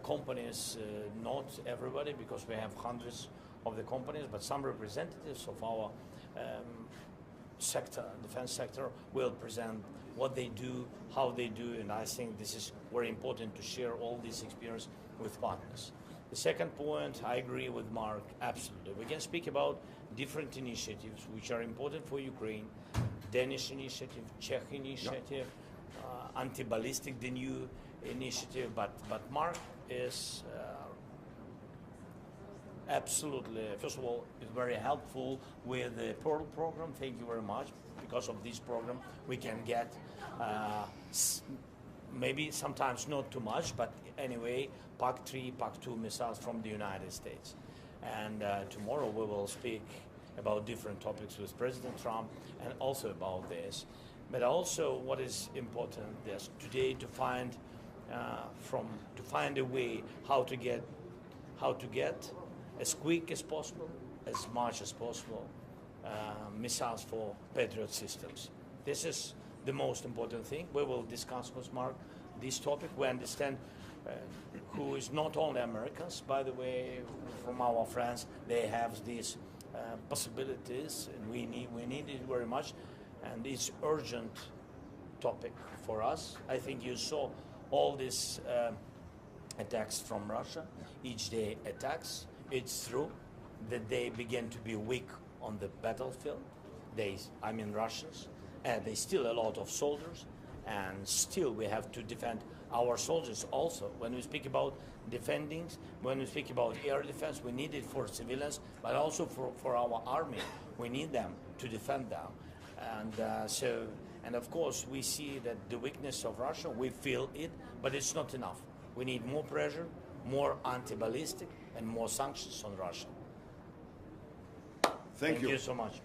companies, not everybody, because we have hundreds of the companies, but some representatives of our sector, defense sector, will present what they do, how they do, and I think this is very important to share all this experience with partners. The second point, I agree with Mark, absolutely. We can speak about different initiatives which are important for Ukraine, Danish initiative, Czech initiative, anti-ballistic, the new initiative, but Mark is absolutely, first of all, is very helpful with the Pearl program. Thank you very much. Because of this program, we can get maybe sometimes not too much, but anyway, PAC-3, PAC-2 missiles from the United States. And tomorrow we will speak about different topics with President Trump and also about this. But also what is important is today to find a way how to get as quick as possible, as much as possible, missiles for Patriot systems. This is the most important thing. We will discuss with Mark this topic. We understand who is not only Americans, by the way, from our friends, they have these possibilities, and we need it very much, and it's urgent topic for us. I think you saw all these attacks from Russia, each day attacks. It's true that they begin to be weak on the battlefield. Russians, and they still a lot of soldiers, and still we have to defend our soldiers also. When we speak about defending, when we speak about air defense, we need it for civilians, but also for our army. We need them to defend them. And of course, we see that the weakness of Russia, we feel it, but it's not enough. We need more pressure, more anti-ballistic, and more sanctions on Russia. Thank you so much.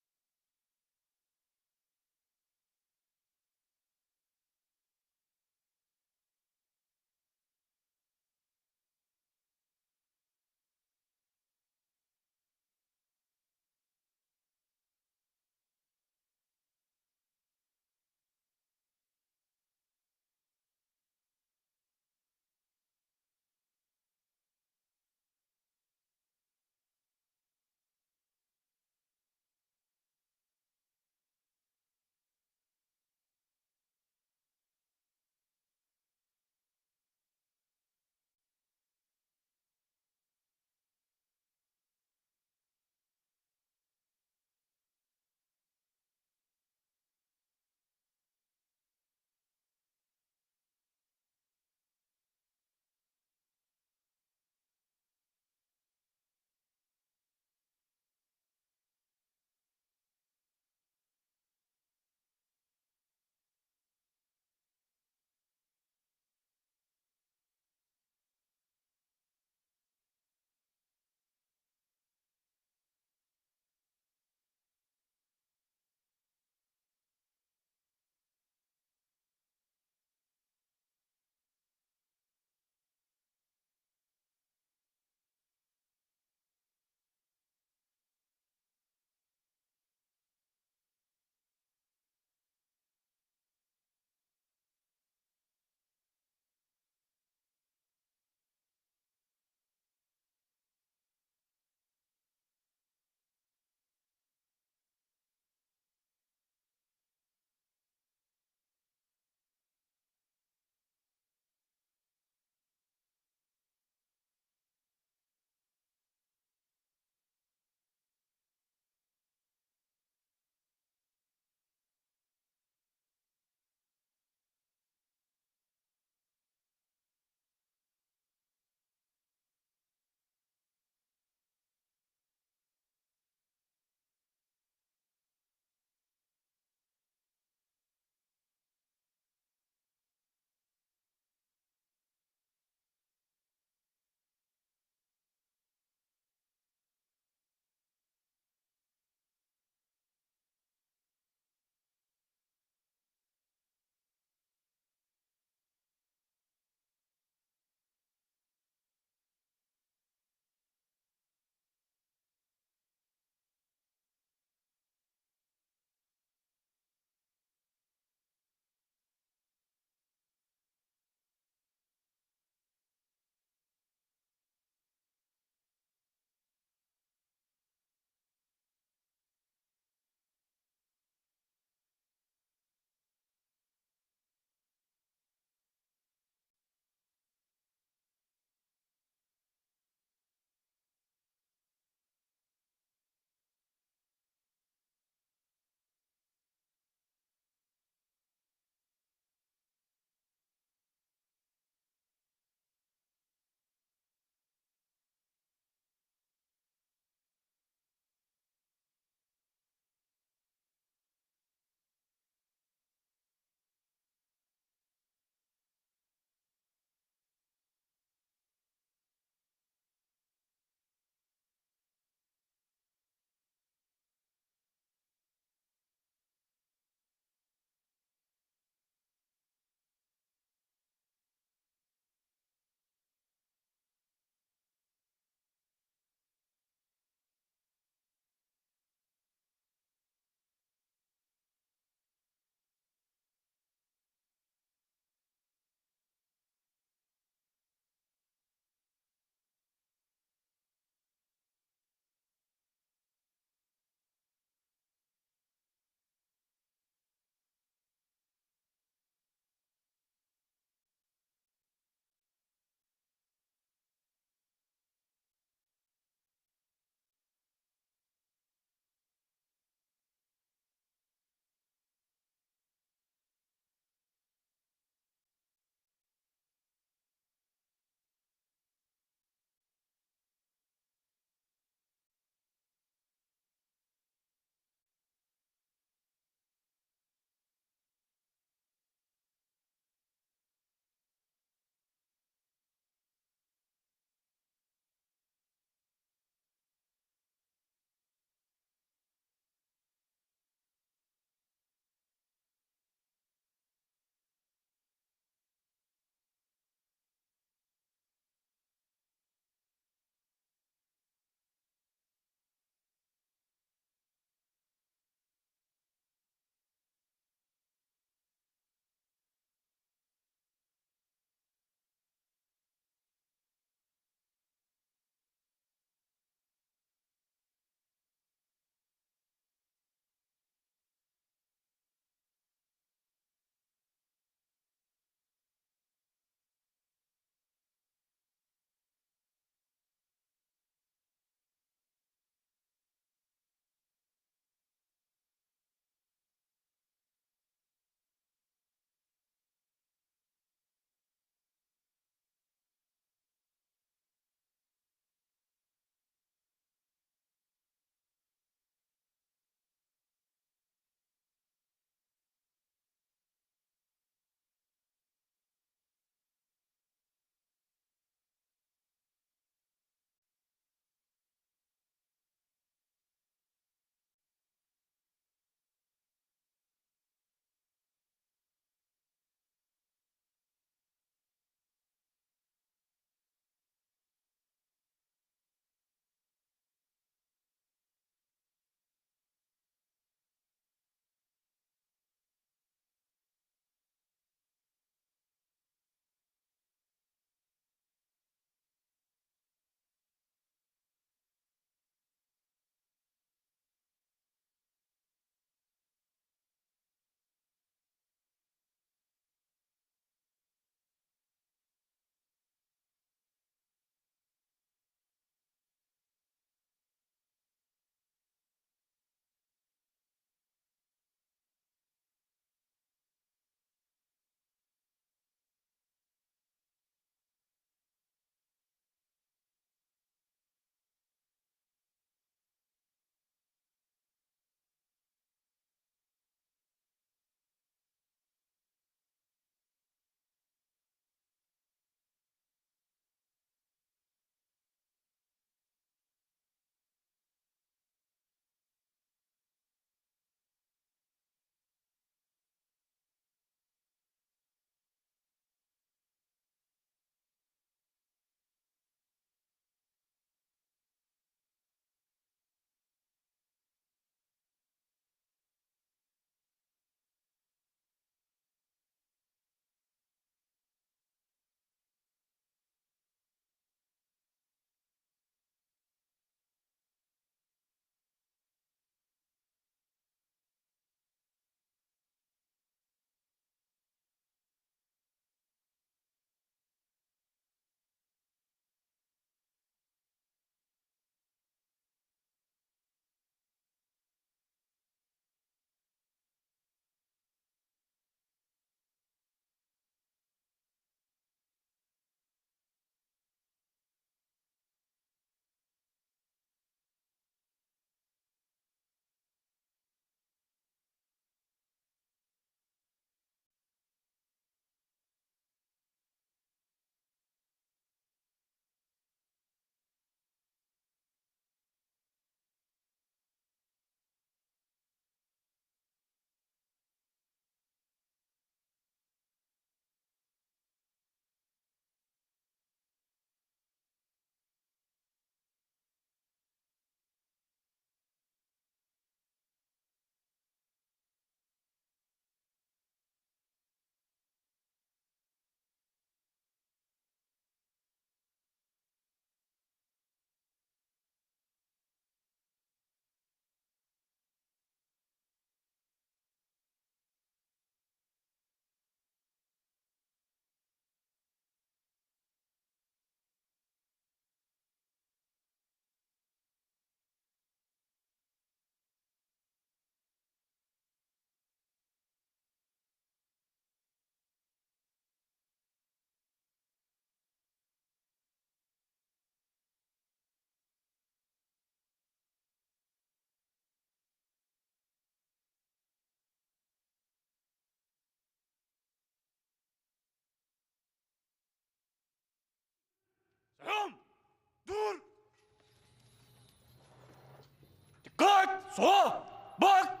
Sola! Bak!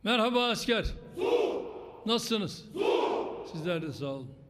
Merhaba asker. Nasılsınız? Sizler de sağ olun.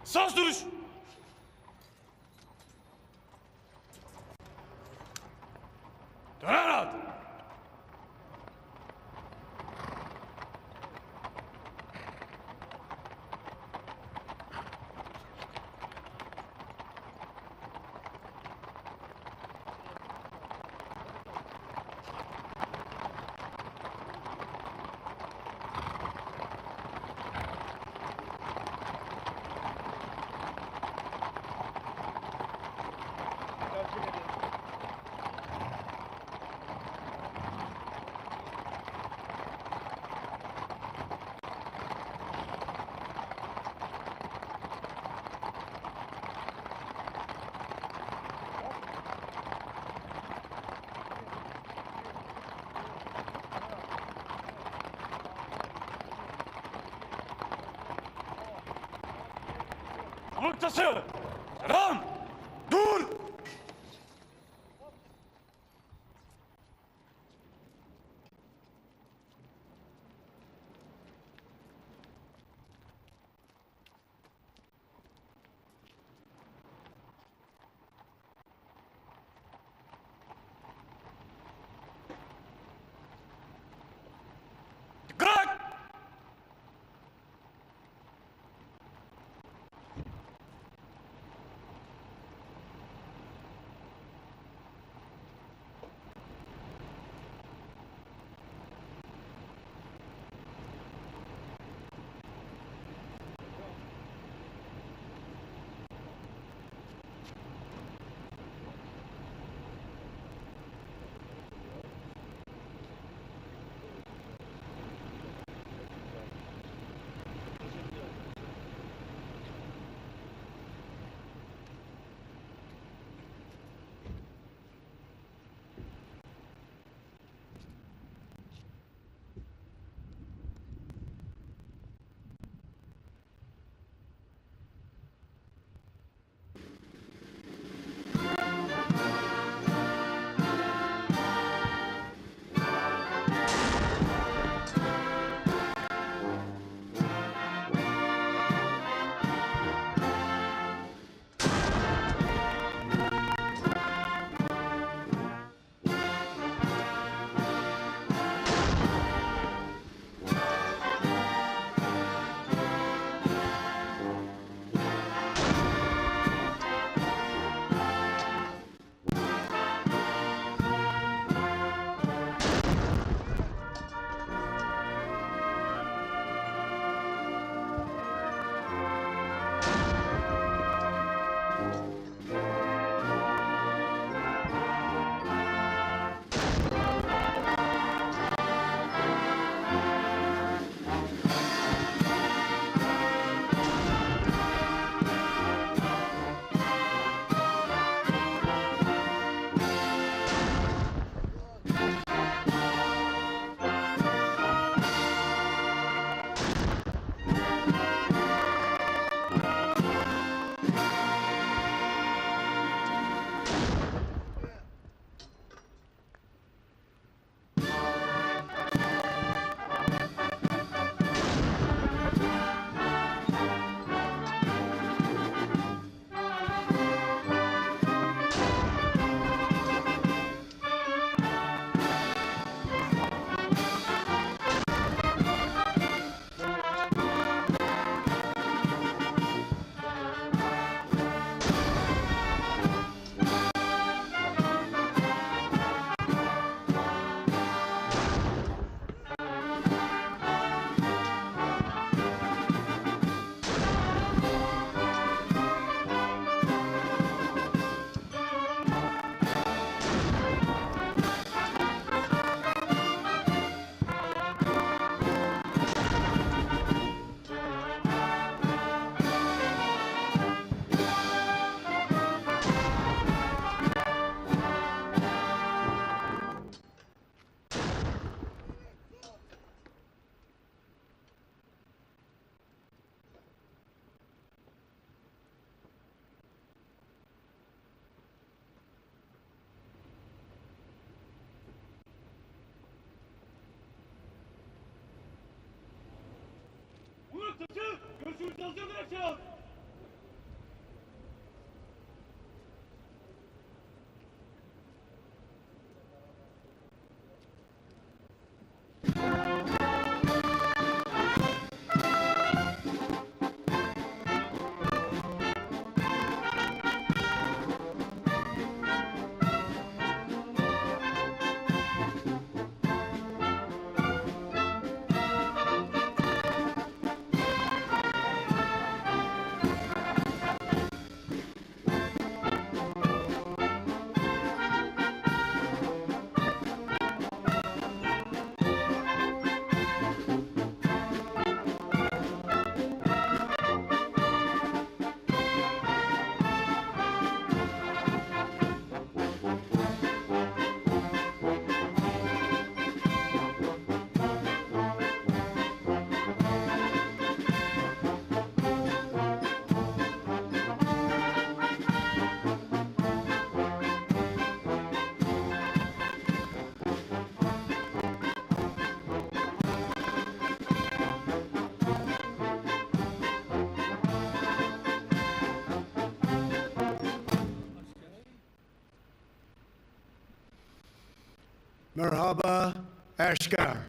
Sağ duruş! Dön rahat! Noktası! Selam! Dur! Dikkat! Merhaba, asker.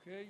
Okay.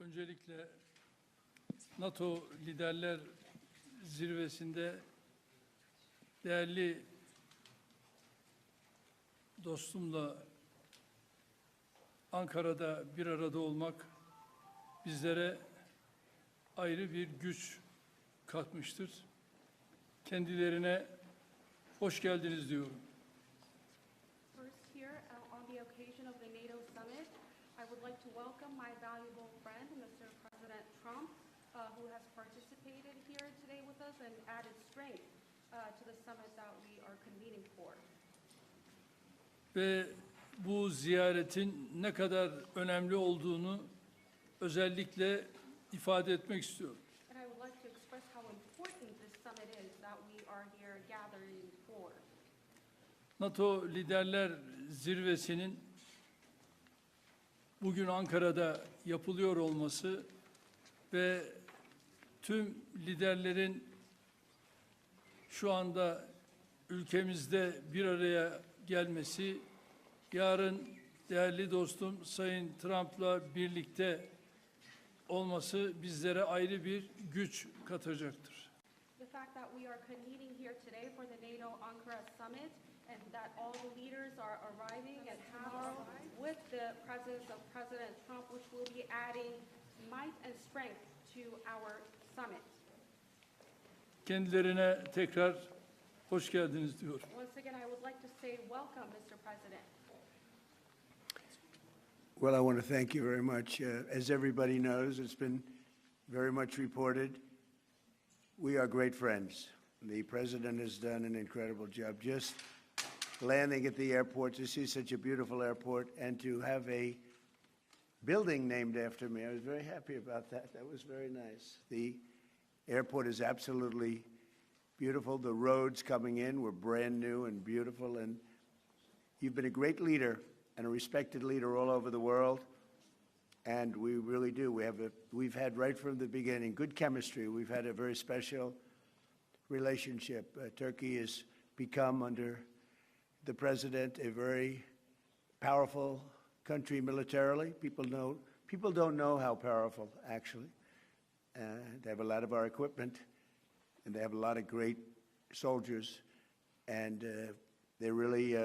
Öncelikle NATO Liderler Zirvesi'nde değerli dostumla Ankara'da bir arada olmak bizlere ayrı bir güç katmıştır. Kendilerine hoş geldiniz diyorum. First here, on the occasion of the NATO Summit, I would like to welcome my valuable friend, Mr. President Trump, who has participated here today with us and added strength to the summit that we are convening for. Ve bu ziyaretin ne kadar önemli olduğunu özellikle ifade etmek istiyorum. And I would like to express how important this summit is that we are here gathering for. NATO Liderler Zirvesi'nin bugün Ankara'da yapılıyor olması ve tüm liderlerin şu anda ülkemizde bir araya gelmesi, yarın değerli dostum Sayın Trump'la birlikte olması bizlere ayrı bir güç katacaktır. The fact that we are convening here today for the NATO Ankara Summit and that all the leaders are arriving and tomorrow with the presence of President Trump, which will be adding might and strength to our summit. Kendilerine tekrar hoş geldiniz diyorum. Once again, I would like to say welcome, Mr. President. Well, I want to thank you very much. As everybody knows, it's been very much reported. We are great friends. The president has done an incredible job just landing at the airport, to see such a beautiful airport and to have a building named after me. I was very happy about that. That was very nice. The airport is absolutely beautiful. The roads coming in were brand new and beautiful, and you've been a great leader and a respected leader all over the world, and we really do. We've had right from the beginning good chemistry. We've had a very special relationship. Turkey has become, under the president, a very powerful country militarily. People don't know how powerful, actually. They have a lot of our equipment, and they have a lot of great soldiers, and they're really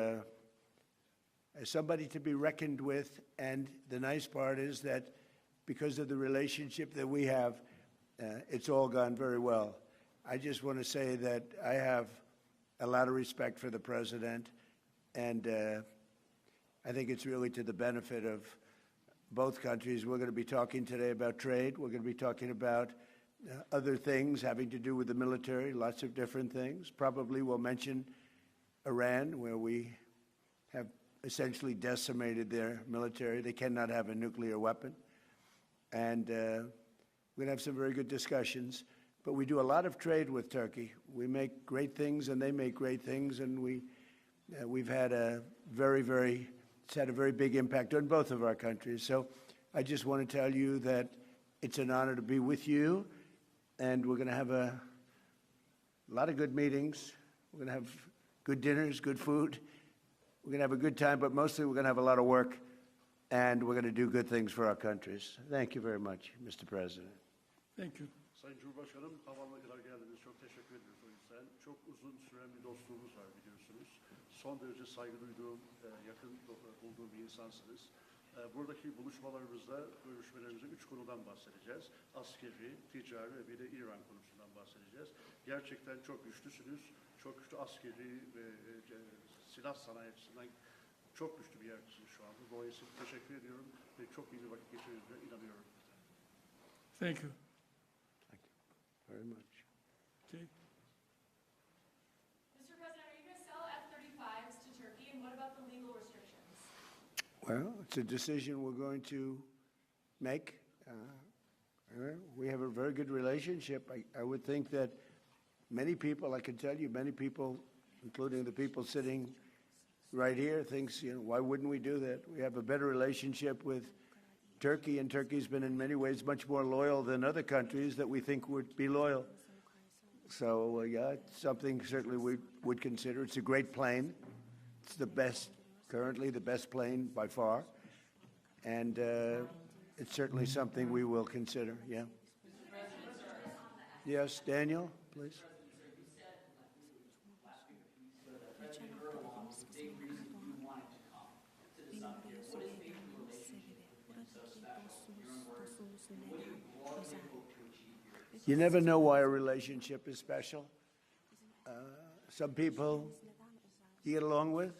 somebody to be reckoned with. And the nice part is that because of the relationship that we have, it's all gone very well. I just want to say that I have a lot of respect for the president, and I think it's really to the benefit of both countries. We're going to be talking today about trade. We're going to be talking about other things having to do with the military, lots of different things. Probably we'll mention Iran, where we have essentially decimated their military. They cannot have a nuclear weapon. And we're going to have some very good discussions. But we do a lot of trade with Turkey. We make great things, and they make great things. And we've had a very, very it's had a very big impact on both of our countries. So I just want to tell you that it's an honor to be with you, and we're going to have a lot of good meetings. We're going to have good dinners, good food. We're going to have a good time, but mostly we're going to have a lot of work, and we're going to do good things for our countries. Thank you very much, Mr. President. Thank you. Sayın Cumhurbaşkanım, havaalanına kadar geldiniz. Çok teşekkür ediyoruz o yüzden. Çok uzun süren bir dostluğumuz var biliyorsunuz. Son derece saygı duyduğum, yakın bulduğum bir insansınız. Buradaki buluşmalarımızda, görüşmelerimizde 3 konudan bahsedeceğiz. Askeri, ticari ve bir de İran konusundan bahsedeceğiz. Gerçekten çok güçlüsünüz. Çok güçlü askeri ve silah sanayi açısından çok güçlü bir yerdesiniz şu anda. Dolayısıyla teşekkür ediyorum ve çok iyi bir vakit geçirdiğinize inanıyorum. Thank you. Very much. Okay. Mr. President, are you going to sell F-35s to Turkey, and what about the legal restrictions? Well, it's a decision we're going to make. We have a very good relationship. I would think that many people, I can tell you, many people, including the people sitting right here, thinks, why wouldn't we do that? We have a better relationship with Turkey, and Turkey's been in many ways much more loyal than other countries that we think would be loyal. So, yeah, it's something certainly we would consider. It's a great plane. It's the best, currently the best plane by far. And it's certainly something we will consider, yeah. Yes, Daniel, please. You never know why a relationship is special. Some people you get along with,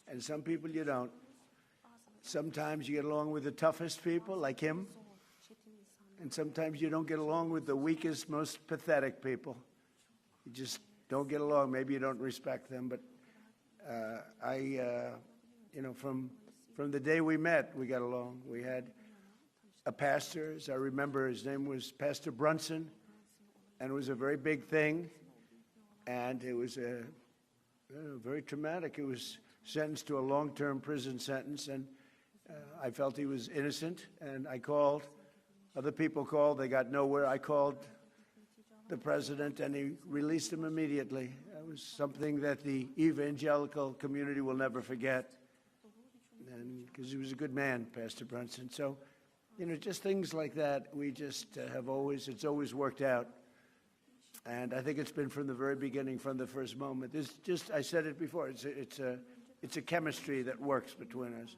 and some people you don't. Sometimes you get along with the toughest people, like him, and sometimes you don't get along with the weakest, most pathetic people. You just don't get along. Maybe you don't respect them, but from the day we met, we got along. We had a pastor, as I remember, his name was Pastor Brunson, and it was a very big thing, and it was very traumatic. He was sentenced to a long-term prison sentence, and I felt he was innocent, and I called. Other people called. They got nowhere. I called the president, and he released him immediately. It was something that the evangelical community will never forget, and because he was a good man, Pastor Brunson. So, just things like that, we just it's always worked out. And I think it's been from the very beginning, from the first moment. I said it before, it's a chemistry that works between us.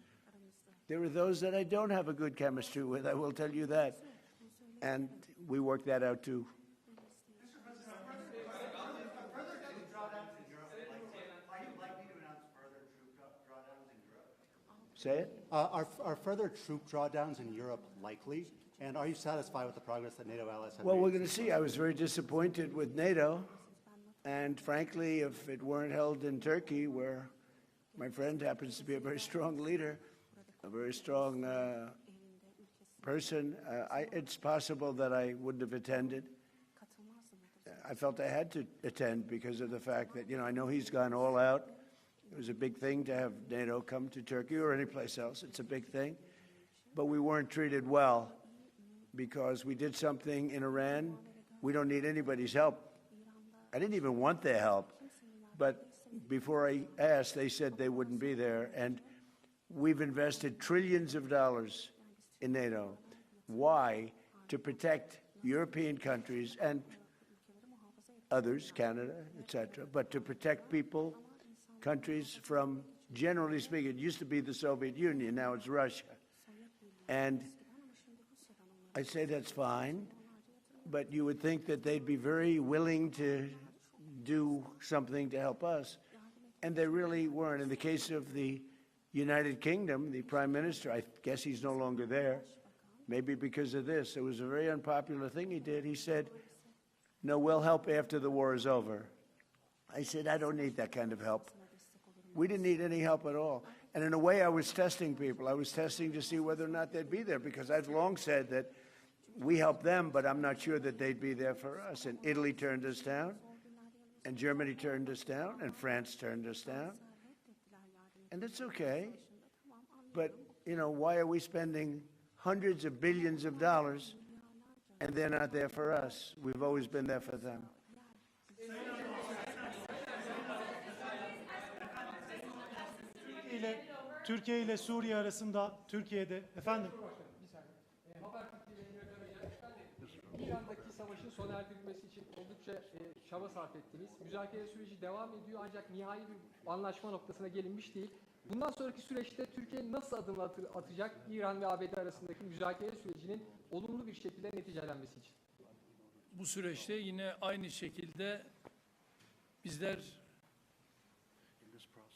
There are those that I don't have a good chemistry with, I will tell you that. And we work that out too. Say it? Are further troop drawdowns in Europe likely? And are you satisfied with the progress that NATO allies have made? Well, we're going to see. I was very disappointed with NATO. And frankly, if it weren't held in Turkey, where my friend happens to be a very strong leader, a very strong person, it's possible that I wouldn't have attended. I felt I had to attend because of the fact that, I know he's gone all out. It was a big thing to have NATO come to Turkey or any place else. It's a big thing. But we weren't treated well because we did something in Iran. We don't need anybody's help. I didn't even want their help. But before I asked, they said they wouldn't be there. And we've invested trillions of dollars in NATO. Why? To protect European countries and others, Canada, etc., but to protect people, countries from, generally speaking, it used to be the Soviet Union, now it's Russia. And I say that's fine, but you would think that they'd be very willing to do something to help us. And they really weren't. In the case of the United Kingdom, the Prime Minister, I guess he's no longer there, maybe because of this. It was a very unpopular thing he did. He said, no, we'll help after the war is over. I said, I don't need that kind of help. We didn't need any help at all. And in a way, I was testing people. I was testing to see whether or not they'd be there, because I've long said that we help them, but I'm not sure that they'd be there for us. And Italy turned us down, and Germany turned us down, and France turned us down. And it's okay. but, you know, why are we spending hundreds of billions of dollars and they're not there for us? We've always been there for them. Türkiye ile Suriye arasında Türkiye'de efendim. İran'daki savaşın sona erdirilmesi için oldukça çaba sarf ettiniz. Müzakere süreci devam ediyor ancak nihai bir anlaşma noktasına gelinmiş değil. Bundan sonraki süreçte Türkiye nasıl adım atacak İran ve ABD arasındaki müzakere sürecinin olumlu bir şekilde neticelenmesi için? Bu süreçte yine aynı şekilde bizler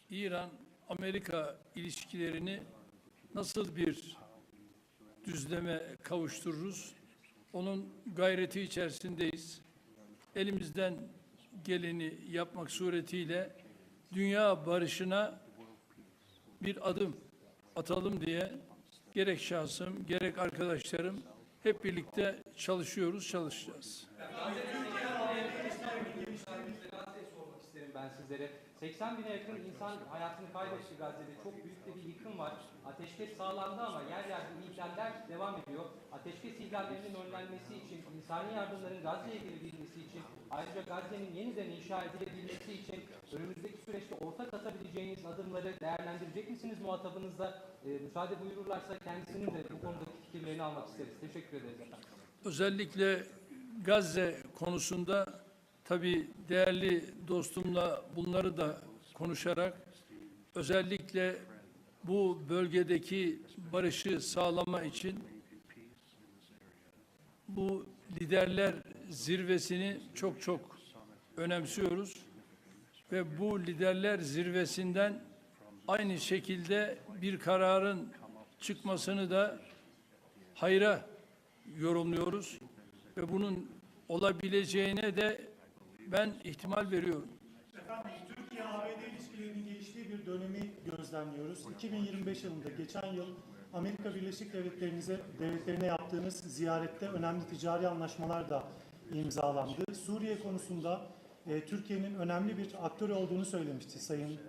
İran-Amerika ilişkilerini nasıl bir düzleme kavuştururuz? Onun gayreti içerisindeyiz. Elimizden geleni yapmak suretiyle dünya barışına bir adım atalım diye gerek şahsım, gerek arkadaşlarım hep birlikte çalışacağız. Ben sizlere 80 bine yakın insan hayatını kaybetti Gazze'de. Çok büyük de bir yıkım var. Ateşkes sağlandı ama yer yer ihlaller devam ediyor. Ateşkes ihlallerinin önlenmesi için, insani yardımların Gazze'ye girebilmesi için, ayrıca Gazze'nin yeniden inşa edilebilmesi için önümüzdeki süreçte ortak atabileceğiniz adımları değerlendirecek misiniz muhatabınızla? Müsaade buyururlarsa kendisinin de bu konudaki fikirlerini almak isteriz. Teşekkür ederiz efendim. Özellikle Gazze konusunda tabii değerli dostumla bunları da konuşarak özellikle bu bölgedeki barışı sağlama için bu liderler zirvesini çok önemsiyoruz ve bu liderler zirvesinden aynı şekilde bir kararın çıkmasını da hayra yorumluyoruz ve bunun olabileceğine de ben ihtimal veriyorum. Efendim, Türkiye-ABD ilişkilerinin geliştiği bir dönemi gözlemliyoruz. 2025 yılında geçen yıl Amerika Birleşik Devletleri'ne yaptığınız ziyarette önemli ticari anlaşmalar da imzalandı. Suriye konusunda Türkiye'nin önemli bir aktör olduğunu söylemişti Sayın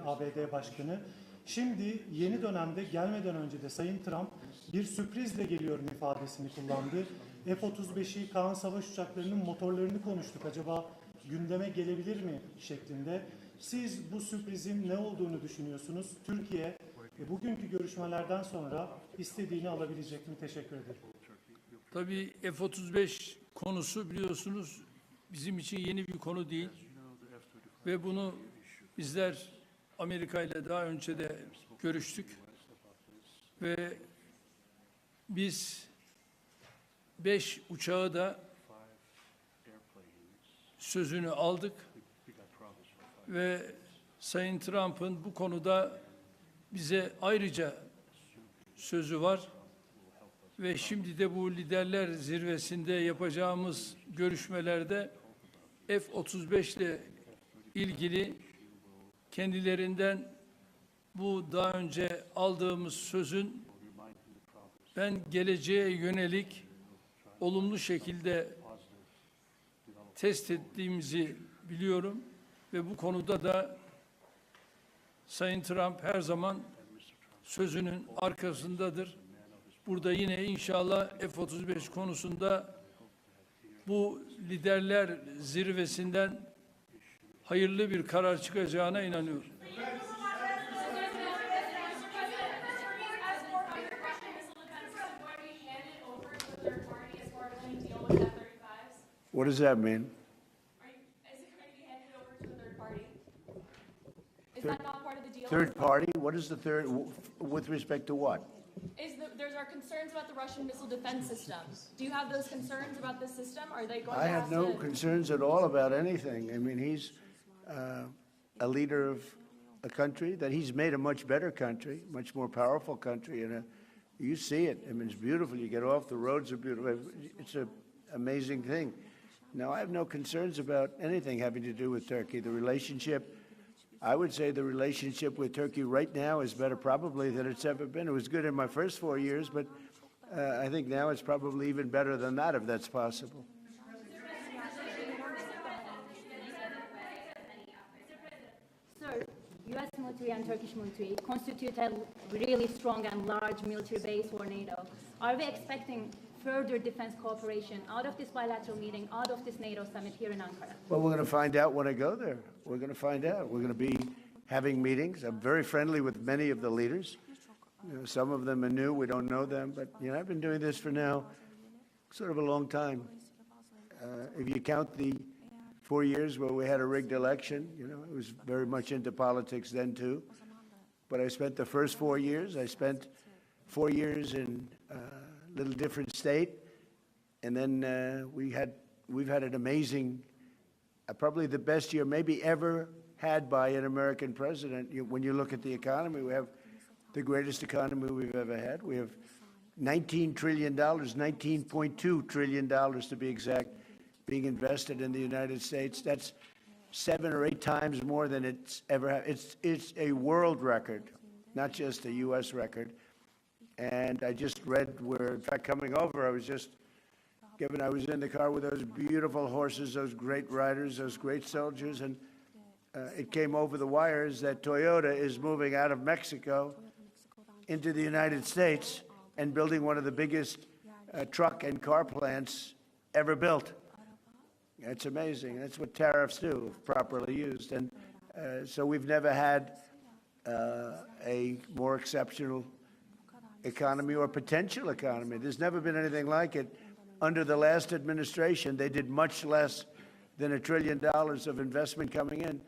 ABD Başkanı. Şimdi yeni dönemde gelmeden önce de Sayın Trump bir sürprizle geliyorum ifadesini kullandı. F-35'i, Kaan savaş uçaklarının motorlarını konuştuk. Acaba gündeme gelebilir mi şeklinde. Siz bu sürprizin ne olduğunu düşünüyorsunuz? Türkiye bugünkü görüşmelerden sonra istediğini alabilecek mi? Teşekkür ederim. Tabii F-35 konusu biliyorsunuz bizim için yeni bir konu değil. Ve bunu bizler Amerika ile daha önce de görüştük. Ve biz 5 uçağı da sözünü aldık ve Sayın Trump'ın bu konuda bize ayrıca sözü var ve şimdi de bu liderler zirvesinde yapacağımız görüşmelerde F-35 ile ilgili kendilerinden bu daha önce aldığımız sözün ben geleceğe yönelik olumlu şekilde test ettiğimizi biliyorum ve bu konuda da Sayın Trump her zaman sözünün arkasındadır. Burada yine inşallah F-35 konusunda bu liderler zirvesinden hayırlı bir karar çıkacağına inanıyorum. What does that mean? Is it going to be handed over to a third party? Is that not part of the deal? Third party? What is the third, with respect to what? There's our concerns about the Russian missile defense system. Do you have those concerns about this system? Are they going I to have no concerns at all about anything. I mean, he's a leader of a country that he's made a much better country, much more powerful country. And you see it. I mean, it's beautiful. You get off, the roads are beautiful. It's an amazing thing. Now, I have no concerns about anything having to do with Turkey. The relationship, I would say the relationship with Turkey right now is better probably than it's ever been. It was good in my first 4 years, but I think now it's probably even better than that, if that's possible. Sir, U.S. military and Turkish military constitute a really strong and large military base for NATO. Are we expecting further defense cooperation out of this bilateral meeting, out of this NATO summit here in Ankara? Well, we're going to find out when I go there. We're going to find out. We're going to be having meetings. I'm very friendly with many of the leaders. You know, some of them are new. We don't know them. But, you know, I've been doing this for now sort of a long time. If you count the 4 years where we had a rigged election, you know, I was very much into politics then, too. But I spent the first 4 years. I spent 4 years in a little different state. And then we've had an amazing, probably the best year maybe ever had by an American president. When you look at the economy, we have the greatest economy we've ever had. We have $19 trillion, $19.2 trillion to be exact, being invested in the United States. That's 7 or 8 times more than it's ever had. It's a world record, not just a U.S. record. And I just read where, in fact, coming over, I was in the car with those beautiful horses, those great riders, those great soldiers, and it came over the wires that Toyota is moving out of Mexico into the United States and building one of the biggest truck and car plants ever built. It's amazing. That's what tariffs do, if properly used. And so we've never had a more exceptional economy or potential economy. There's never been anything like it. Under the last administration, they did much less than $1 trillion of investment coming in.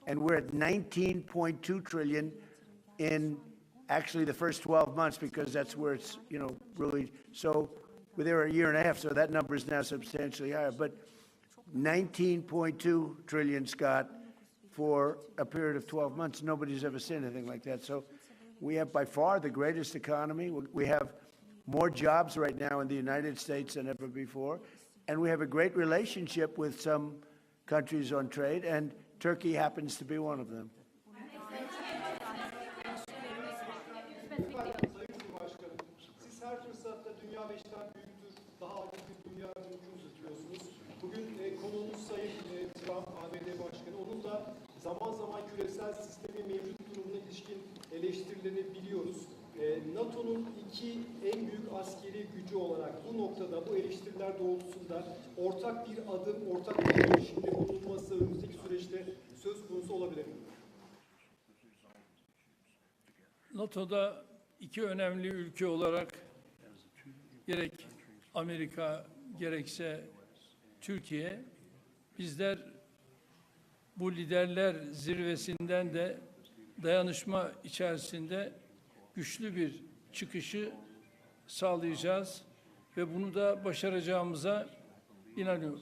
And we're at $19.2 trillion in actually the first 12 months, because that's where it's, you know, really, so we're there a year and a half, so that number is now substantially higher. But 19.2 trillion, Scott, for a period of 12 months. Nobody's ever seen anything like that. So we have by far the greatest economy. We have more jobs right now in the United States than ever before. And we have a great relationship with some countries on trade, and Turkey happens to be one of them. Siz her fırsatta dünya beşten büyüktür, daha acil bir dünya görüşünü tutuyorsunuz. Bugün konuğumuz Sayın Trump, ABD Başkanı. Onun da zaman zaman küresel sistemin mevcut durumuna ilişkin eleştirilerini biliyoruz. NATO'nun 2 en büyük askeri gücü olarak bu noktada, bu eleştiriler doğrultusunda ortak bir adım, ortak bir girişimde bulunması önümüzdeki süreçte söz konusu olabilir mi? NATO'da 2 önemli ülke olarak gerek Amerika gerekse Türkiye, bizler bu liderler zirvesinden de dayanışma içerisinde güçlü bir çıkışı sağlayacağız ve bunu da başaracağımıza inanıyorum.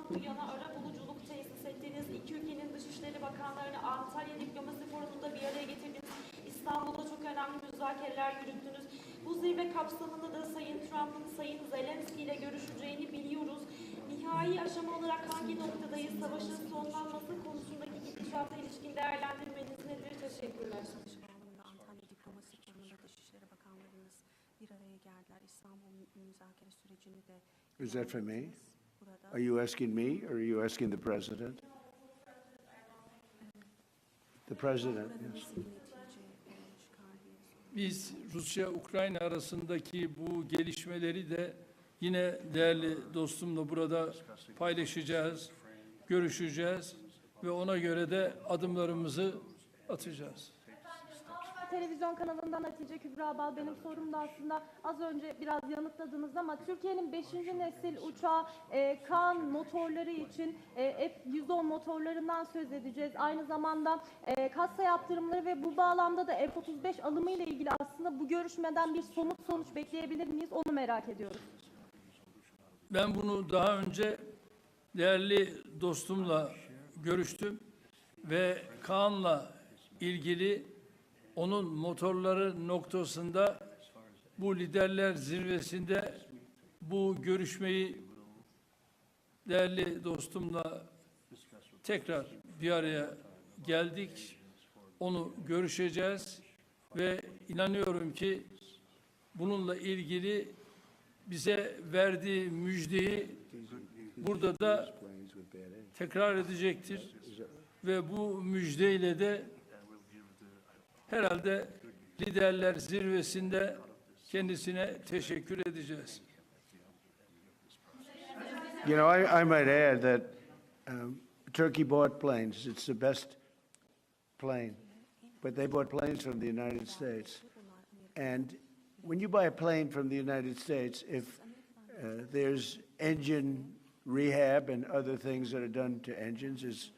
Bu yana arabuluculuk tesis ettiğiniz, 2 ülkenin Dışişleri Bakanlarını Antalya Diplomasi Forumu'nda bir araya getirdiniz. İstanbul'da çok önemli müzakereler yürüttünüz. Bu zirve kapsamında da Sayın Trump'ın Sayın Zelenski ile görüşeceğini biliyoruz. Nihai aşama olarak hangi noktadayız? Savaşın sonlanması konusundaki gidişata ilişkin değerlendirmeniz nedir? Teşekkürler. Antalya Diplomasi Forumu'nda Dışişleri Bakanlarımız bir araya geldiler. İstanbul müzakere sürecini de... Is that for me? Are you asking me, or are you asking the president? The president, yes. Biz Rusya-Ukrayna arasındaki bu gelişmeleri de yine değerli dostumla burada paylaşacağız, görüşeceğiz ve ona göre de adımlarımızı atacağız. Televizyon kanalından Hatice Kübra Bal. Benim sorum da aslında az önce biraz yanıtladınız ama Türkiye'nin 5. nesil uçağı Kaan motorları için F-110 motorlarından söz edeceğiz. Aynı zamanda kassa yaptırımları ve bu bağlamda da F-35 alımı ile ilgili aslında bu görüşmeden bir somut sonuç bekleyebilir miyiz? Onu merak ediyoruz. Ben bunu daha önce değerli dostumla görüştüm ve Kaan'la ilgili onun motorları noktasında bu liderler zirvesinde bu görüşmeyi değerli dostumla tekrar bir araya geldik. Onu görüşeceğiz ve inanıyorum ki bununla ilgili bize verdiği müjdeyi burada da tekrar edecektir. Ve bu müjdeyle de herhalde liderler zirvesinde kendisine teşekkür edeceğiz. You know, I might add that Turkey bought planes. It's the best plane. But they bought planes from the United States. And when you buy a plane from the United States, if there's engine rehab and other things that are done to engines, there's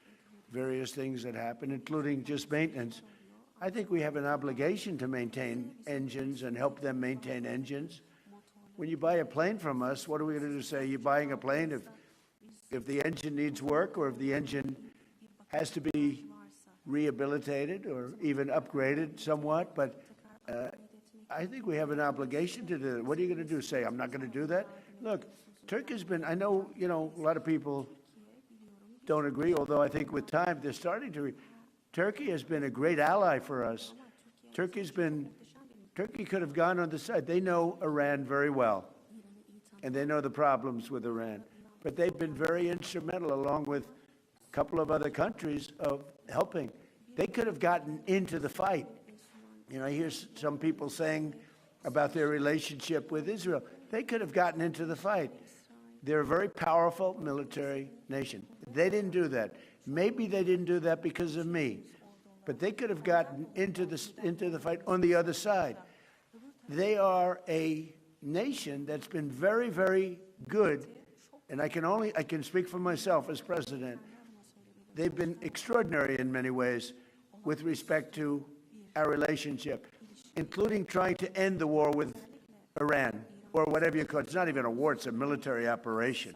various things that happen, including just maintenance. I think we have an obligation to maintain engines and help them maintain engines. When you buy a plane from us, what are we going to do? Say you're buying a plane if the engine needs work or if the engine has to be rehabilitated or even upgraded somewhat, but I think we have an obligation to do it. What are you going to do? Say, I'm not going to do that? Look, Turkey's been, I know, you know, a lot of people don't agree, although I think with time they're starting to. Turkey has been a great ally for us. Turkey could have gone on the side. They know Iran very well, and they know the problems with Iran. But they've been very instrumental, along with a couple of other countries, of helping. They could have gotten into the fight. You know, I hear some people saying about their relationship with Israel. They could have gotten into the fight. They're a very powerful military nation. They didn't do that. Maybe they didn't do that because of me, but they could have gotten into the fight on the other side. They are a nation that's been very, very good, and I can speak for myself as president. They've been extraordinary in many ways with respect to our relationship, including trying to end the war with Iran, or whatever you call it. It's not even a war, it's a military operation.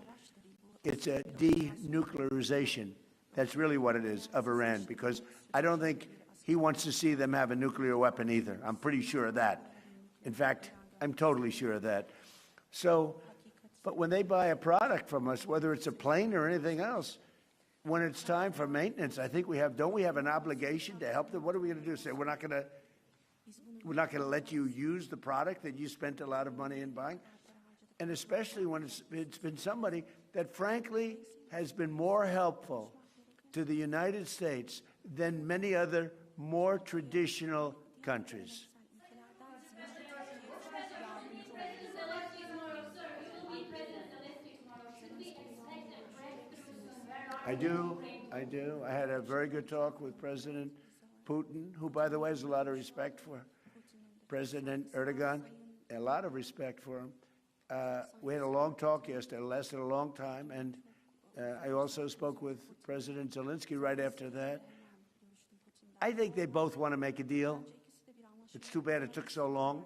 It's a denuclearization. That's really what it is, of Iran, because I don't think he wants to see them have a nuclear weapon either. I'm pretty sure of that. In fact, I'm totally sure of that. So, but when they buy a product from us, whether it's a plane or anything else, when it's time for maintenance, I think don't we have an obligation to help them? What are we going to do? Say, we're not going to let you use the product that you spent a lot of money in buying? And especially when it's been somebody that frankly has been more helpful to the United States than many other more traditional countries. I do. I had a very good talk with President Putin, who, by the way, has a lot of respect for President Erdogan, a lot of respect for him. We had a long talk yesterday. It lasted a long time, and I also spoke with President Zelensky right after that. I think they both want to make a deal. It's too bad it took so long,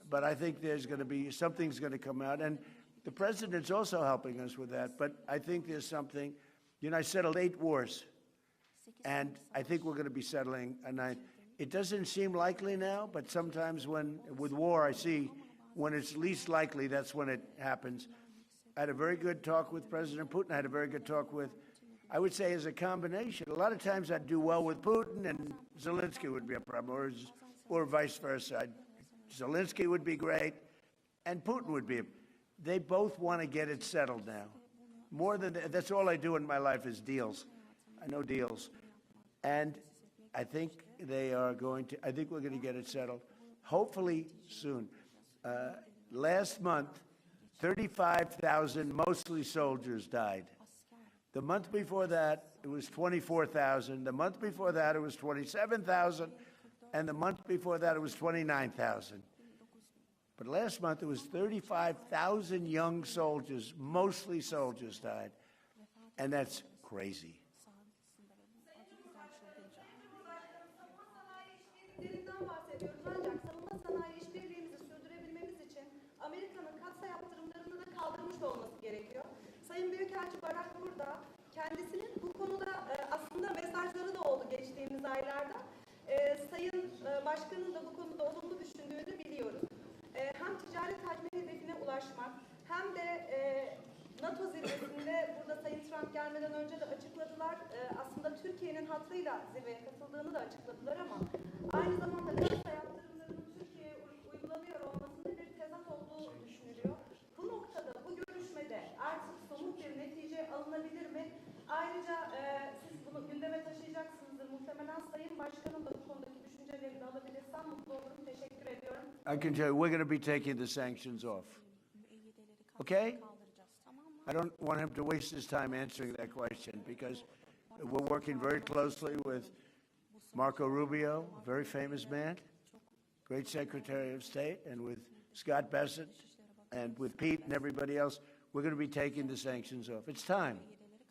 but I think there's going to be something's going to come out, and the president's also helping us with that. But I think there's something. You know, I settled 8 wars, and I think we're going to be settling a 9th. It doesn't seem likely now, but sometimes with war, I see when it's least likely, that's when it happens. I had a very good talk with President Putin. I had a very good talk with, I would say, as a combination. A lot of times I'd do well with Putin, and Zelensky would be a problem, or vice versa. Zelensky would be great, and Putin would be. They both want to get it settled now. More than that, that's all I do in my life is deals. I know deals. And I think we're going to get it settled, hopefully soon. Last month, 35,000, mostly soldiers, died. The month before that, it was 24,000. The month before that, it was 27,000. And the month before that, it was 29,000. But last month, it was 35,000 young soldiers, mostly soldiers, died. And that's crazy. Sayın Büyükelçi Barak burada. Kendisinin bu konuda aslında mesajları da oldu geçtiğimiz aylarda. Sayın Başkan'ın da bu konuda olumlu düşündüğünü biliyoruz. Hem ticaret hacmi hedefine ulaşmak hem de NATO zirvesinde burada Sayın Trump gelmeden önce de açıkladılar. Aslında Türkiye'nin hatırıyla zirveye katıldığını da açıkladılar ama aynı zamanda kasa yaptırımlarının Türkiye'ye uygulanıyor olmasında bir tezat olduğu düşünülüyor. Bu noktada, bu görüşmede artık somut bir netice Ayrıca siz bunu gündeme taşıyacaksınızdır. Muhtemelen Sayın Başkanım da bu konudaki düşüncelerini de alabilirsem mutlu olurum. Teşekkür ediyorum. I can tell you, we're going to be taking the sanctions off. Okay? I don't want him to waste his time answering that question because we're working very closely with Marco Rubio, a very famous man, great Secretary of State, and with Scott Bessent, and with Pete and everybody else. We're going to be taking the sanctions off. It's time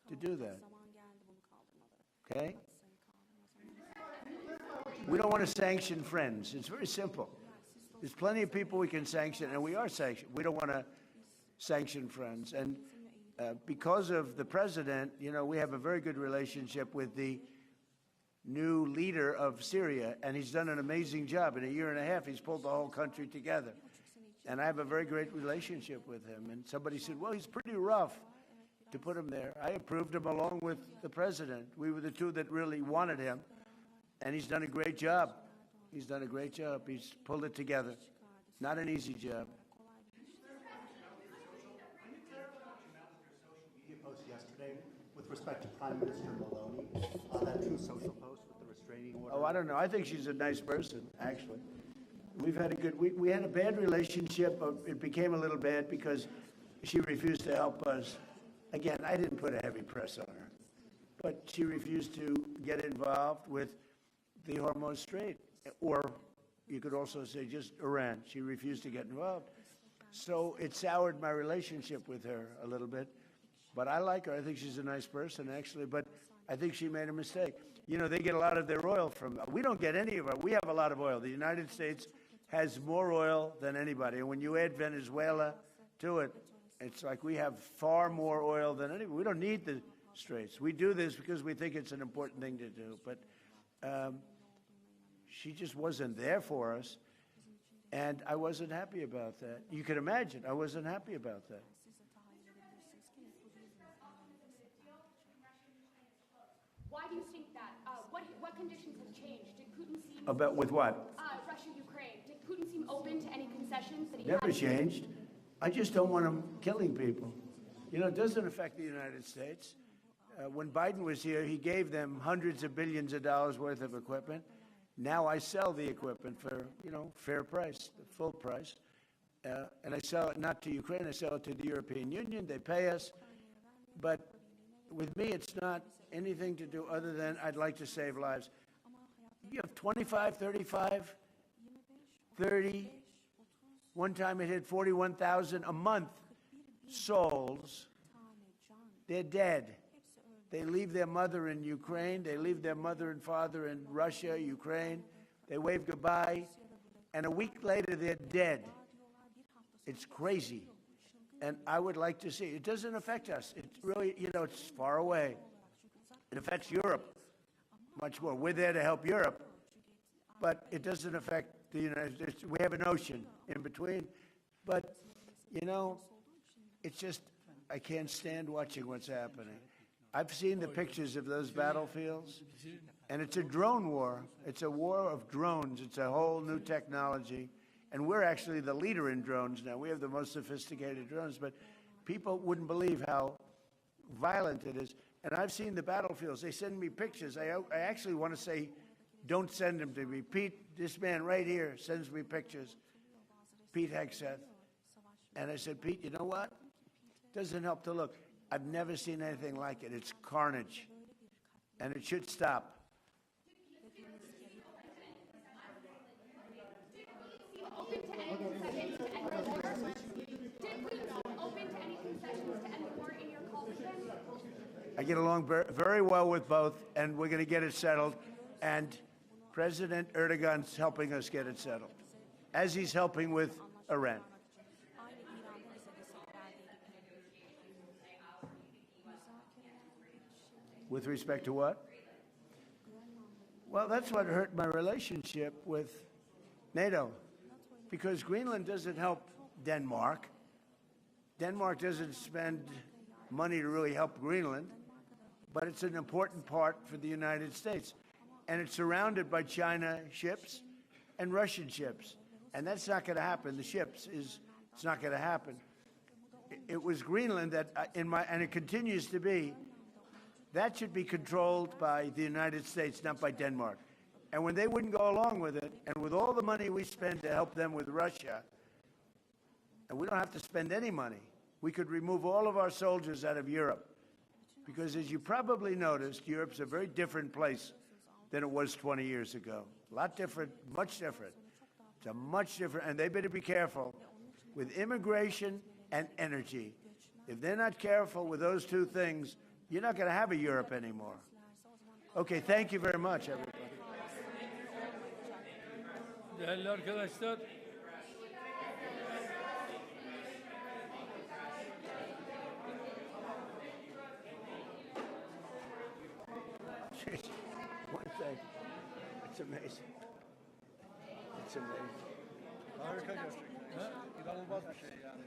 to do that. Okay? We don't want to sanction friends. It's very simple. There's plenty of people we can sanction, and we are sanctioned. We don't want to sanction friends. And because of the president, you know, we have a very good relationship with the new leader of Syria, and he's done an amazing job. In a year and a half, he's pulled the whole country together. And I have a very great relationship with him. And somebody said, well, he's pretty rough to put him there. I approved him along with the president. We were the two that really wanted him. And he's done a great job. He's done a great job. He's pulled it together. Not an easy job. Post yesterday with respect to Prime Minister Maloney, that True Social post with the restraining order. Oh, I don't know. I think she's a nice person, actually. We've had a good, we had a bad relationship. It became a little bad because she refused to help us. Again, I didn't put a heavy press on her, but she refused to get involved with the Hormuz Strait, or you could also say just Iran. She refused to get involved. So it soured my relationship with her a little bit. But I like her. I think she's a nice person, actually. But I think she made a mistake. You know, they get a lot of their oil from, we don't get any of it. We have a lot of oil. The United States has more oil than anybody. And when you add Venezuela to it, it's like we have far more oil than anybody. We don't need the straits. We do this because we think it's an important thing to do. But she just wasn't there for us. And I wasn't happy about that. You can imagine, I wasn't happy about that. Why do you think that? What conditions have changed? Did Putin seem About with what? Russia-Ukraine? Did Putin seem open to any concessions that he Never had? changed. I just don't want him killing people. You know, it doesn't affect the United States. When Biden was here, he gave them hundreds of billions of dollars worth of equipment. Now I sell the equipment for, you know, fair price, the full price. And I sell it not to Ukraine, I sell it to the European Union. They pay us. But with me, it's not anything to do other than I'd like to save lives. You have 25, 35, 30. One time it hit 41,000 a month souls. They're dead. They leave their mother in Ukraine. They leave their mother and father in Russia, Ukraine. They wave goodbye. And a week later, they're dead. It's crazy. And I would like to see. It doesn't affect us. It's really, you know, it's far away. It affects Europe much more. We're there to help Europe, but it doesn't affect the United States. We have an ocean in between. But, you know, it's just, I can't stand watching what's happening. I've seen the pictures of those battlefields, and it's a drone war. It's a war of drones. It's a whole new technology. And we're actually the leader in drones now. We have the most sophisticated drones, but people wouldn't believe how violent it is. And I've seen the battlefields. They send me pictures. I actually want to say, don't send them to me. Pete, this man right here sends me pictures. Pete Hegseth. And I said, Pete, you know what? Doesn't help to look. I've never seen anything like it. It's carnage. And it should stop. I get along very well with both, and we're going to get it settled. And President Erdogan's helping us get it settled, as he's helping with Iran. With respect to what? Well, that's what hurt my relationship with NATO, because Greenland doesn't help Denmark. Denmark doesn't spend money to really help Greenland, but it's an important part for the United States. And it's surrounded by China ships and Russian ships. And that's not going to happen. The ships it's not going to happen. It was Greenland that, and it continues to be, That should be controlled by the United States, not by Denmark. And when they wouldn't go along with it, and with all the money we spend to help them with Russia, and we don't have to spend any money, we could remove all of our soldiers out of Europe. Because as you probably noticed, Europe's a very different place than it was 20 years ago. A lot different, much different. It's a much different, and they better be careful with immigration and energy. If they're not careful with those two things, you're not going to have a Europe anymore. Okay, thank you very much, everybody. Değerli arkadaşlar, One thing, it's amazing. It's amazing. Harika gerçekten. İnanılmaz bir şey yani.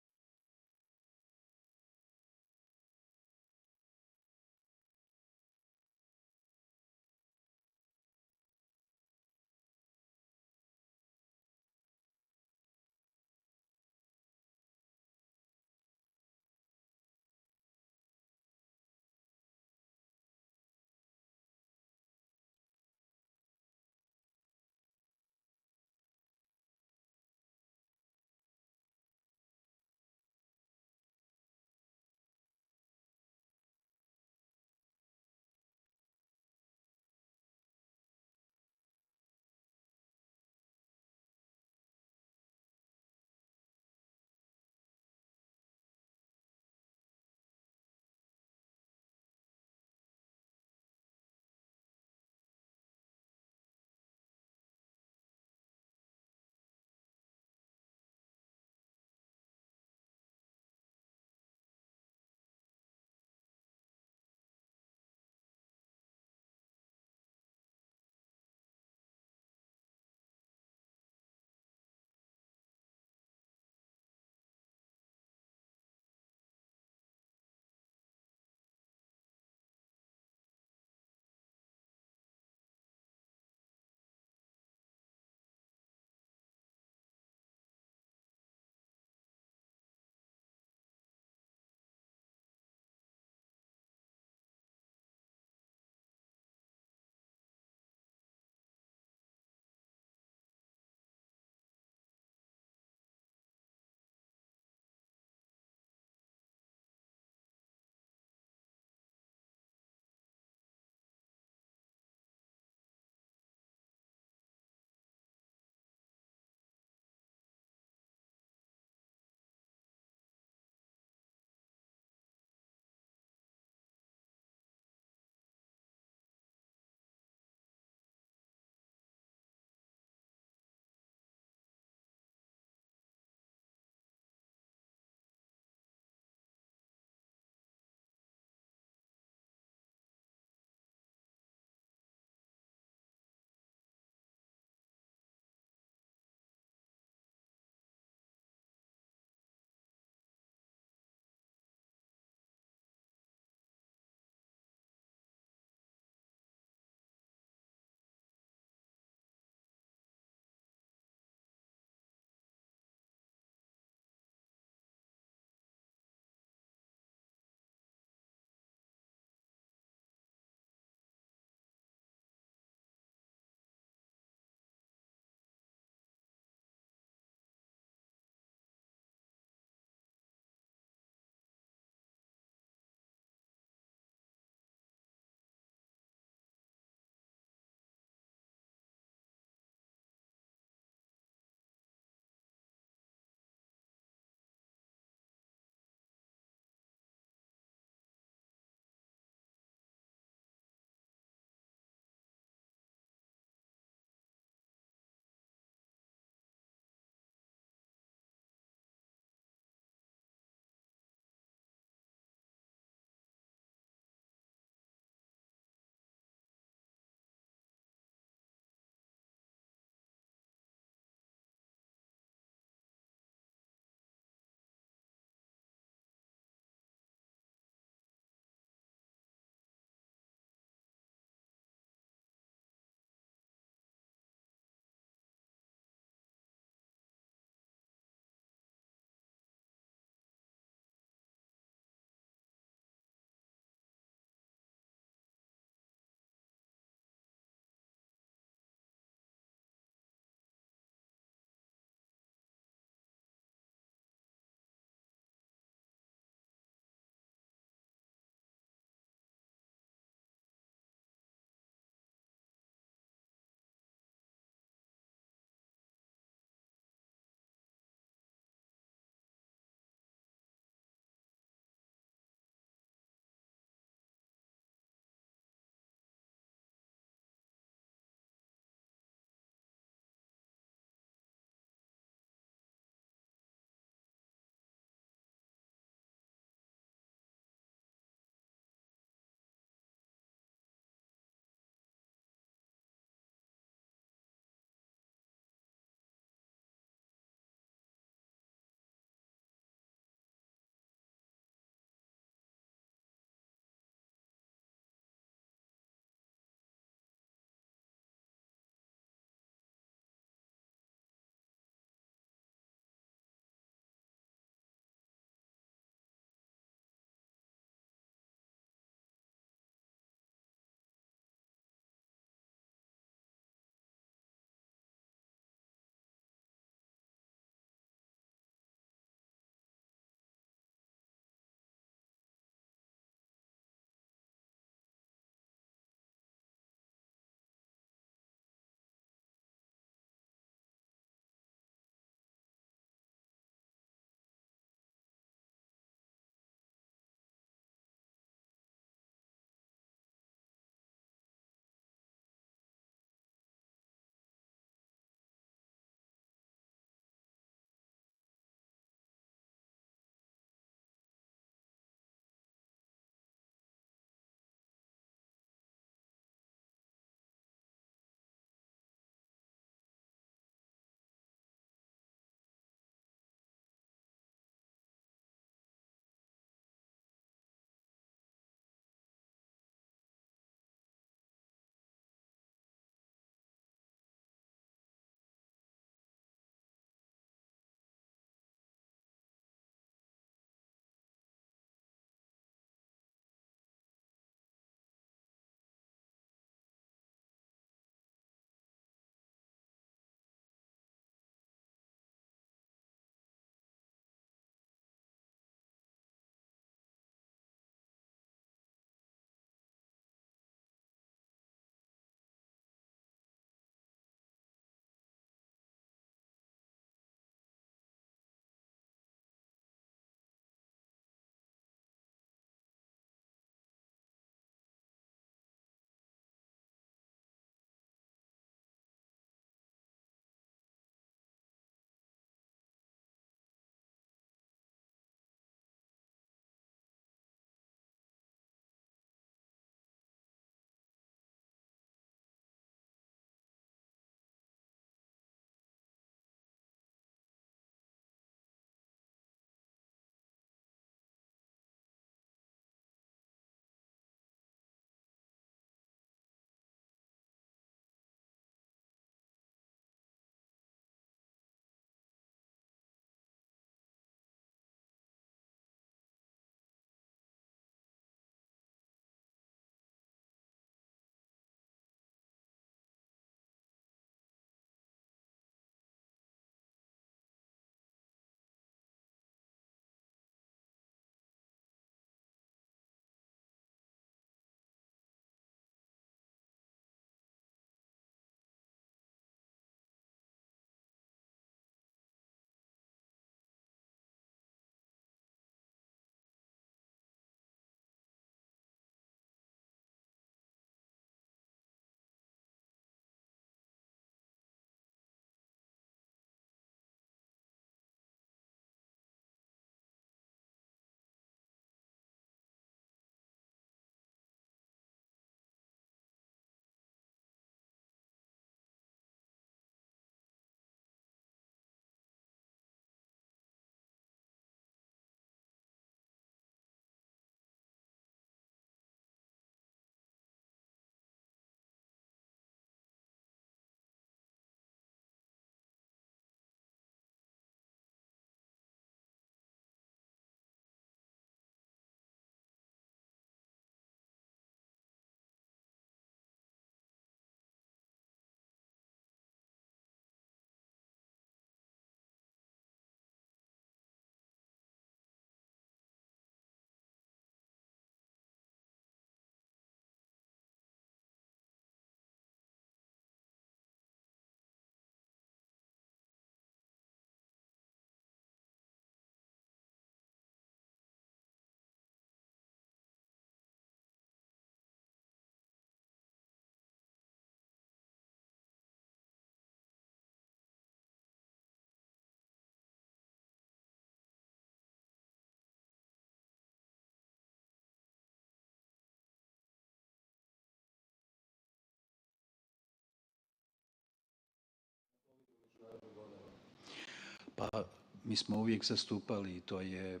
Pa mi smo uvijek zastupali, to je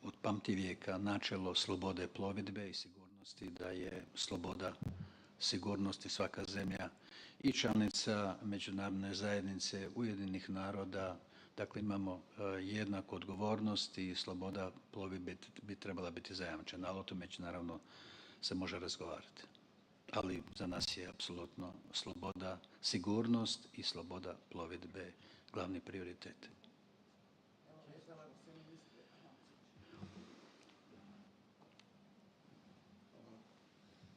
od pamtivijeka načelo slobode plovidbe i sigurnosti, da je sloboda sigurnosti svaka zemlja i članica međunarodne zajednice Ujedinjenih naroda. Dakle, imamo jednaku odgovornost i sloboda plovidbe bi trebala biti zajamčena, ali o tome naravno se može razgovarati. Ali za nas je apsolutno sloboda, sigurnost i sloboda plovidbe glavni prioritet.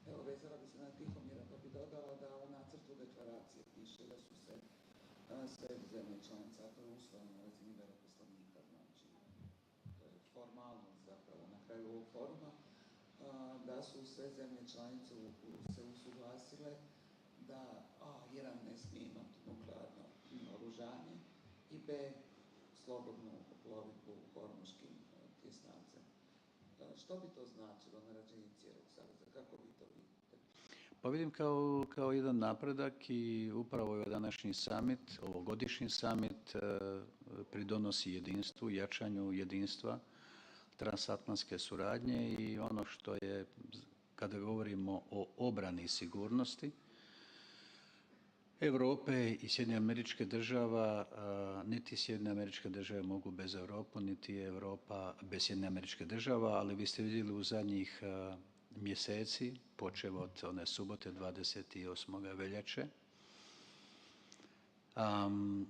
Evo, vezala bi se na Tihomira, pa bi dodala da u nacrtu deklaracije piše da su se sve zemlje članice, a to je usvojeno na razini veleposlanika, znači to je formalnost zapravo na kraju ovog foruma, da su sve zemlje članice se usuglasile da Iran ne smije imati nuklearno naoružanje i B, slobodnu plovidbu hormuškim tjesnacem. Što bi to značilo na razini cijelog saveza? Kako vi to vidite? Pa vidim kao jedan napredak i upravo ovaj današnji summit, ovogodišnji summit pridonosi jedinstvu, jačanju jedinstva, transatlantske suradnje i ono što je, kada govorimo o obrani i sigurnosti, Europe i Sjedinjenih Američkih Država, niti Sjedinjene Američke Države mogu bez Europu, niti je Europa bez Sjedinjenih Američkih Država, ali vi ste vidjeli u zadnjih mjeseci, počev od one subote 28. veljače,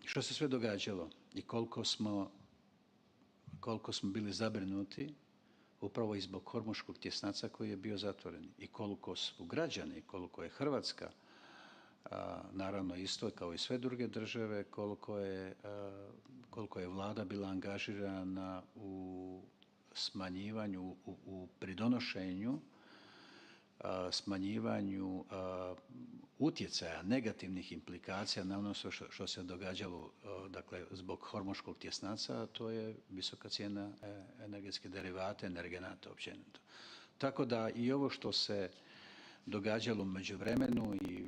što se sve događalo i koliko smo bili zabrinuti upravo i zbog hormuškog tjesnaca koji je bio zatvoren i koliko su građani, koliko je Hrvatska, naravno isto kao i sve druge države, koliko je vlada bila angažirana u smanjivanju, u pridonošenju, smanjivanju utjecaja, negativnih implikacija na ono što se događalo, dakle, zbog hormuškog tjesnaca, to je visoka cijena energetske derivate, energenata općenito. Tako da i ovo što se događalo u međuvremenu i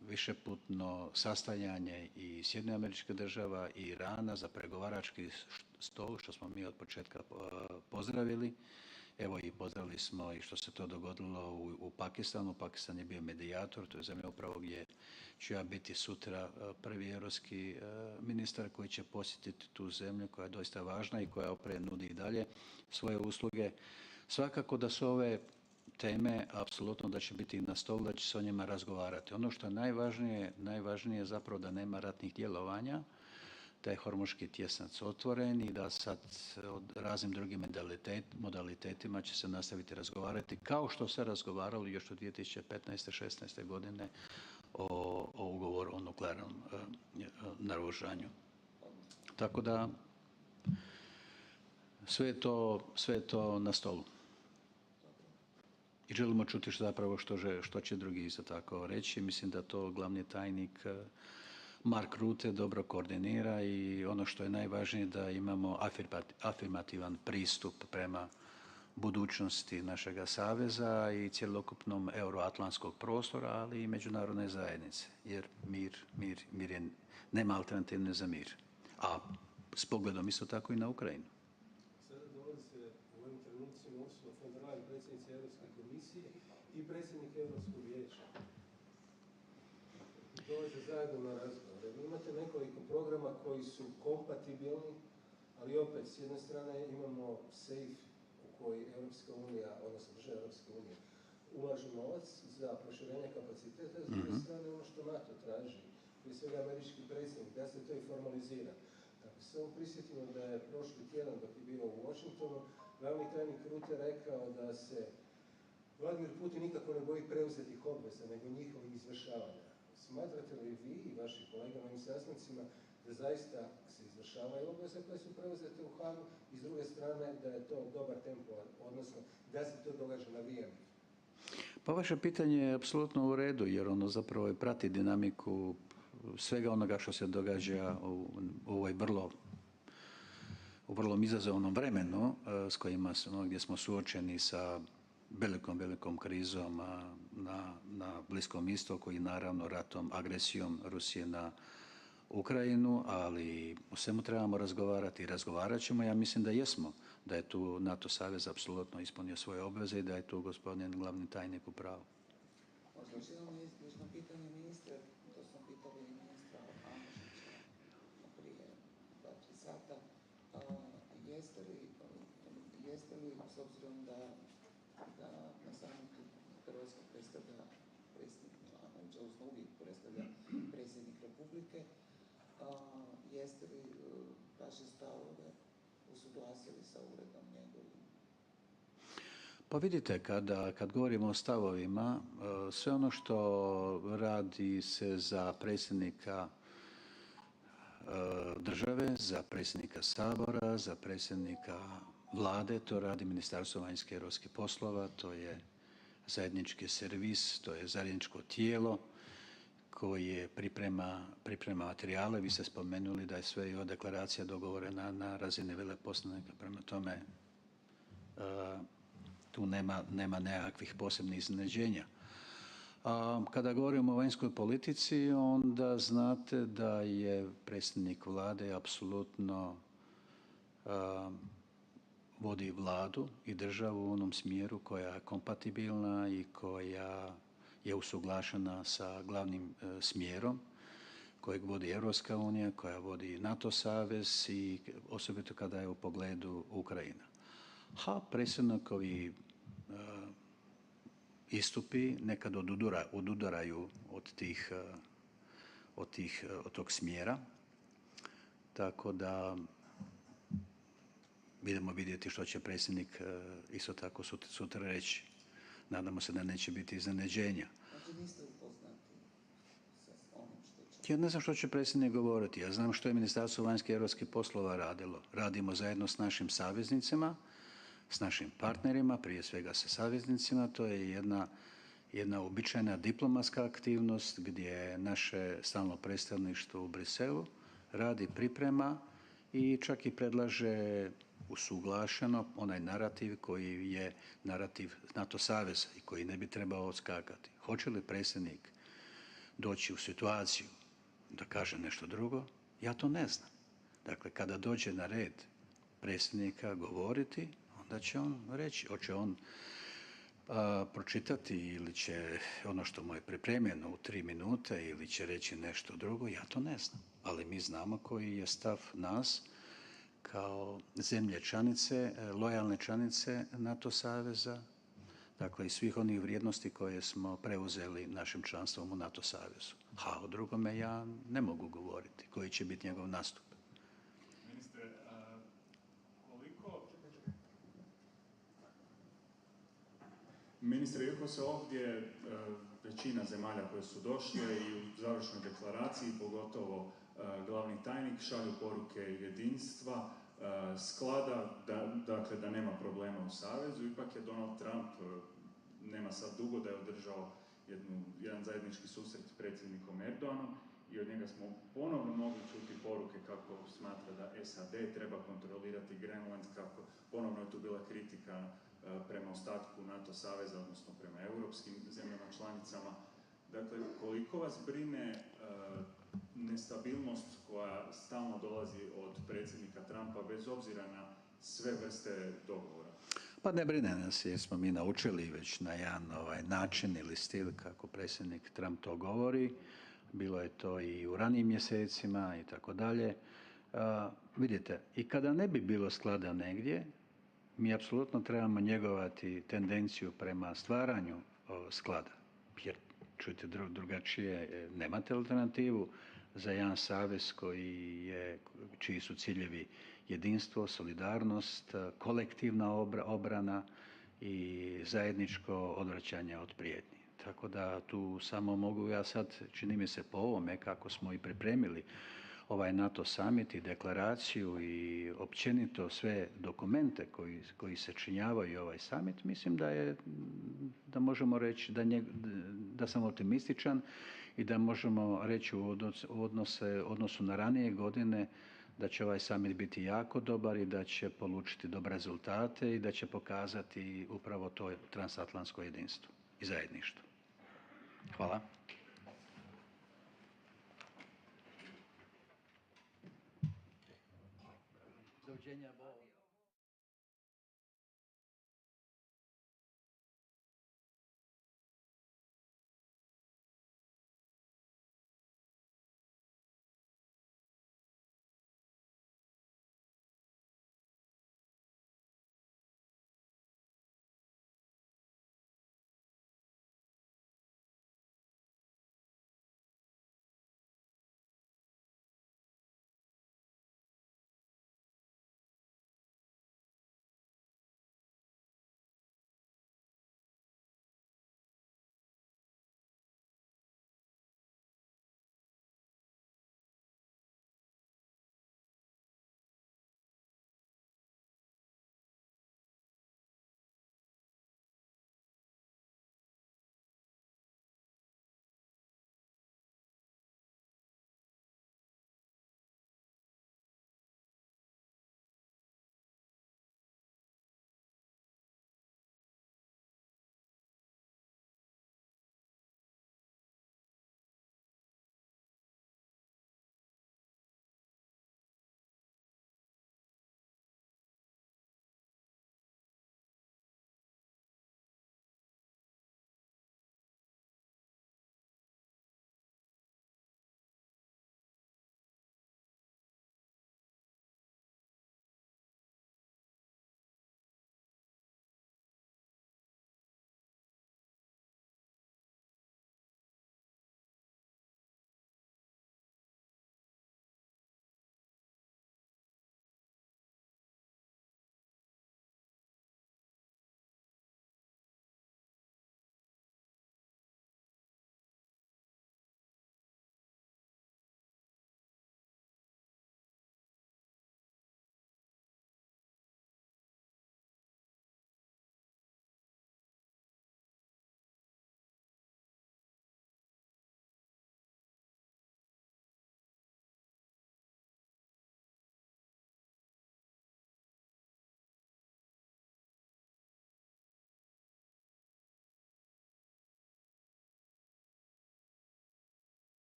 višeputno sastajanje i Sjedinjenih Američkih Država i Irana za pregovarački stol, što smo mi od početka pozdravili. Evo i pozdravili smo i što se to dogodilo u Pakistanu. Pakistan je bio medijator, to je zemlja upravo gdje ću ja biti sutra prvi europski ministar koji će posjetiti tu zemlju koja je doista važna i koja opet nudi i dalje svoje usluge. Svakako da su ove teme, apsolutno da će biti na stolu, da će se o njima razgovarati. Ono što je najvažnije je zapravo da nema ratnih djelovanja, da je hormuški tjesnac otvoren i da sad od raznim drugim modalitetima će se nastaviti razgovarati kao što se razgovaralo još od 2015. 16. godine o ugovoru o nuklearnom naoružanju. Tako da sve je to na stolu. I želimo čuti što će drugi isto tako reći. Mislim da to glavni tajnik Mark Rutte dobro koordinira i ono što je najvažnije da imamo afirmativan pristup prema budućnosti našega saveza i cjelokupnom euroatlantskog prostora, ali i međunarodne zajednice. Jer mir je, nema alternativne za mir. A s pogledom isto tako i na Ukrajinu. I predsjednik Europskog vijeća. Dolaze zajedno na razgovore. Vi imate nekoliko programa koji su kompatibilni, ali opet s jedne strane imamo SAFE u koji Europska unija, odnosno država Europske unije, ulaže novac za proširenje kapaciteta, s druge strane ono što NATO traži, prije svega američki predsjednik, da se to i formalizira. Tako se samo prisjetimo da je prošli tjedan dok je bio u Washingtonu, glavni tajnik Rutte rekao da se Vladimir Putin nikako ne boji preuzetih obveza, nego njihovih izvršavanja. Smatrate li vi i vaši kolega na ovim sastancima da zaista se izvršavaju obveze koje su preuzete u Hagu i s druge strane da je to dobar tempo, odnosno da se to događa na vrijeme? Pa vaše pitanje je apsolutno u redu, jer ono zapravo prati dinamiku svega onoga što se događa u ovoj vrlo izazovnom vremenu s kojima gdje smo suočeni sa velikom krizom na Bliskom istoku i naravno ratom, agresijom Rusije na Ukrajinu, ali o svemu trebamo razgovarati i razgovarat ćemo. Ja mislim da jesmo, da je tu NATO savez apsolutno ispunio svoje obveze i da je tu gospodin glavni tajnik u pravu. Možda još jedno neizbježno pitanje, ministre, to smo pitali i ministra Anušića prije 2-3 sata. Jeste li, s obzirom da na samitu Hrvatska predstavlja predsjednik, odnosno uvijek predstavlja predsjednik Republike, jeste li vaše stavove usuglasili sa uredom njegovim? Pa vidite, kad govorimo o stavovima, sve ono što radi se za predsjednika države, za predsjednika Sabora, za predsjednika vlade, to radi Ministarstvo vanjskih i europskih poslova, to je zajednički servis, to je zajedničko tijelo koje priprema materijale. Vi ste spomenuli da je sve i ova deklaracija dogovorena na razini veleposlanika, prema tome tu nema nekakvih posebnih iznenađenja. Kada govorimo o vanjskoj politici, onda znate da je predsjednik vlade apsolutno vodi vladu i državu u onom smjeru koja je kompatibilna i koja je usuglašena sa glavnim smjerom kojeg vodi Europska unija, koja vodi NATO savez i osobito kada je u pogledu Ukrajina. Predsjednikovi istupi nekad odudaraju od tog smjera, tako da idemo vidjeti što će predsjednik isto tako sutra reći. Nadamo se da neće biti iznenađenja. Znači niste upoznati sa onim što će... Ja ne znam što će predsjednik govoriti. Ja znam što je Ministarstvo vanjskih i europskih poslova radilo. Radimo zajedno s našim saveznicima, s našim partnerima, prije svega sa saveznicima. To je jedna uobičajena diplomatska aktivnost gdje naše stalno predstavništvo u Briselu radi, priprema i čak i predlaže usuglašeno onaj narativ koji je narativ NATO saveza i koji ne bi trebao odskakati. Hoće li predsjednik doći u situaciju da kaže nešto drugo? Ja to ne znam. Dakle, kada dođe na red predsjednika govoriti, onda će on reći, hoće on pročitati ili će ono što mu je pripremljeno u 3 minute ili će reći nešto drugo, ja to ne znam. Ali mi znamo koji je stav nas kao zemlje članice, lojalne članice NATO saveza, dakle i svih onih vrijednosti koje smo preuzeli našim članstvom u NATO savezu. A o drugome ja ne mogu govoriti koji će biti njegov nastup. Ministre, iako se ovdje većina zemalja koje su došle i u završnoj deklaraciji, pogotovo glavni tajnik, šalju poruke jedinstva, sklada, dakle da nema problema u Savezu, ipak je Donald Trump, nema sad dugo da je održao jedan zajednički susret s predsjednikom Erdoganom i od njega smo ponovno mogli čuti poruke kako smatra da SAD treba kontrolirati Grenland, kako ponovno je tu bila kritika prema ostatku NATO saveza, odnosno prema europskim zemljama članicama. Dakle, koliko vas brine nestabilnost koja stalno dolazi od predsjednika Trumpa bez obzira na sve vrste dogovora? Pa ne brine nas jer smo mi naučili već na jedan način ili stil kako predsjednik Trump to govori. Bilo je to i u ranijim mjesecima i tako dalje. Vidite, i kada ne bi bilo sklada negdje, mi apsolutno trebamo njegovati tendenciju prema stvaranju sklada. Jer, čujte, drugačije nemate alternativu za jedan savez čiji su ciljevi jedinstvo, solidarnost, kolektivna obrana i zajedničko odvraćanje od prijetnji. Tako da tu samo mogu ja sad, čini mi se po ovome kako smo i pripremili ovaj NATO summit i deklaraciju i općenito sve dokumente koji se činjavaju ovaj summit, mislim da možemo reći da sam optimističan i da možemo reći u odnosu na ranije godine da će ovaj summit biti jako dobar i da će polučiti dobre rezultate i da će pokazati upravo to transatlantsko jedinstvo i zajedništvo. Hvala. Doviđenja, bo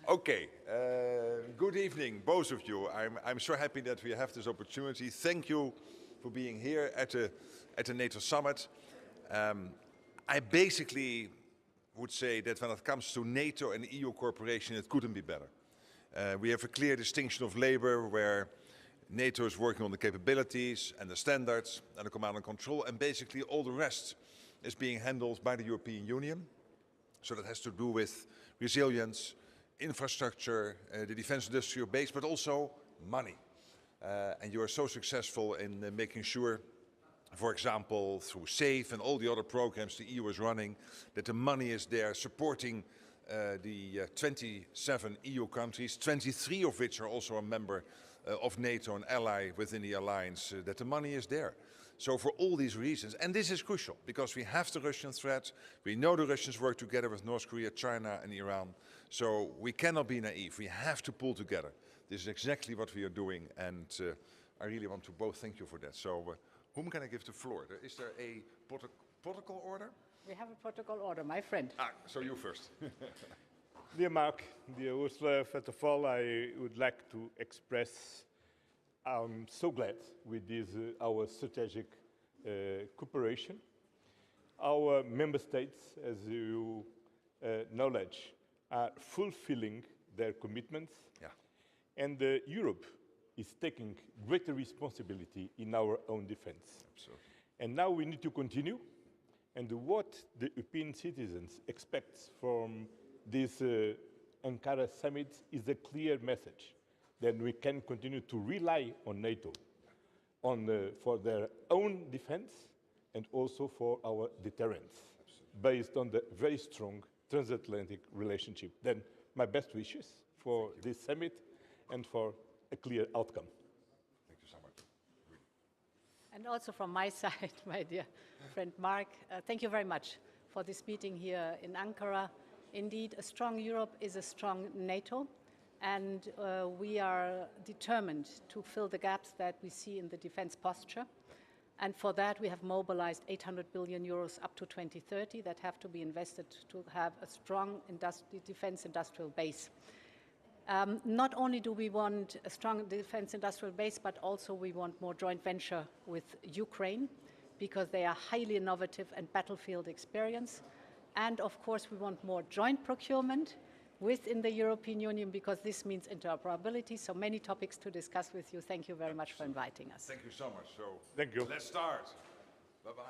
Okay, good evening, both of you. I'm so happy that we have this opportunity. Thank you for being here at the NATO Summit. I basically would say that when it comes to NATO and EU cooperation, it couldn't be better. We have a clear distinction of labor where NATO is working on the capabilities and the standards and the command and control, and basically all the rest is being handled by the European Union. So that has to do with resilience, infrastructure, the defense industrial base, but also money. And you are so successful in making sure, for example, through SAFE and all the other programs the EU is running, that the money is there supporting the 27 EU countries, 23 of which are also a member of NATO, an ally within the alliance, that the money is there. So for all these reasons, and this is crucial, because we have the Russian threat, we know the Russians work together with North Korea, China and Iran, so we cannot be naive, we have to pull together. This is exactly what we are doing, and I really want to both thank you for that. So whom can I give the floor? Is there a protocol order? We have a protocol order, my friend. So you first. Dear Mark, dear Ursula, first of all, I would like to express I'm so glad with this, our strategic cooperation. Our member states, as you knowledge, are fulfilling their commitments. Yeah. And Europe is taking greater responsibility in our own defense. Absolutely. And now we need to continue. And what the European citizens expect from this Ankara summit is a clear message. Then we can continue to rely on NATO for their own defense and also for our deterrence, based on the very strong transatlantic relationship. Then my best wishes for this summit and for a clear outcome. Thank you so much. And also from my side, my dear friend Mark, thank you very much for this meeting here in Ankara. Indeed, a strong Europe is a strong NATO. And we are determined to fill the gaps that we see in the defense posture. And for that, we have mobilized 800 billion euros up to 2030 that have to be invested to have a strong defense industrial base. Not only do we want a strong defense industrial base, but also we want more joint venture with Ukraine, because they are highly innovative and battlefield experience. And of course, we want more joint procurement within the European Union, because this means interoperability. So many topics to discuss with you. Thank you very much for inviting us. Thank you so much. So thank you. Let's start. Bye-bye.